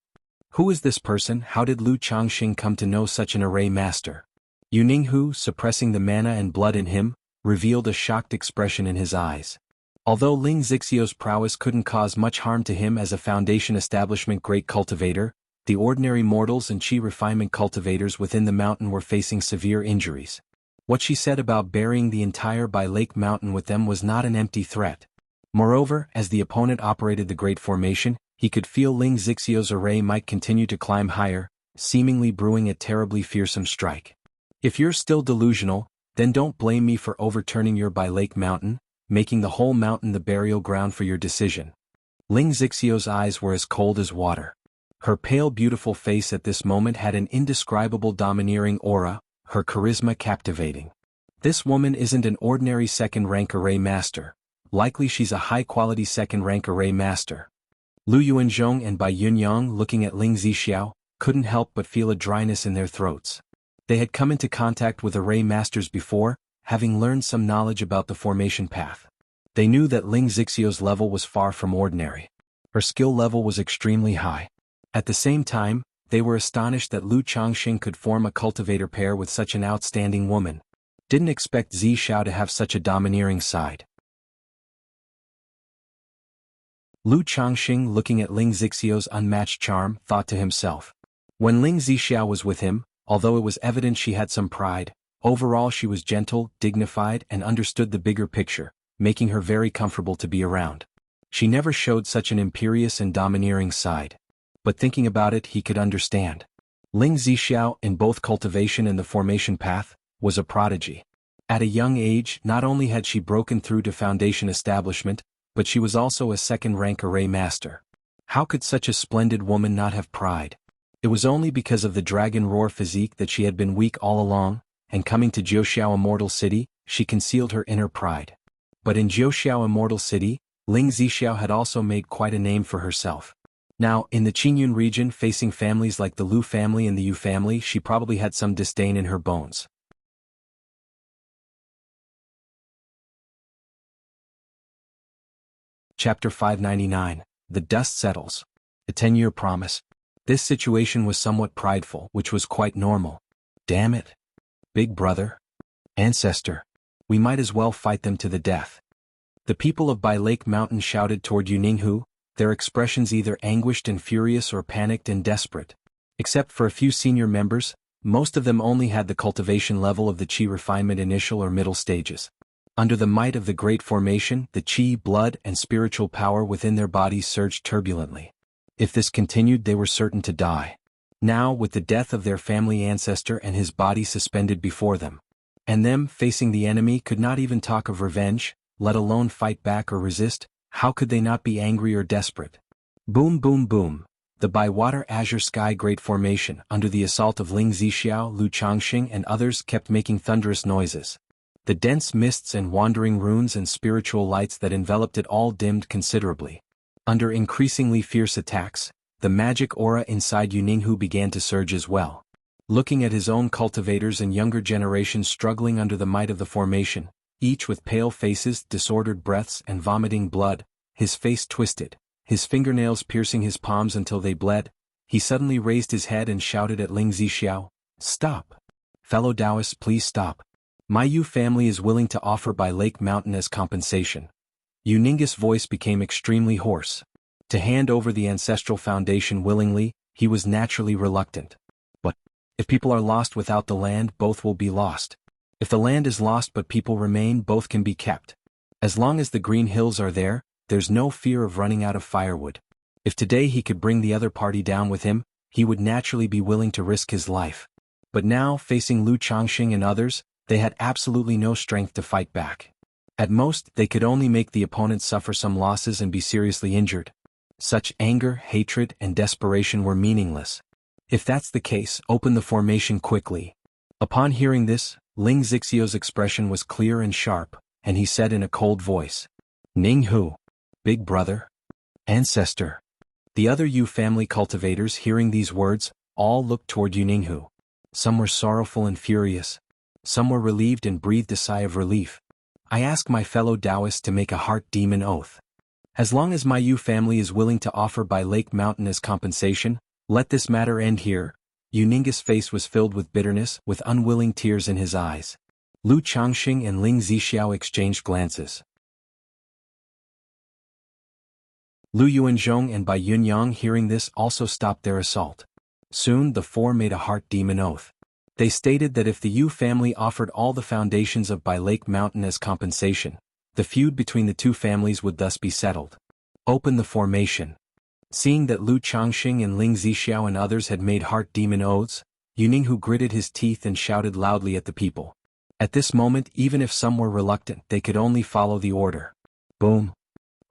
Who is this person? How did Lu Changxing come to know such an array master? Yu Ninghu, suppressing the mana and blood in him, revealed a shocked expression in his eyes. Although Ling Zixiao's prowess couldn't cause much harm to him as a foundation establishment great cultivator, the ordinary mortals and qi refinement cultivators within the mountain were facing severe injuries. What she said about burying the entire By Lake Mountain with them was not an empty threat. Moreover, as the opponent operated the Great Formation, he could feel Ling Zixio's array might continue to climb higher, seemingly brewing a terribly fearsome strike. If you're still delusional, then don't blame me for overturning your By Lake Mountain, making the whole mountain the burial ground for your decision. Ling Zixio's eyes were as cold as water. Her pale beautiful face at this moment had an indescribable domineering aura, her charisma captivating. This woman isn't an ordinary second-rank array master. Likely she's a high-quality second-rank array master. Lu Yuanzhong and Bai Yunyang, looking at Ling Zixiao, couldn't help but feel a dryness in their throats. They had come into contact with array masters before, having learned some knowledge about the formation path. They knew that Ling Zixio's level was far from ordinary. Her skill level was extremely high. At the same time, they were astonished that Lu Changxing could form a cultivator pair with such an outstanding woman. Didn't expect Zi Xiao to have such a domineering side. Lu Changxing, looking at Ling Zixio's unmatched charm, thought to himself. When Ling Zixiao was with him, although it was evident she had some pride, overall she was gentle, dignified, and understood the bigger picture, making her very comfortable to be around. She never showed such an imperious and domineering side. But thinking about it, he could understand. Ling Zixiao, in both cultivation and the formation path, was a prodigy. At a young age, not only had she broken through to foundation establishment, but she was also a second-rank array master. How could such a splendid woman not have pride? It was only because of the dragon roar physique that she had been weak all along, and coming to Jiuxiao Immortal City, she concealed her inner pride. But in Jiuxiao Immortal City, Ling Zixiao had also made quite a name for herself. Now, in the Qingyun region facing families like the Lu family and the Yu family, she probably had some disdain in her bones. Chapter 599. The Dust Settles. A 10-year promise. This situation was somewhat prideful, which was quite normal. Damn it. Big brother. Ancestor. We might as well fight them to the death. The people of Bai Lake Mountain shouted toward Yuninghu, their expressions either anguished and furious or panicked and desperate. Except for a few senior members, most of them only had the cultivation level of the Qi refinement initial or middle stages. Under the might of the Great Formation, the Qi, blood, and spiritual power within their bodies surged turbulently. If this continued, they were certain to die. Now, with the death of their family ancestor and his body suspended before them, and them facing the enemy could not even talk of revenge, let alone fight back or resist, how could they not be angry or desperate? Boom boom boom. The by-water azure sky Great Formation, under the assault of Ling Zixiao, Lu Changxing and others, kept making thunderous noises. The dense mists and wandering runes and spiritual lights that enveloped it all dimmed considerably. Under increasingly fierce attacks, the magic aura inside Yuninghu began to surge as well. Looking at his own cultivators and younger generations struggling under the might of the formation, each with pale faces, disordered breaths, and vomiting blood, his face twisted, his fingernails piercing his palms until they bled, he suddenly raised his head and shouted at Ling Zixiao, "Stop! Fellow Taoists, please stop. My Yu family is willing to offer Bai Lake Mountain as compensation." Yuninga's voice became extremely hoarse. To hand over the ancestral foundation willingly, he was naturally reluctant. But if people are lost without the land, both will be lost. If the land is lost but people remain, both can be kept. As long as the green hills are there, there's no fear of running out of firewood. If today he could bring the other party down with him, he would naturally be willing to risk his life. But now, facing Lu Changxing and others, they had absolutely no strength to fight back. At most, they could only make the opponent suffer some losses and be seriously injured. Such anger, hatred, and desperation were meaningless. If that's the case, open the formation quickly. Upon hearing this, Ling Zixio's expression was clear and sharp, and he said in a cold voice, "Ninghu, big brother, ancestor." The other Yu family cultivators, hearing these words, all looked toward Yuninghu. Some were sorrowful and furious. Some were relieved and breathed a sigh of relief. I ask my fellow Taoists to make a heart demon oath. As long as my Yu family is willing to offer Bai Lake Mountain as compensation, let this matter end here. Yuninga's face was filled with bitterness, with unwilling tears in his eyes. Lu Changxing and Ling Zixiao exchanged glances. Lu Yuanzhong and Bai Yunyang, hearing this, also stopped their assault. Soon the four made a heart demon oath. They stated that if the Yu family offered all the foundations of Bai Lake Mountain as compensation, The feud between the two families would thus be settled. Open the formation. Seeing that Lu Changxing and Ling Zixiao and others had made heart demon oaths, Yuninghu gritted his teeth and shouted loudly at the people. At this moment, even if some were reluctant, they could only follow the order. Boom!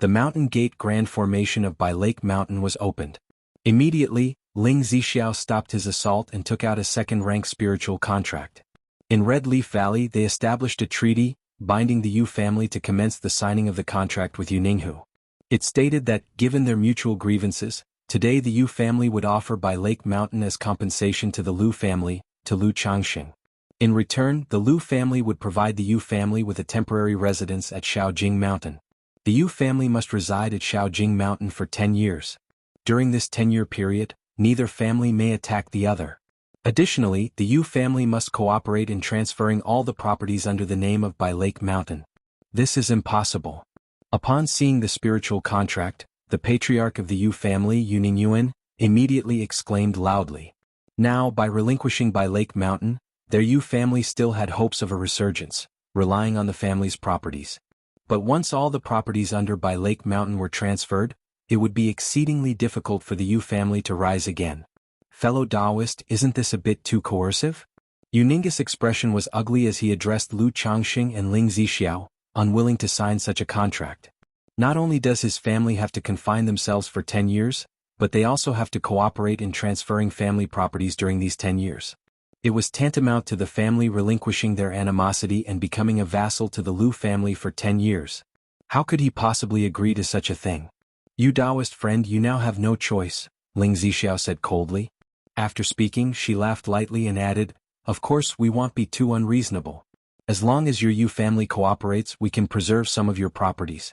The mountain gate grand formation of Bai Lake Mountain was opened. Immediately, Ling Zixiao stopped his assault and took out a second-rank spiritual contract. In Red Leaf Valley they established a treaty, binding the Yu family to commence the signing of the contract with Yuninghu. It stated that, given their mutual grievances, today the Yu family would offer Bai Lake Mountain as compensation to the Lu family, to Lu Changxing. In return, the Lu family would provide the Yu family with a temporary residence at Shaojing Mountain. The Yu family must reside at Shaojing Mountain for 10 years. During this 10-year period, neither family may attack the other. Additionally, the Yu family must cooperate in transferring all the properties under the name of Bai Lake Mountain. This is impossible. Upon seeing the spiritual contract, the patriarch of the Yu family, Yuningyuan, immediately exclaimed loudly. Now, by relinquishing Bai Lake Mountain, their Yu family still had hopes of a resurgence, relying on the family's properties. But once all the properties under Bai Lake Mountain were transferred, it would be exceedingly difficult for the Yu family to rise again. Fellow Taoist, isn't this a bit too coercive? Yuninga's expression was ugly as he addressed Lu Changxing and Ling Zixiao, unwilling to sign such a contract. Not only does his family have to confine themselves for 10 years, but they also have to cooperate in transferring family properties during these 10 years. It was tantamount to the family relinquishing their animosity and becoming a vassal to the Lu family for 10 years. How could he possibly agree to such a thing? You Taoist friend, you now have no choice, Ling Zixiao said coldly. After speaking, she laughed lightly and added, of course we won't be too unreasonable. As long as your Yu family cooperates, we can preserve some of your properties.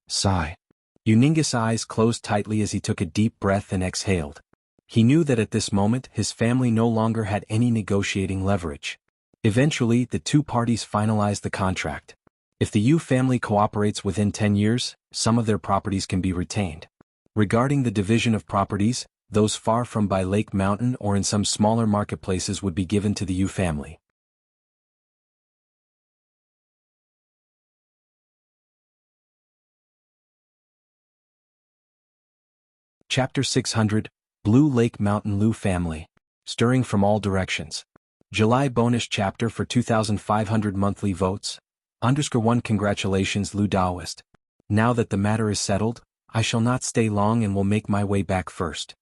Sigh. Yuninga's eyes closed tightly as he took a deep breath and exhaled. He knew that at this moment his family no longer had any negotiating leverage. Eventually, the two parties finalized the contract. If the Yu family cooperates within 10 years, some of their properties can be retained. Regarding the division of properties, those far from Bai Lake Mountain or in some smaller marketplaces would be given to the Yu family. Chapter 600, Blue Lake Mountain Lu Family. Stirring from all directions. July bonus chapter for 2,500 monthly votes. _1 Congratulations Lu Taoist. Now that the matter is settled, I shall not stay long and will make my way back first.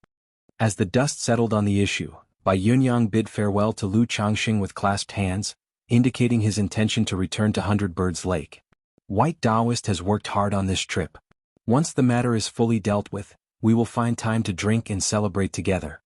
As the dust settled on the issue, Bai Yunyang bid farewell to Lu Changxing with clasped hands, indicating his intention to return to Hundred Birds Lake. White Taoist has worked hard on this trip. Once the matter is fully dealt with, we will find time to drink and celebrate together.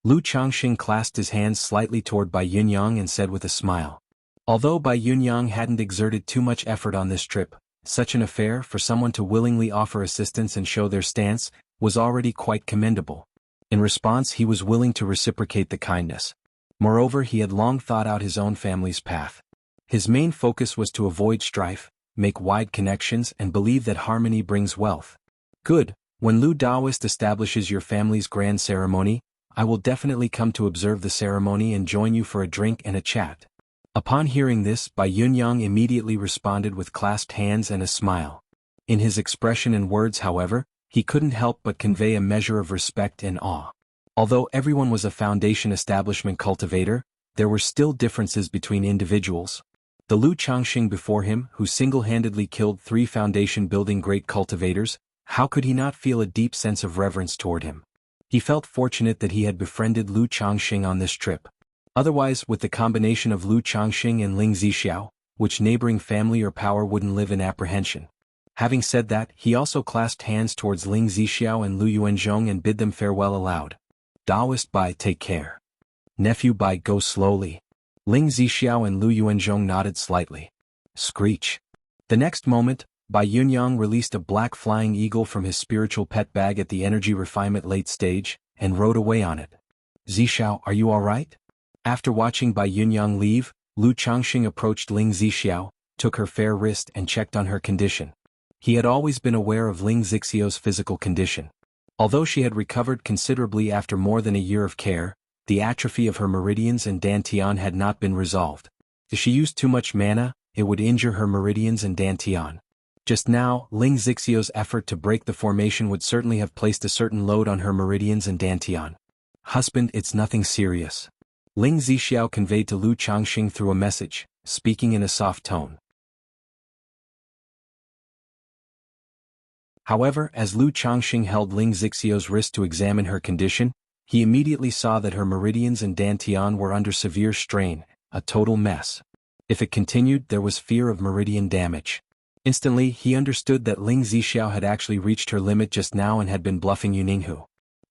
Lu Changxing clasped his hands slightly toward Bai Yunyang and said with a smile. Although Bai Yunyang hadn't exerted too much effort on this trip, such an affair for someone to willingly offer assistance and show their stance was already quite commendable. In response, he was willing to reciprocate the kindness. Moreover, he had long thought out his own family's path. His main focus was to avoid strife, make wide connections and believe that harmony brings wealth. Good. When Lu Taoist establishes your family's grand ceremony, I will definitely come to observe the ceremony and join you for a drink and a chat. Upon hearing this, Bai Yunyang immediately responded with clasped hands and a smile. In his expression and words, however, he couldn't help but convey a measure of respect and awe. Although everyone was a foundation establishment cultivator, there were still differences between individuals. The Lu Changxing before him, who single-handedly killed 3 foundation-building great cultivators, how could he not feel a deep sense of reverence toward him? He felt fortunate that he had befriended Lu Changxing on this trip. Otherwise, with the combination of Lu Changxing and Ling Zixiao, which neighboring family or power wouldn't live in apprehension? Having said that, he also clasped hands towards Ling Zixiao and Lu Yuanzhong and bid them farewell aloud. Taoist Bai, take care. Nephew Bai, go slowly. Ling Zixiao and Lu Yuanzhong nodded slightly. Screech. The next moment, Bai Yunyang released a black flying eagle from his spiritual pet bag at the energy refinement late stage, and rode away on it. Zixiao, are you alright? After watching Bai Yunyang leave, Lu Changxing approached Ling Zixiao, took her fair wrist and checked on her condition. He had always been aware of Ling Zixiao's physical condition. Although she had recovered considerably after more than a year of care, the atrophy of her meridians and dantian had not been resolved. If she used too much mana, it would injure her meridians and dantian. Just now, Ling Zixio's effort to break the formation would certainly have placed a certain load on her meridians and dantian. Husband, it's nothing serious. Ling Zixiao conveyed to Lu Changxing through a message, speaking in a soft tone. However, as Lu Changxing held Ling Zixio's wrist to examine her condition, he immediately saw that her meridians and dantian were under severe strain, a total mess. If it continued, there was fear of meridian damage. Instantly, he understood that Ling Zixiao had actually reached her limit just now and had been bluffing Yuninghu.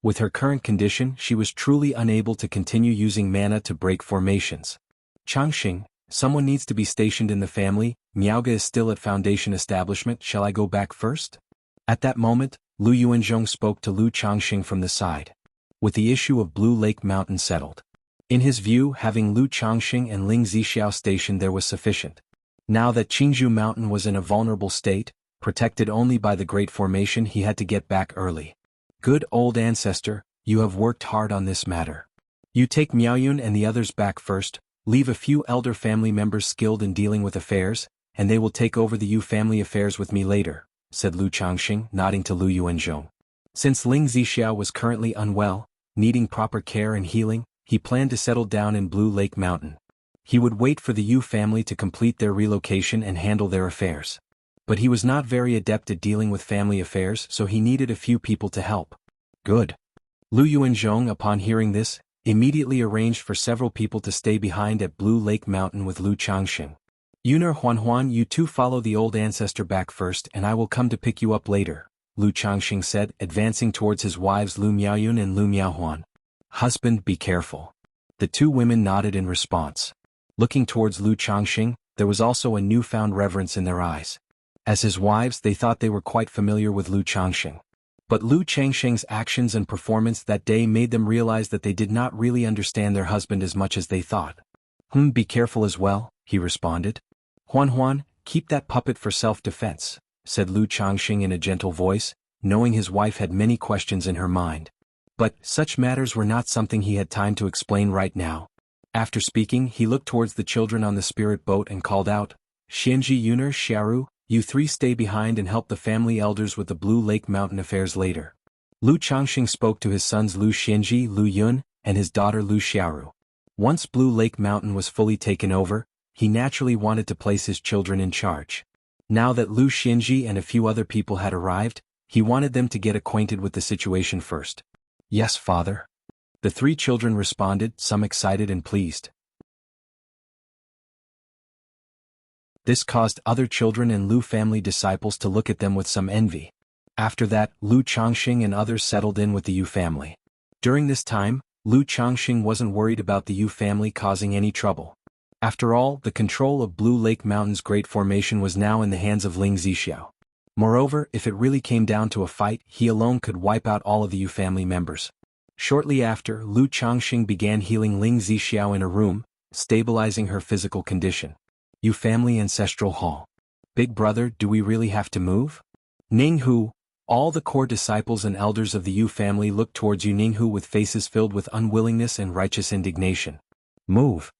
With her current condition, she was truly unable to continue using mana to break formations. Changxing, someone needs to be stationed in the family. Miaoga is still at Foundation establishment. Shall I go back first? At that moment, Lu Yuanzhong spoke to Lu Changxing from the side. With the issue of Blue Lake Mountain settled. In his view, having Lu Changxing and Ling Zixiao stationed there was sufficient. Now that Qingzhou Mountain was in a vulnerable state, protected only by the Great Formation, he had to get back early. Good old ancestor, you have worked hard on this matter. You take Miaoyun and the others back first, leave a few elder family members skilled in dealing with affairs, and they will take over the Yu family affairs with me later, said Lu Changxing, nodding to Lu Yuanzhong. Since Ling Zixiao was currently unwell, needing proper care and healing, he planned to settle down in Blue Lake Mountain. He would wait for the Yu family to complete their relocation and handle their affairs. But he was not very adept at dealing with family affairs, so he needed a few people to help. Good. Lu Yuanzhong, upon hearing this, immediately arranged for several people to stay behind at Blue Lake Mountain with Lu Changxing. Yuner Huanhuan, you two follow the old ancestor back first and I will come to pick you up later, Lu Changxing said, advancing towards his wives Lu Miaoyun and Lu Miaohuan. Husband, be careful. The two women nodded in response. Looking towards Lu Changxing, there was also a newfound reverence in their eyes. As his wives, they thought they were quite familiar with Lu Changxing. But Lu Changxing's actions and performance that day made them realize that they did not really understand their husband as much as they thought. Be careful as well, he responded. Huan, keep that puppet for self-defense, said Lu Changxing in a gentle voice, knowing his wife had many questions in her mind. But such matters were not something he had time to explain right now. After speaking, he looked towards the children on the spirit boat and called out, Xianji, Yuner, Xiaoru, you three stay behind and help the family elders with the Blue Lake Mountain affairs later. Lu Changxing spoke to his sons Lu Xianji, Lu Yun, and his daughter Lu Xiaoru. Once Blue Lake Mountain was fully taken over, he naturally wanted to place his children in charge. Now that Lu Xianji and a few other people had arrived, he wanted them to get acquainted with the situation first. Yes, father. The three children responded, some excited and pleased. This caused other children and Lu family disciples to look at them with some envy. After that, Lu Changxing and others settled in with the Yu family. During this time, Lu Changxing wasn't worried about the Yu family causing any trouble. After all, the control of Blue Lake Mountain's Great Formation was now in the hands of Ling Zixiao. Moreover, if it really came down to a fight, he alone could wipe out all of the Yu family members. Shortly after, Lu Changxing began healing Ling Zixiao in a room, stabilizing her physical condition. Yu family ancestral hall. Big brother, do we really have to move? Ninghu, all the core disciples and elders of the Yu family looked towards Ninghu with faces filled with unwillingness and righteous indignation. Move.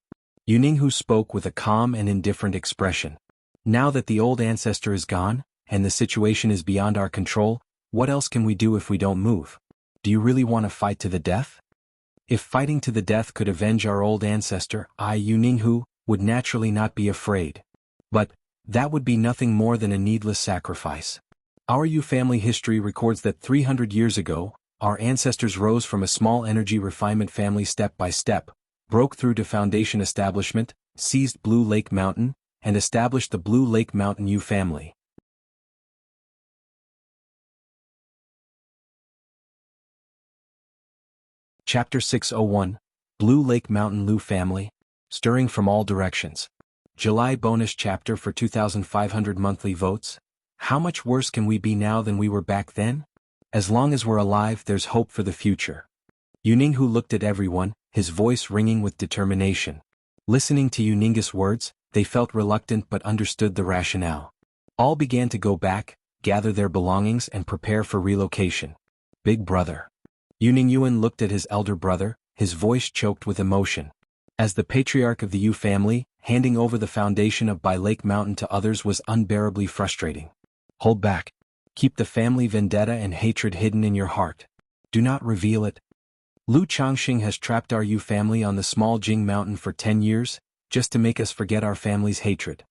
Ninghu spoke with a calm and indifferent expression. Now that the old ancestor is gone, and the situation is beyond our control, what else can we do if we don't move? Do you really want to fight to the death? If fighting to the death could avenge our old ancestor, Ninghu, would naturally not be afraid. But that would be nothing more than a needless sacrifice. Our Yu family history records that 300 years ago, our ancestors rose from a small energy refinement family step by step, broke through to Foundation establishment, seized Blue Lake Mountain, and established the Blue Lake Mountain Yu family. Chapter 601, Blue Lake Mountain Lu Family, Stirring from All Directions. July bonus chapter for 2,500 monthly votes. How much worse can we be now than we were back then? As long as we're alive, there's hope for the future. Ninghu looked at everyone, his voice ringing with determination. Listening to Ninghu's words, they felt reluctant but understood the rationale. All began to go back, gather their belongings and prepare for relocation. Big brother. Yuan looked at his elder brother, his voice choked with emotion. As the patriarch of the Yu family, handing over the foundation of Bai Lake Mountain to others was unbearably frustrating. Hold back. Keep the family vendetta and hatred hidden in your heart. Do not reveal it. Lu Changxing has trapped our Yu family on the small Jing mountain for 10 years, just to make us forget our family's hatred.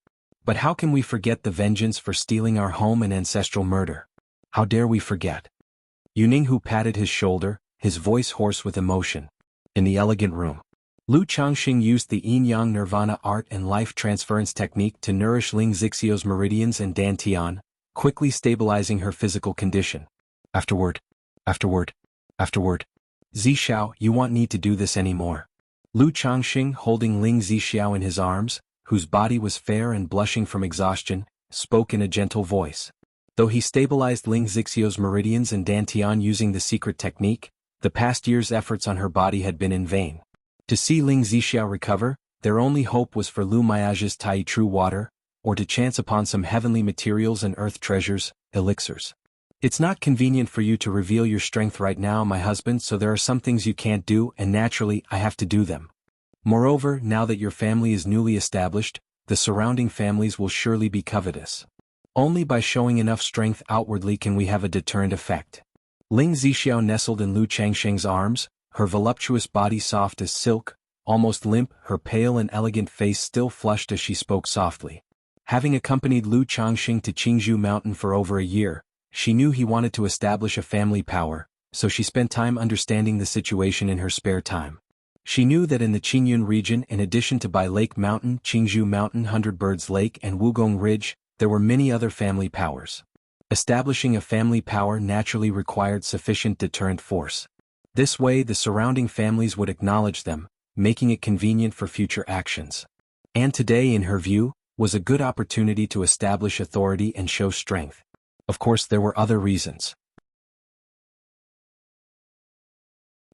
But how can we forget the vengeance for stealing our home and ancestral murder? How dare we forget? Yu Ninghu patted his shoulder, his voice hoarse with emotion. In the elegant room, Lu Changxing used the yin-yang nirvana art and life transference technique to nourish Ling Zixio's meridians and dantian, quickly stabilizing her physical condition. Afterward. Zixio, you won't need to do this anymore. Lu Changxing, holding Ling Zixio in his arms, whose body was fair and blushing from exhaustion, spoke in a gentle voice. Though he stabilized Ling Zixio's meridians and dantian using the secret technique, the past year's efforts on her body had been in vain. To see Ling Zixio recover, their only hope was for Lu Miage's Tai True Water, or to chance upon some heavenly materials and earth treasures, elixirs. It's not convenient for you to reveal your strength right now, my husband, so there are some things you can't do, and naturally, I have to do them. Moreover, now that your family is newly established, the surrounding families will surely be covetous. Only by showing enough strength outwardly can we have a deterrent effect. Ling Zixio nestled in Lu Changxing's arms, her voluptuous body soft as silk, almost limp, her pale and elegant face still flushed as she spoke softly. Having accompanied Lu Changxing to Qingzhou Mountain for over a year, she knew he wanted to establish a family power, so she spent time understanding the situation in her spare time. She knew that in the Qingyun region, in addition to Bai Lake Mountain, Qingzhou Mountain, Hundred Birds Lake and Wugong Ridge, there were many other family powers. Establishing a family power naturally required sufficient deterrent force. This way the surrounding families would acknowledge them, making it convenient for future actions. And today, in her view, was a good opportunity to establish authority and show strength. Of course, there were other reasons.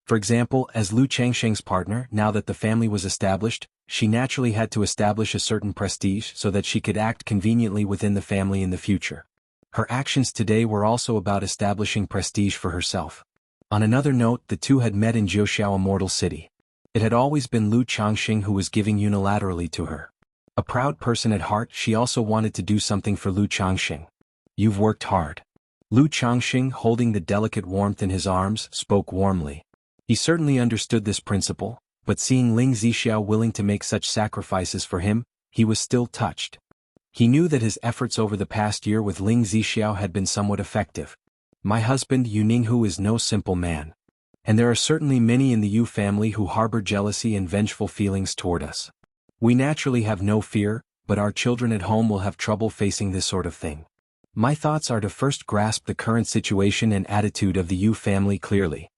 For example, as Lu Changxing's partner, now that the family was established, she naturally had to establish a certain prestige so that she could act conveniently within the family in the future. Her actions today were also about establishing prestige for herself. On another note, the two had met in Jiuxiao Immortal City. It had always been Lu Changxing who was giving unilaterally to her. A proud person at heart, she also wanted to do something for Lu Changxing. You've worked hard. Lu Changxing, holding the delicate warmth in his arms, spoke warmly. He certainly understood this principle, but seeing Ling Zixio willing to make such sacrifices for him, he was still touched. He knew that his efforts over the past year with Ling Zixio had been somewhat effective. My husband Yu Ninghu is no simple man. And there are certainly many in the Yu family who harbor jealousy and vengeful feelings toward us. We naturally have no fear, but our children at home will have trouble facing this sort of thing. My thoughts are to first grasp the current situation and attitude of the Yu family clearly.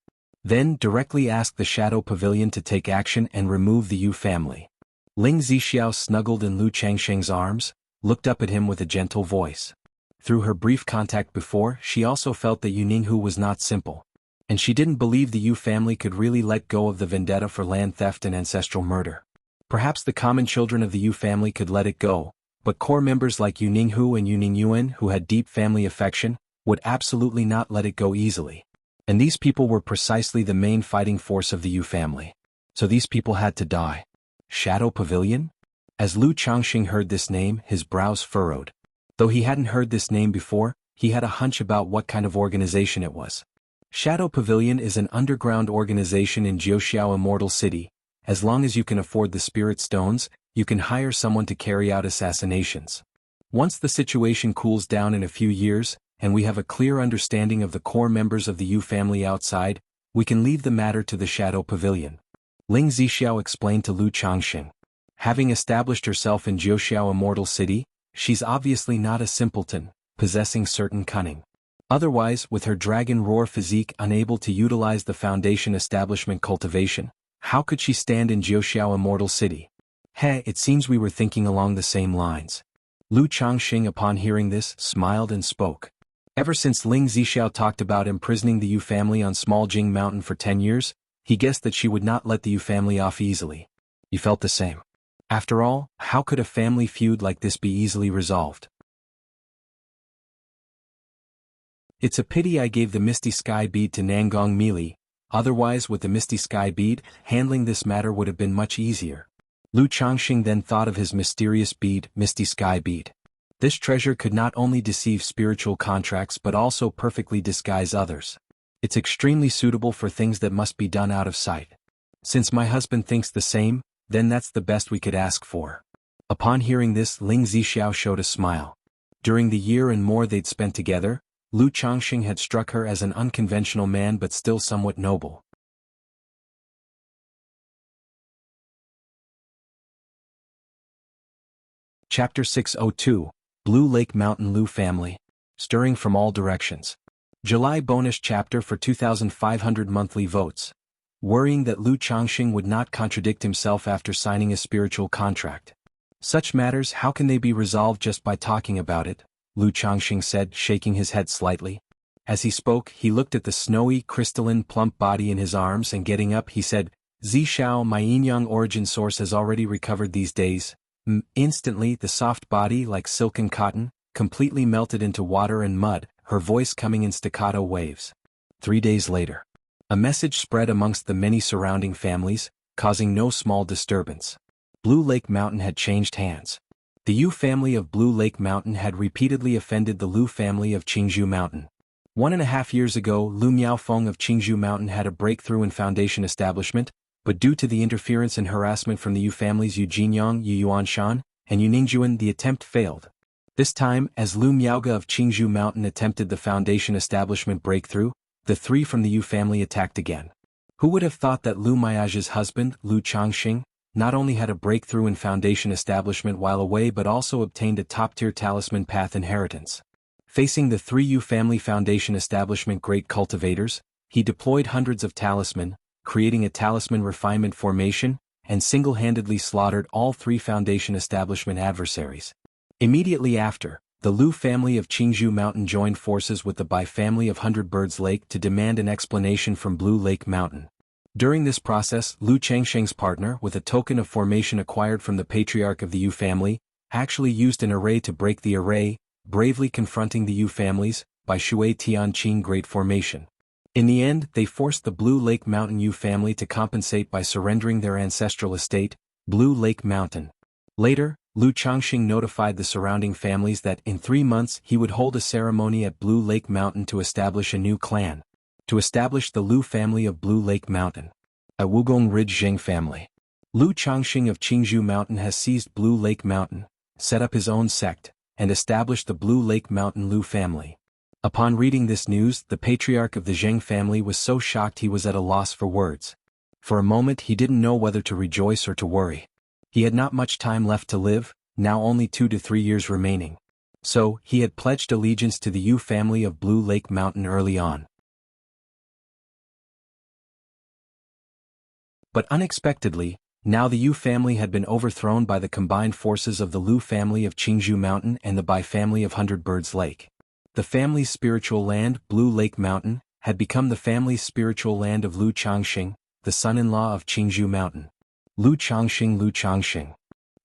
Then directly ask the Shadow Pavilion to take action and remove the Yu family. Ling Zixio snuggled in Lu Changxing's arms, looked up at him with a gentle voice. Through her brief contact before, she also felt that Yu Ninghu was not simple. And she didn't believe the Yu family could really let go of the vendetta for land theft and ancestral murder. Perhaps the common children of the Yu family could let it go, but core members like Yu Ninghu and Yu Ningyuan, who had deep family affection, would absolutely not let it go easily. And these people were precisely the main fighting force of the Yu family. So these people had to die. Shadow Pavilion? As Lu Changxing heard this name, his brows furrowed. Though he hadn't heard this name before, he had a hunch about what kind of organization it was. Shadow Pavilion is an underground organization in Jiuxiao Immortal City. As long as you can afford the spirit stones, you can hire someone to carry out assassinations. Once the situation cools down in a few years, and we have a clear understanding of the core members of the Yu family outside, we can leave the matter to the Shadow Pavilion. Ling Zixio explained to Lu Changxing. Having established herself in Jiuxiao Immortal City, she's obviously not a simpleton, possessing certain cunning. Otherwise, with her dragon roar physique unable to utilize the foundation establishment cultivation, how could she stand in Jiuxiao Immortal City? It seems we were thinking along the same lines. Lu Changxing, upon hearing this, smiled and spoke. Ever since Ling Zixio talked about imprisoning the Yu family on Small Jing Mountain for 10 years, he guessed that she would not let the Yu family off easily. You felt the same. After all, how could a family feud like this be easily resolved? It's a pity I gave the Misty Sky Bead to Nangong Mili, otherwise with the Misty Sky Bead, handling this matter would have been much easier. Lu Changxing then thought of his mysterious bead, Misty Sky Bead. This treasure could not only deceive spiritual contracts but also perfectly disguise others. It's extremely suitable for things that must be done out of sight. Since my husband thinks the same, then that's the best we could ask for. Upon hearing this, Ling Zixiao showed a smile. During the year and more they'd spent together, Lu Changxing had struck her as an unconventional man but still somewhat noble. Chapter 602, Blue Lake Mountain Lu Family. Stirring from all directions. July bonus chapter for 2,500 monthly votes. Worrying that Lu Changxing would not contradict himself after signing a spiritual contract. Such matters, how can they be resolved just by talking about it? Lu Changxing said, shaking his head slightly. As he spoke, he looked at the snowy, crystalline, plump body in his arms and getting up he said, Zixiao, my yin-yang origin source has already recovered these days. Instantly, the soft body, like silken cotton, completely melted into water and mud, her voice coming in staccato waves. 3 days later. A message spread amongst the many surrounding families, causing no small disturbance. Blue Lake Mountain had changed hands. The Yu family of Blue Lake Mountain had repeatedly offended the Lu family of Qingzhou Mountain. 1.5 years ago, Lu Miaofeng of Qingzhou Mountain had a breakthrough in foundation establishment, but due to the interference and harassment from the Yu families Yu Jinyang, Yu Yuanshan, and Yu Ningjuan, the attempt failed. This time, as Lu Miaoge of Qingzhou Mountain attempted the foundation establishment breakthrough, the 3 from the Yu family attacked again. Who would have thought that Lu Miaoge's husband, Lu Changxing, not only had a breakthrough in foundation establishment while away but also obtained a top-tier talisman path inheritance. Facing the 3 Yu family foundation establishment great cultivators, he deployed hundreds of talisman, creating a talisman refinement formation, and single-handedly slaughtered all 3 foundation establishment adversaries. Immediately after, the Lu family of Qingzhou Mountain joined forces with the Bai family of Hundred Birds Lake to demand an explanation from Blue Lake Mountain. During this process, Lu Changxing's partner, with a token of formation acquired from the patriarch of the Yu family, actually used an array to break the array, bravely confronting the Yu families, by Shui Tianqing Great Formation. In the end, they forced the Blue Lake Mountain Yu family to compensate by surrendering their ancestral estate, Blue Lake Mountain. Later, Lu Changxing notified the surrounding families that in 3 months he would hold a ceremony at Blue Lake Mountain to establish a new clan. To establish the Lu family of Blue Lake Mountain. A Wugong Ridge Zheng family. Lu Changxing of Qingzhou Mountain has seized Blue Lake Mountain, set up his own sect, and established the Blue Lake Mountain Lu family. Upon reading this news, the patriarch of the Zheng family was so shocked he was at a loss for words. For a moment he didn't know whether to rejoice or to worry. He had not much time left to live, now only 2 to 3 years remaining. So, he had pledged allegiance to the Yu family of Blue Lake Mountain early on. But unexpectedly, now the Yu family had been overthrown by the combined forces of the Lu family of Qingzhou Mountain and the Bai family of Hundred Birds Lake. The family's spiritual land, Blue Lake Mountain, had become the family's spiritual land of Lu Changxing, the son-in-law of Qingzhou Mountain. Lu Changxing, Lu Changxing.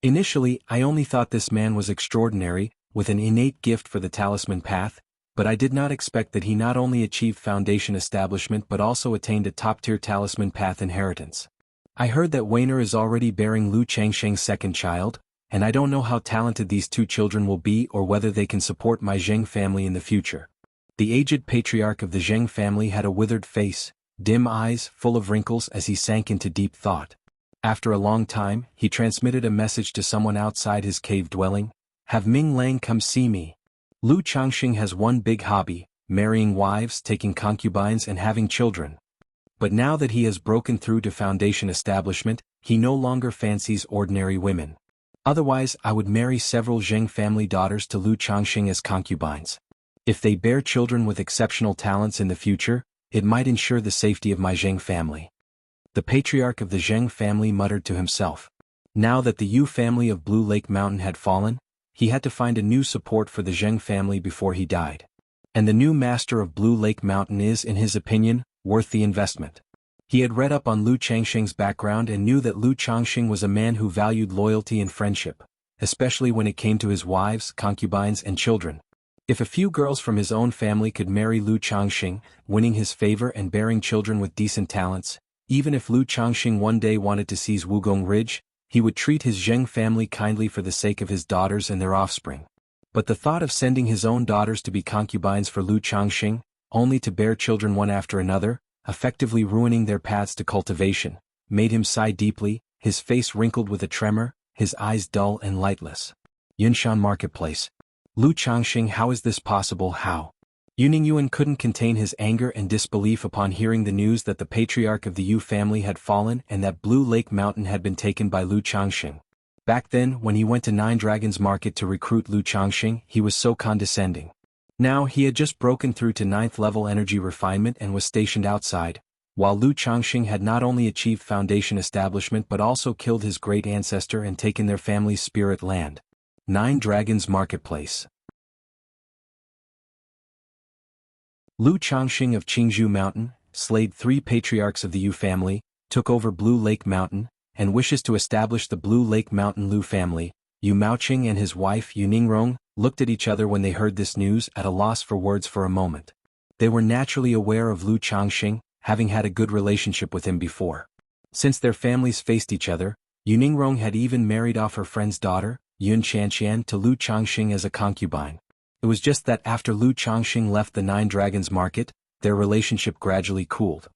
Initially, I only thought this man was extraordinary, with an innate gift for the talisman path, but I did not expect that he not only achieved foundation establishment but also attained a top-tier talisman path inheritance. I heard that Weiner is already bearing Lu Changxing's second child, and I don't know how talented these 2 children will be or whether they can support my Zheng family in the future. The aged patriarch of the Zheng family had a withered face, dim eyes full of wrinkles as he sank into deep thought. After a long time, he transmitted a message to someone outside his cave dwelling. Have Ming Lang come see me. Lu Changxing has one big hobby, marrying wives, taking concubines and having children. But now that he has broken through to foundation establishment, he no longer fancies ordinary women. Otherwise I would marry several Zheng family daughters to Lu Changxing as concubines. If they bear children with exceptional talents in the future, it might ensure the safety of my Zheng family. The patriarch of the Zheng family muttered to himself. Now that the Yu family of Blue Lake Mountain had fallen, he had to find a new support for the Zheng family before he died. And the new master of Blue Lake Mountain is, in his opinion, worth the investment. He had read up on Lu Changxing's background and knew that Lu Changxing was a man who valued loyalty and friendship, especially when it came to his wives, concubines and children. If a few girls from his own family could marry Lu Changxing, winning his favor and bearing children with decent talents, even if Lu Changxing one day wanted to seize Wugong Ridge, he would treat his Zheng family kindly for the sake of his daughters and their offspring. But the thought of sending his own daughters to be concubines for Lu Changxing, only to bear children one after another, effectively ruining their paths to cultivation, made him sigh deeply, his face wrinkled with a tremor, his eyes dull and lightless. Yunshan Marketplace. Lu Changxing, how is this possible? How? Yuningyuan couldn't contain his anger and disbelief upon hearing the news that the patriarch of the Yu family had fallen and that Blue Lake Mountain had been taken by Lu Changxing. Back then, when he went to Nine Dragons Market to recruit Lu Changxing, he was so condescending. Now he had just broken through to 9th level energy refinement and was stationed outside, while Lu Changxing had not only achieved foundation establishment but also killed his great ancestor and taken their family's spirit land. Nine Dragons Marketplace. Lu Changxing of Qingzhou Mountain, slayed 3 patriarchs of the Yu family, took over Blue Lake Mountain, and wishes to establish the Blue Lake Mountain Lu family. Yu Maoqing and his wife Yu Ningrong looked at each other when they heard this news, at a loss for words for a moment. They were naturally aware of Lu Changxing, having had a good relationship with him before. Since their families faced each other, Yu Ningrong had even married off her friend's daughter, Yun Chanqian, to Lu Changxing as a concubine. It was just that after Lu Changxing left the Nine Dragons Market, their relationship gradually cooled.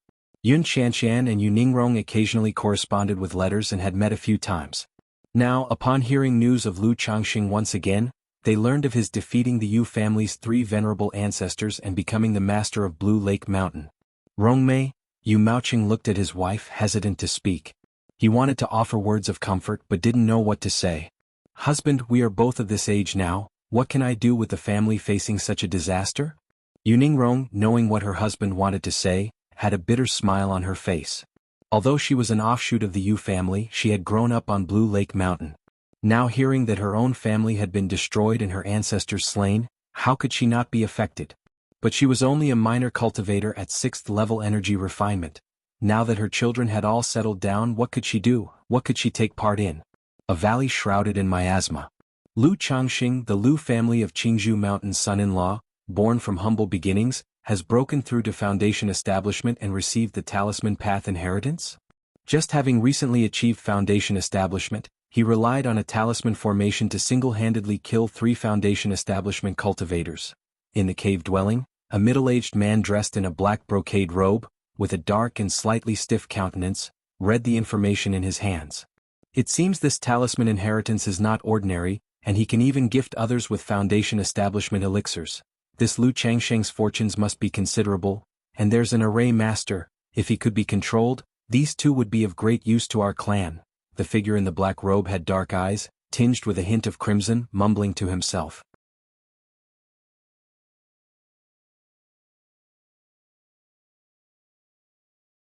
Yun Chanqian and Yu Ningrong occasionally corresponded with letters and had met a few times. Now, upon hearing news of Lu Changxing once again, they learned of his defeating the Yu family's 3 venerable ancestors and becoming the master of Blue Lake Mountain. Rongmei, Yu Maoqing looked at his wife, hesitant to speak. He wanted to offer words of comfort but didn't know what to say. "Husband, we are both of this age now, what can I do with the family facing such a disaster?" Yu Ningrong, knowing what her husband wanted to say, had a bitter smile on her face. Although she was an offshoot of the Yu family, she had grown up on Blue Lake Mountain. Now hearing that her own family had been destroyed and her ancestors slain, how could she not be affected? But she was only a minor cultivator at 6th level energy refinement. Now that her children had all settled down, what could she do? What could she take part in? A valley shrouded in miasma. Lu Changxing, the Lu family of Qingzhou Mountain's son-in-law, born from humble beginnings, has broken through to foundation establishment and received the talisman path inheritance? Just having recently achieved foundation establishment, he relied on a talisman formation to single-handedly kill 3 foundation establishment cultivators. In the cave dwelling, a middle-aged man dressed in a black brocade robe, with a dark and slightly stiff countenance, read the information in his hands. It seems this talisman inheritance is not ordinary, and he can even gift others with foundation establishment elixirs. This Lu Changxing's fortunes must be considerable, and there's an array master. If he could be controlled, these 2 would be of great use to our clan. The figure in the black robe had dark eyes, tinged with a hint of crimson, mumbling to himself.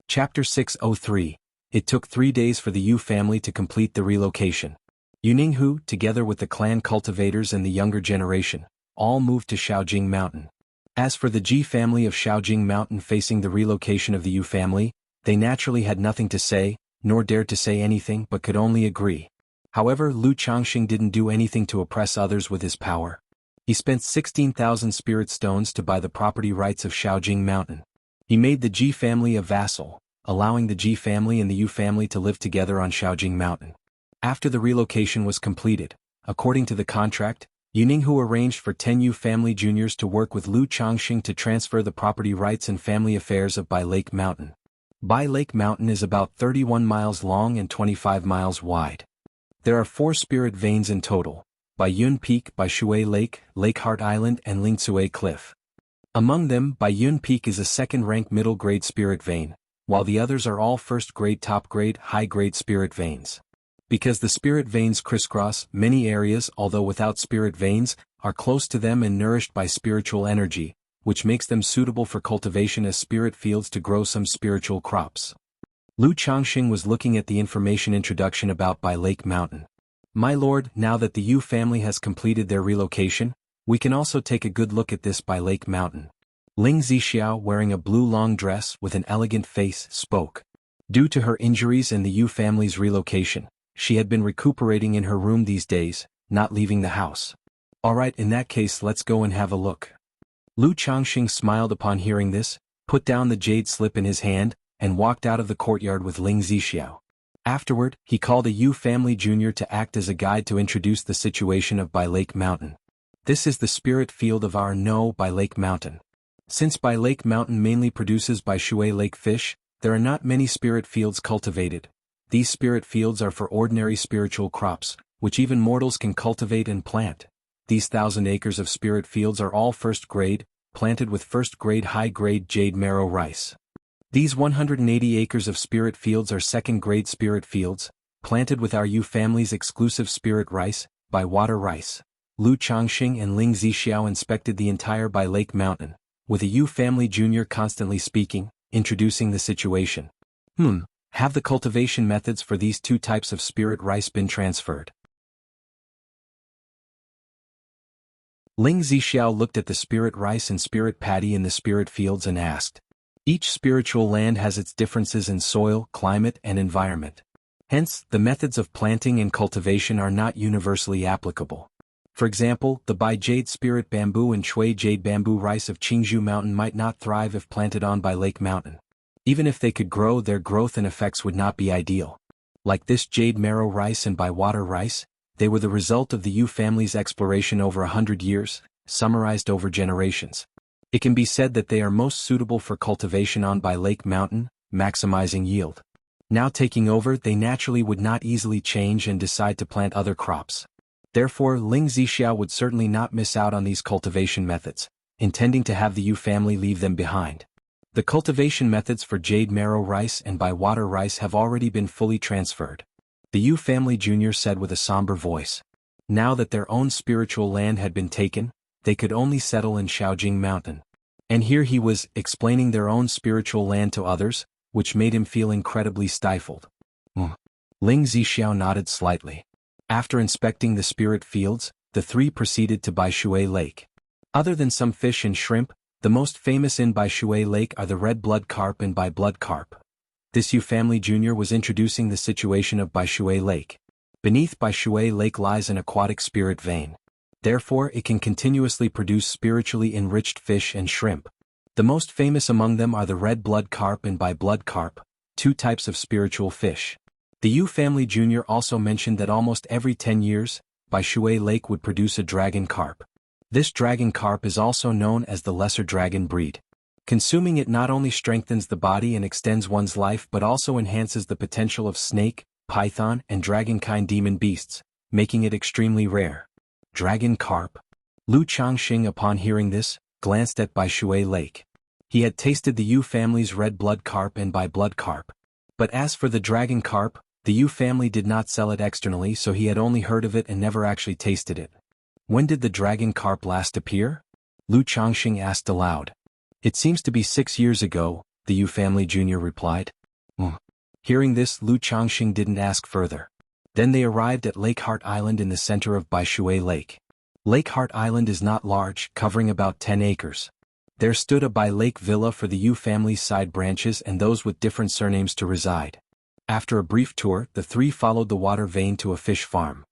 Chapter 603. It took 3 days for the Yu family to complete the relocation. Yu Ninghu, together with the clan cultivators and the younger generation, all moved to Shaojing Mountain. As for the Ji family of Shaojing Mountain facing the relocation of the Yu family, they naturally had nothing to say, nor dared to say anything but could only agree. However, Lu Changxing didn't do anything to oppress others with his power. He spent 16,000 spirit stones to buy the property rights of Shaojing Mountain. He made the Ji family a vassal, allowing the Ji family and the Yu family to live together on Shaojing Mountain. After the relocation was completed, according to the contract, Yu Ninghu arranged for 10 Yu family juniors to work with Lu Changxing to transfer the property rights and family affairs of Bai Lake Mountain. Bai Lake Mountain is about 31 miles long and 25 miles wide. There are 4 spirit veins in total: Bai Yun Peak, Bai Shui Lake, Lake Heart Island and Lingcue Cliff. Among them, Bai Yun Peak is a second-rank middle-grade spirit vein, while the others are all first-grade, top-grade, high-grade spirit veins. Because the spirit veins crisscross many areas, although without spirit veins, are close to them and nourished by spiritual energy, which makes them suitable for cultivation as spirit fields to grow some spiritual crops. Lu Changxing was looking at the information introduction about Bai Lake Mountain. "My lord, now that the Yu family has completed their relocation, we can also take a good look at this Bai Lake Mountain." Ling Zixiao, wearing a blue long dress with an elegant face, spoke. Due to her injuries and the Yu family's relocation, she had been recuperating in her room these days, not leaving the house. "Alright, in that case let's go and have a look." Lu Changxing smiled upon hearing this, put down the jade slip in his hand, and walked out of the courtyard with Ling Zixiao. Afterward, he called a Yu family junior to act as a guide to introduce the situation of Bai Lake Mountain. This is the spirit field of our No by Lake Mountain. Since By Lake Mountain mainly produces Bai Shui lake fish, there are not many spirit fields cultivated. These spirit fields are for ordinary spiritual crops, which even mortals can cultivate and plant. These 1,000 acres of spirit fields are all first grade, planted with first grade high-grade jade marrow rice. These 180 acres of spirit fields are second grade spirit fields, planted with our Yu family's exclusive spirit rice, Bai water rice. Lu Changxing and Ling Zixiao inspected the entire Bai Lake Mountain, with a Yu family junior constantly speaking, introducing the situation. Have the cultivation methods for these two types of spirit rice been transferred? Ling Zixiao looked at the spirit rice and spirit paddy in the spirit fields and asked. Each spiritual land has its differences in soil, climate, and environment. Hence, the methods of planting and cultivation are not universally applicable. For example, the Bai Jade Spirit Bamboo and Shui Jade Bamboo rice of Qingzhou Mountain might not thrive if planted on Bai Lake Mountain. Even if they could grow, their growth and effects would not be ideal. Like this Jade Marrow rice and Bai Water rice, they were the result of the Yu family's exploration over 100 years, summarized over generations. It can be said that they are most suitable for cultivation on Bai Lake Mountain, maximizing yield. Now taking over, they naturally would not easily change and decide to plant other crops. Therefore, Ling Zixiao would certainly not miss out on these cultivation methods, intending to have the Yu family leave them behind. The cultivation methods for Jade Marrow rice and Bai Water rice have already been fully transferred. The Yu family junior said with a somber voice. Now that their own spiritual land had been taken, they could only settle in Shaojing Mountain. And here he was, explaining their own spiritual land to others, which made him feel incredibly stifled. Ling Zixiao nodded slightly. After inspecting the spirit fields, the three proceeded to Bai Shui Lake. Other than some fish and shrimp, the most famous in Bai Shui Lake are the red blood carp and Bai blood carp. This Yu family junior was introducing the situation of Bai Shui Lake. Beneath Bai Shui Lake lies an aquatic spirit vein. Therefore, it can continuously produce spiritually enriched fish and shrimp. The most famous among them are the red blood carp and Bai blood carp, two types of spiritual fish. The Yu family junior also mentioned that almost every 10 years, Bai Shui Lake would produce a dragon carp. This dragon carp is also known as the lesser dragon breed. Consuming it not only strengthens the body and extends one's life but also enhances the potential of snake, python, and dragon-kind demon beasts, making it extremely rare. Dragon carp. Lu Changxing, upon hearing this, glanced at Bai Shui Lake. He had tasted the Yu family's red blood carp and Bai blood carp. But as for the dragon carp, the Yu family did not sell it externally, so he had only heard of it and never actually tasted it. When did the dragon carp last appear? Lu Changxing asked aloud. It seems to be 6 years ago, the Yu family junior replied. Hearing this, Lu Changxing didn't ask further. Then they arrived at Lake Heart Island in the center of Bai Shui Lake. Lake Heart Island is not large, covering about 10 acres. There stood a Bai Lake villa for the Yu family's side branches and those with different surnames to reside. After a brief tour, the three followed the water vein to a fish farm.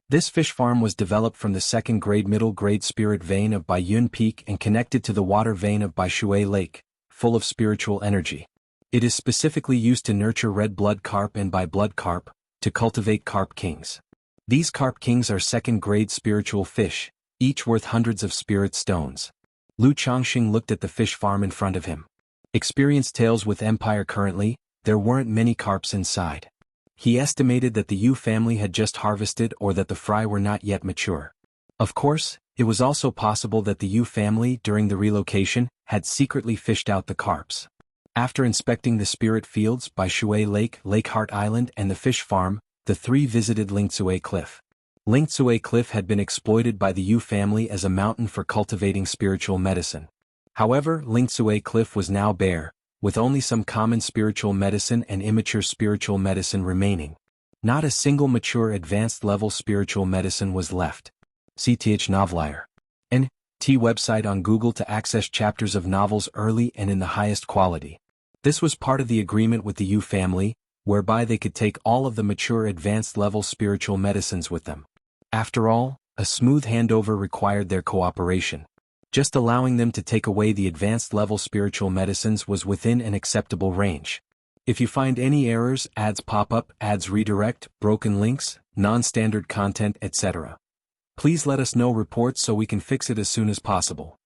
This fish farm was developed from the second-grade middle-grade spirit vein of Bai Yun Peak and connected to the water vein of Bai Shui Lake, full of spiritual energy. It is specifically used to nurture red blood carp and Bai blood carp, to cultivate carp kings. These carp kings are second-grade spiritual fish, each worth hundreds of spirit stones. Lu Changxing looked at the fish farm in front of him. Experienced tales with Empire currently, there weren't many carps inside. He estimated that the Yu family had just harvested or that the fry were not yet mature. Of course, it was also possible that the Yu family, during the relocation, had secretly fished out the carps. After inspecting the spirit fields, Bai Shui Lake, Lake Heart Island, and the fish farm, the three visited Lingzue Cliff. Lingzue Cliff had been exploited by the Yu family as a mountain for cultivating spiritual medicine. However, Lingzue Cliff was now bare, with only some common spiritual medicine and immature spiritual medicine remaining. Not a single mature advanced-level spiritual medicine was left. CTH Novelier. N.T. website on Google to access chapters of novels early and in the highest quality. This was part of the agreement with the Yu family, whereby they could take all of the mature advanced-level spiritual medicines with them. After all, a smooth handover required their cooperation. Just allowing them to take away the advanced-level spiritual medicines was within an acceptable range. If you find any errors, ads pop up, ads redirect, broken links, non-standard content, etc. Please let us know reports so we can fix it as soon as possible.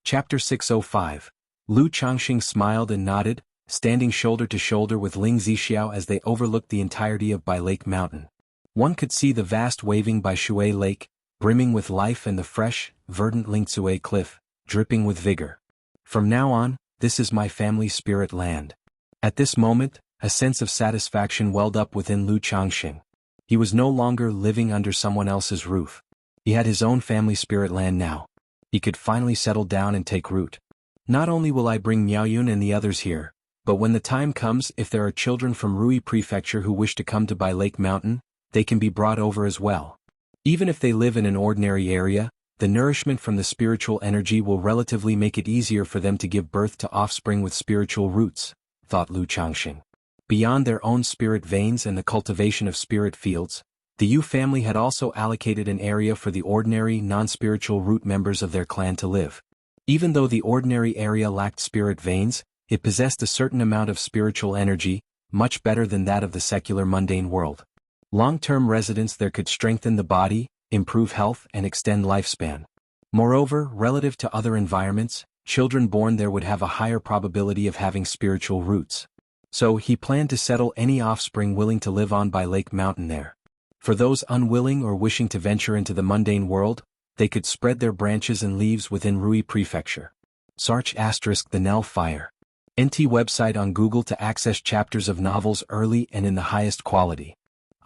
Chapter 605. Lu Changxing smiled and nodded, standing shoulder to shoulder with Ling Zixiao as they overlooked the entirety of Bai Lake Mountain. One could see the vast waving Bai Shui Lake, brimming with life, and the fresh, verdant Lingzue Cliff, dripping with vigor. From now on, this is my family's spirit land. At this moment, a sense of satisfaction welled up within Lu Changxing. He was no longer living under someone else's roof. He had his own family spirit land now. He could finally settle down and take root. Not only will I bring Miaoyun and the others here, but when the time comes, if there are children from Rui Prefecture who wish to come to Bai Lake Mountain, they can be brought over as well. Even if they live in an ordinary area, the nourishment from the spiritual energy will relatively make it easier for them to give birth to offspring with spiritual roots, thought Lu Changxing. Beyond their own spirit veins and the cultivation of spirit fields, the Yu family had also allocated an area for the ordinary non-spiritual root members of their clan to live. Even though the ordinary area lacked spirit veins, it possessed a certain amount of spiritual energy, much better than that of the secular mundane world. Long-term residence there could strengthen the body, improve health, and extend lifespan. Moreover, relative to other environments, children born there would have a higher probability of having spiritual roots. So he planned to settle any offspring willing to live on Bai Lake Mountain there. For those unwilling or wishing to venture into the mundane world, they could spread their branches and leaves within Rui Prefecture. Search * The Nell Fire. NT website on Google to access chapters of novels early and in the highest quality.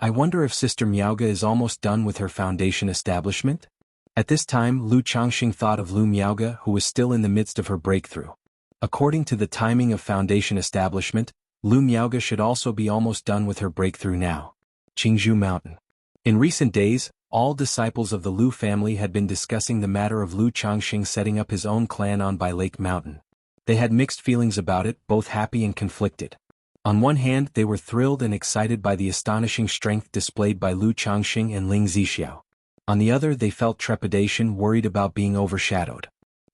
I wonder if Sister Miaoga is almost done with her foundation establishment? At this time, Lu Changxing thought of Lu Miaoga, who was still in the midst of her breakthrough. According to the timing of foundation establishment, Lu Miaoga should also be almost done with her breakthrough now. Qingzhou Mountain. In recent days, all disciples of the Lu family had been discussing the matter of Lu Changxing setting up his own clan on Bai Lake Mountain. They had mixed feelings about it, both happy and conflicted. On one hand, they were thrilled and excited by the astonishing strength displayed by Lu Changxing and Ling Zixiao. On the other, they felt trepidation, worried about being overshadowed.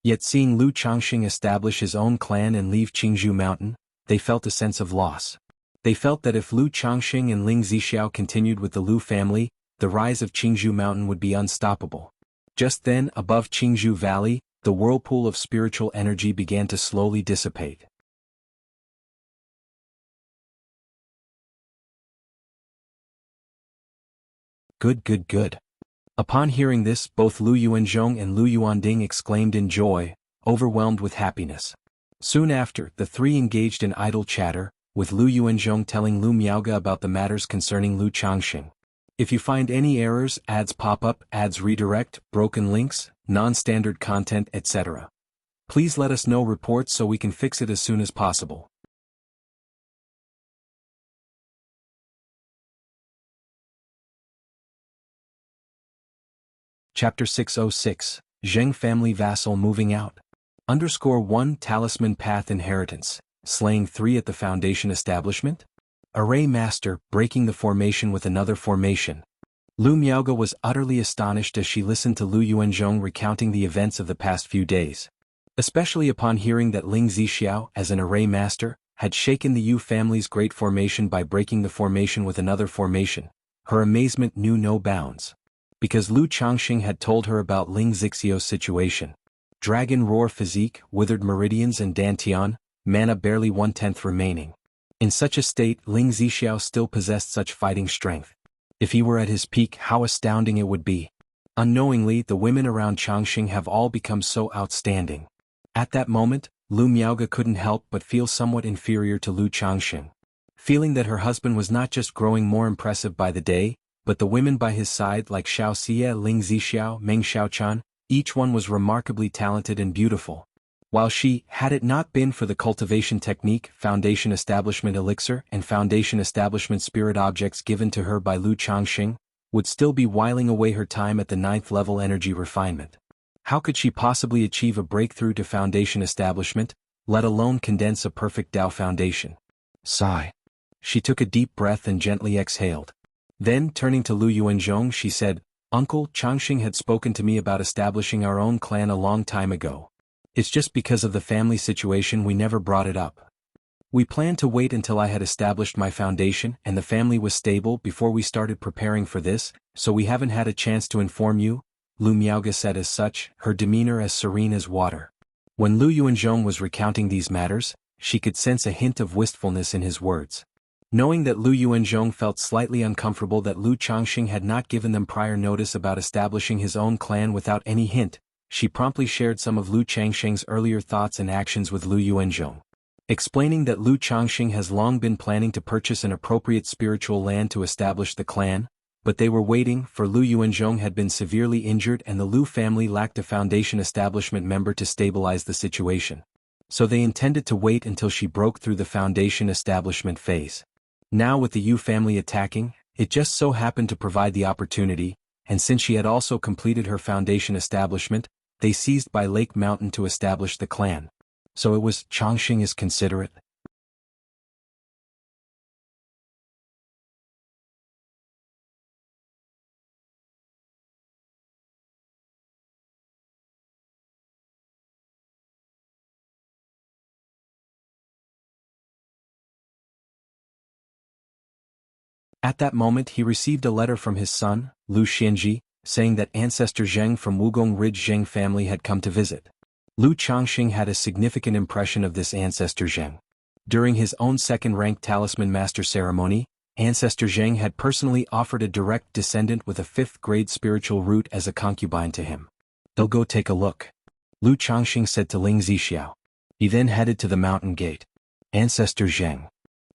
Yet seeing Lu Changxing establish his own clan and leave Qingzhou Mountain, they felt a sense of loss. They felt that if Lu Changxing and Ling Zixiao continued with the Lu family, the rise of Qingzhou Mountain would be unstoppable. Just then, above Qingzhou Valley, the whirlpool of spiritual energy began to slowly dissipate. Good. Upon hearing this, both Lu Yuanzhong and Lu Yuanding exclaimed in joy, overwhelmed with happiness. Soon after, the three engaged in idle chatter, with Lu Yuanzhong telling Lu Miaoga about the matters concerning Lu Changxing. If you find any errors, ads pop up, ads redirect, broken links, non-standard content, etc. Please let us know reports so we can fix it as soon as possible. Chapter 606. Zheng Family Vassal Moving Out. _1 Talisman Path Inheritance, slaying 3 at the Foundation Establishment? Array Master, breaking the formation with another formation. Lu Miaoga was utterly astonished as she listened to Lu Yuanzhong recounting the events of the past few days. Especially upon hearing that Ling Zixiao, as an array master, had shaken the Yu family's great formation by breaking the formation with another formation, her amazement knew no bounds. Because Lu Changxing had told her about Ling Zixiao's situation. Dragon Roar physique, withered meridians and dantian, mana barely 1/10 remaining. In such a state, Ling Zixiao still possessed such fighting strength. If he were at his peak, how astounding it would be. Unknowingly, the women around Changxing have all become so outstanding. At that moment, Lu Miaoga couldn't help but feel somewhat inferior to Lu Changxing. Feeling that her husband was not just growing more impressive by the day, but the women by his side like Xiao Xie, Ling Zixiao, Meng Xiaochan, each one was remarkably talented and beautiful. While she, had it not been for the cultivation technique, foundation establishment elixir, and foundation establishment spirit objects given to her by Lu Changxing, would still be whiling away her time at the 9th level energy refinement. How could she possibly achieve a breakthrough to foundation establishment, let alone condense a perfect Tao foundation? Sigh. She took a deep breath and gently exhaled. Then, turning to Lu Yuanzhong, she said, Uncle, Changxing had spoken to me about establishing our own clan a long time ago. It's just because of the family situation we never brought it up. We planned to wait until I had established my foundation and the family was stable before we started preparing for this, so we haven't had a chance to inform you, Lu Miaoge said as such, her demeanor as serene as water. When Lu Yuanzhong was recounting these matters, she could sense a hint of wistfulness in his words. Knowing that Lu Yuanzhong felt slightly uncomfortable that Lu Changxing had not given them prior notice about establishing his own clan without any hint, she promptly shared some of Lu Changxing's earlier thoughts and actions with Lu Yuanzhong. Explaining that Lu Changxing has long been planning to purchase an appropriate spiritual land to establish the clan, but they were waiting, for Lu Yuanzhong had been severely injured and the Lu family lacked a foundation establishment member to stabilize the situation. So they intended to wait until she broke through the foundation establishment phase. Now with the Yu family attacking, it just so happened to provide the opportunity, and since she had also completed her foundation establishment, they seized by Lake Mountain to establish the clan. So it was, Changxing is considerate. At that moment he received a letter from his son, Lu Xianji, saying that ancestor Zheng from Wugong Ridge Zheng family had come to visit. Lu Changxing had a significant impression of this ancestor Zheng. During his own second-rank talisman master ceremony, ancestor Zheng had personally offered a direct descendant with a 5th-grade spiritual root as a concubine to him. They'll go take a look, Lu Changxing said to Ling Zixiao. He then headed to the mountain gate. Ancestor Zheng.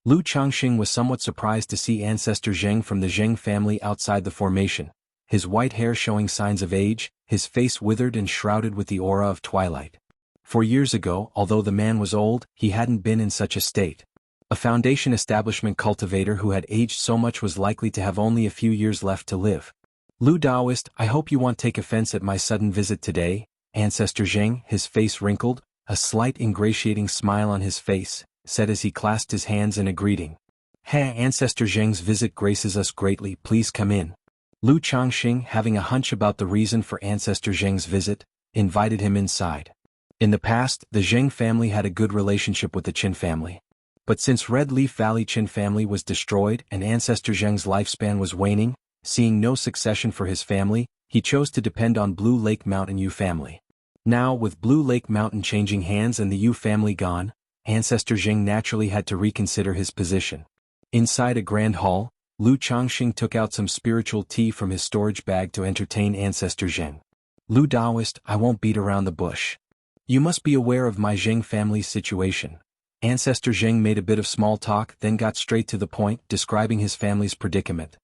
Lu Changxing was somewhat surprised to see ancestor Zheng from the Zheng family outside the formation, his white hair showing signs of age, his face withered and shrouded with the aura of twilight. 4 years ago, although the man was old, he hadn't been in such a state. A foundation establishment cultivator who had aged so much was likely to have only a few years left to live. Lu Daoist, I hope you won't take offense at my sudden visit today, ancestor Zheng, his face wrinkled, a slight ingratiating smile on his face, said as he clasped his hands in a greeting. Hey, ancestor Zheng's visit graces us greatly, please come in. Lu Changxing, having a hunch about the reason for ancestor Zheng's visit, invited him inside. In the past, the Zheng family had a good relationship with the Qin family. But since Red Leaf Valley Qin family was destroyed and ancestor Zheng's lifespan was waning, seeing no succession for his family, he chose to depend on Blue Lake Mountain Yu family. Now, with Blue Lake Mountain changing hands and the Yu family gone, ancestor Zheng naturally had to reconsider his position. Inside a grand hall, Lu Changxing took out some spiritual tea from his storage bag to entertain ancestor Zheng. Lu Daoist, I won't beat around the bush. You must be aware of my Zheng family's situation. Ancestor Zheng made a bit of small talk, then got straight to the point, describing his family's predicament.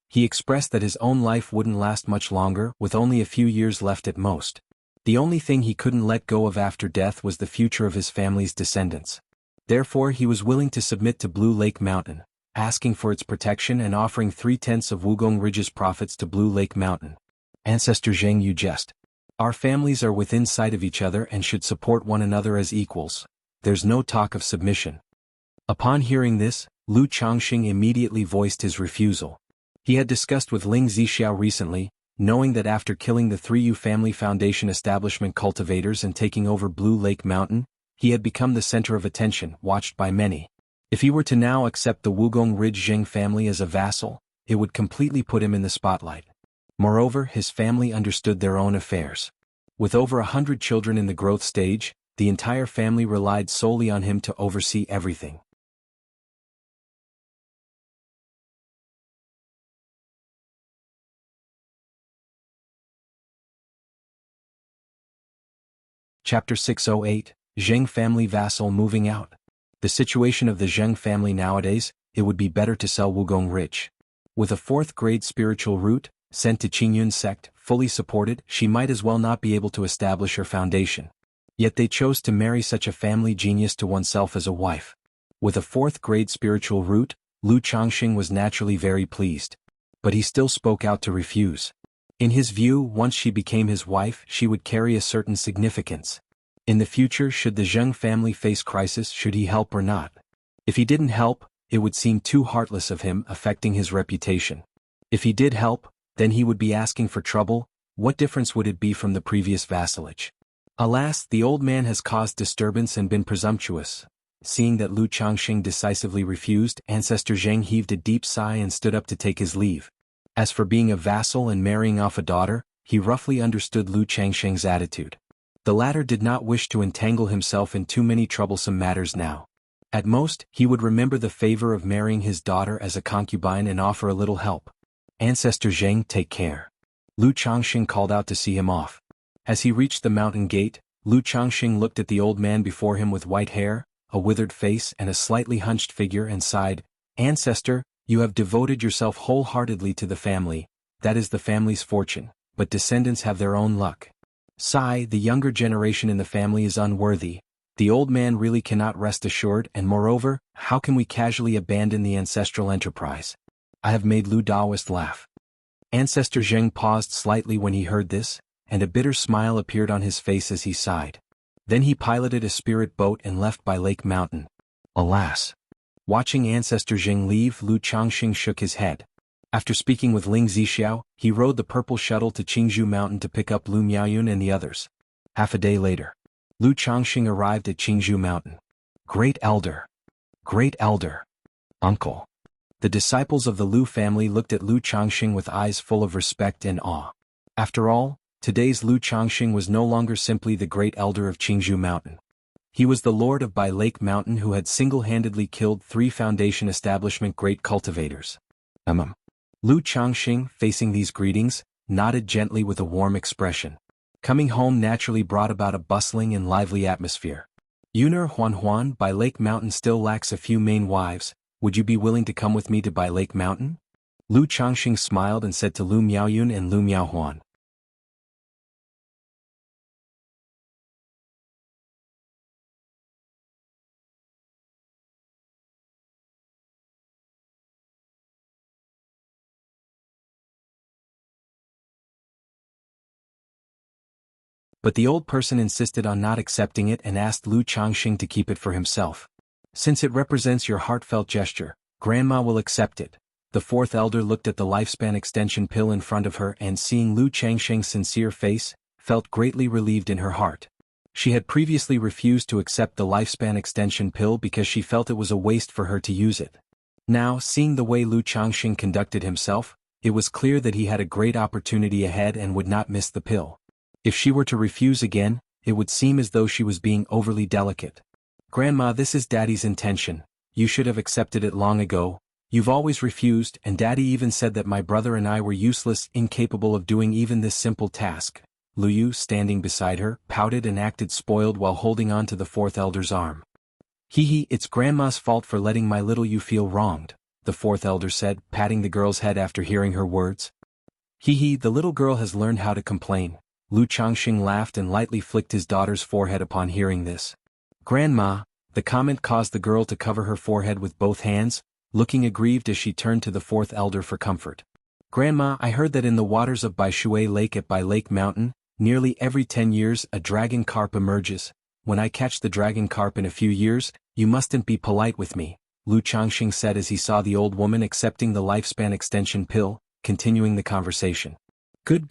He expressed that his own life wouldn't last much longer, with only a few years left at most. The only thing he couldn't let go of after death was the future of his family's descendants. Therefore he was willing to submit to Blue Lake Mountain, asking for its protection and offering 3/10 of Wugong Ridge's profits to Blue Lake Mountain. Ancestor Zheng, you jest. Our families are within sight of each other and should support one another as equals. There's no talk of submission. Upon hearing this, Lu Changxing immediately voiced his refusal. He had discussed with Ling Zixiao recently, knowing that after killing the 3 Yu family foundation establishment cultivators and taking over Blue Lake Mountain, he had become the center of attention, watched by many. If he were to now accept the Wugong Ridge Zheng family as a vassal, it would completely put him in the spotlight. Moreover, his family understood their own affairs. With over 100 children in the growth stage, the entire family relied solely on him to oversee everything. Chapter 608, Zheng Family Vassal Moving Out. The situation of the Zheng family nowadays, it would be better to sell Wugong Ridge. With a 4th-grade spiritual root, sent to Qingyun sect, fully supported, she might as well not be able to establish her foundation. Yet they chose to marry such a family genius to oneself as a wife. With a 4th-grade spiritual root, Lu Changxing was naturally very pleased. But he still spoke out to refuse. In his view, once she became his wife, she would carry a certain significance. In the future, should the Zheng family face crisis, should he help or not? If he didn't help, it would seem too heartless of him, affecting his reputation. If he did help, then he would be asking for trouble. What difference would it be from the previous vassalage? Alas, the old man has caused disturbance and been presumptuous. Seeing that Lu Changxing decisively refused, Ancestor Zheng heaved a deep sigh and stood up to take his leave. As for being a vassal and marrying off a daughter, he roughly understood Lu Changxing's attitude. The latter did not wish to entangle himself in too many troublesome matters now. At most, he would remember the favor of marrying his daughter as a concubine and offer a little help. Ancestor Zheng, take care. Lu Changxing called out to see him off. As he reached the mountain gate, Lu Changxing looked at the old man before him with white hair, a withered face and a slightly hunched figure and sighed, "Ancestor, you have devoted yourself wholeheartedly to the family. That is the family's fortune, but descendants have their own luck. Sigh, the younger generation in the family is unworthy. The old man really cannot rest assured, and moreover, how can we casually abandon the ancestral enterprise? I have made Lu Daoist laugh." Ancestor Zheng paused slightly when he heard this, and a bitter smile appeared on his face as he sighed. Then he piloted a spirit boat and left by Lake Mountain. Alas! Watching Ancestor Zheng leave, Lu Changxing shook his head. After speaking with Ling Zixiao, he rode the purple shuttle to Qingzhou Mountain to pick up Lu Miaoyun and the others. Half a day later, Lu Changxing arrived at Qingzhou Mountain. Great Elder! Great Elder! Uncle! The disciples of the Lu family looked at Lu Changxing with eyes full of respect and awe. After all, today's Lu Changxing was no longer simply the great elder of Qingzhou Mountain. He was the lord of Bai Lake Mountain who had single-handedly killed 3 Foundation establishment great cultivators. Lu Changxing, facing these greetings, nodded gently with a warm expression. Coming home naturally brought about a bustling and lively atmosphere. Yuner Huan, Bai Lake Mountain still lacks a few main wives. Would you be willing to come with me to Bai Lake Mountain? Lu Changxing smiled and said to Lu Miaoyun and Lu Miaohuan. But the old person insisted on not accepting it and asked Lu Changxing to keep it for himself. Since it represents your heartfelt gesture, Grandma will accept it. The 4th elder looked at the lifespan extension pill in front of her and seeing Lu Changxing's sincere face, felt greatly relieved in her heart. She had previously refused to accept the lifespan extension pill because she felt it was a waste for her to use it. Now, seeing the way Lu Changxing conducted himself, it was clear that he had a great opportunity ahead and would not miss the pill. If she were to refuse again, it would seem as though she was being overly delicate. Grandma, this is Daddy's intention. You should have accepted it long ago. You've always refused, and Daddy even said that my brother and I were useless, incapable of doing even this simple task. Lu Yu, standing beside her, pouted and acted spoiled while holding on to the 4th elder's arm. Hee, it's Grandma's fault for letting my little Yu feel wronged, the 4th elder said, patting the girl's head after hearing her words. Hee, the little girl has learned how to complain. Lu Changxing laughed and lightly flicked his daughter's forehead upon hearing this. Grandma, the comment caused the girl to cover her forehead with both hands, looking aggrieved as she turned to the 4th elder for comfort. Grandma, I heard that in the waters of Bai Shui Lake at Bai Lake Mountain, nearly every 10 years a dragon carp emerges. When I catch the dragon carp in a few years, you mustn't be polite with me, Lu Changxing said as he saw the old woman accepting the lifespan extension pill, continuing the conversation. Good,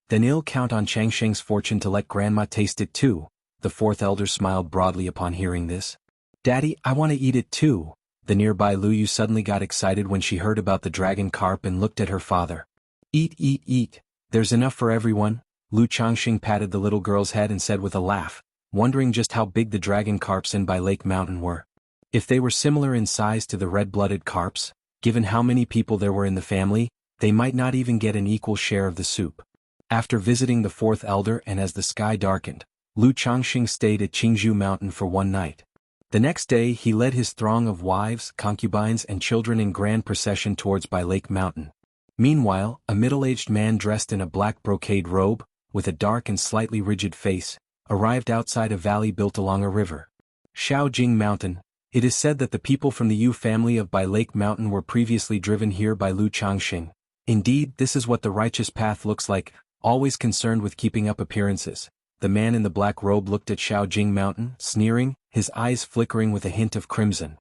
then I'll count on Changxing's fortune to let Grandma taste it too. The 4th elder smiled broadly upon hearing this. Daddy, I want to eat it too. The nearby Lu Yu suddenly got excited when she heard about the dragon carp and looked at her father. Eat. There's enough for everyone. Lu Changxing patted the little girl's head and said with a laugh, wondering just how big the dragon carps in Bai Lake Mountain were. If they were similar in size to the red-blooded carps, given how many people there were in the family, they might not even get an equal share of the soup. After visiting the 4th elder and as the sky darkened, Lu Changxing stayed at Qingzhou Mountain for one night. The next day he led his throng of wives, concubines and children in grand procession towards Bai Lake Mountain. Meanwhile, a middle-aged man dressed in a black brocade robe, with a dark and slightly rigid face, arrived outside a valley built along a river. Shaojing Mountain. It is said that the people from the Yu family of Bai Lake Mountain were previously driven here by Lu Changxing. Indeed, this is what the righteous path looks like, always concerned with keeping up appearances. The man in the black robe looked at Shaojing Mountain, sneering, his eyes flickering with a hint of crimson.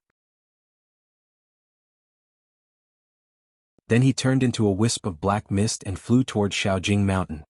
Then he turned into a wisp of black mist and flew toward Shaojing Mountain.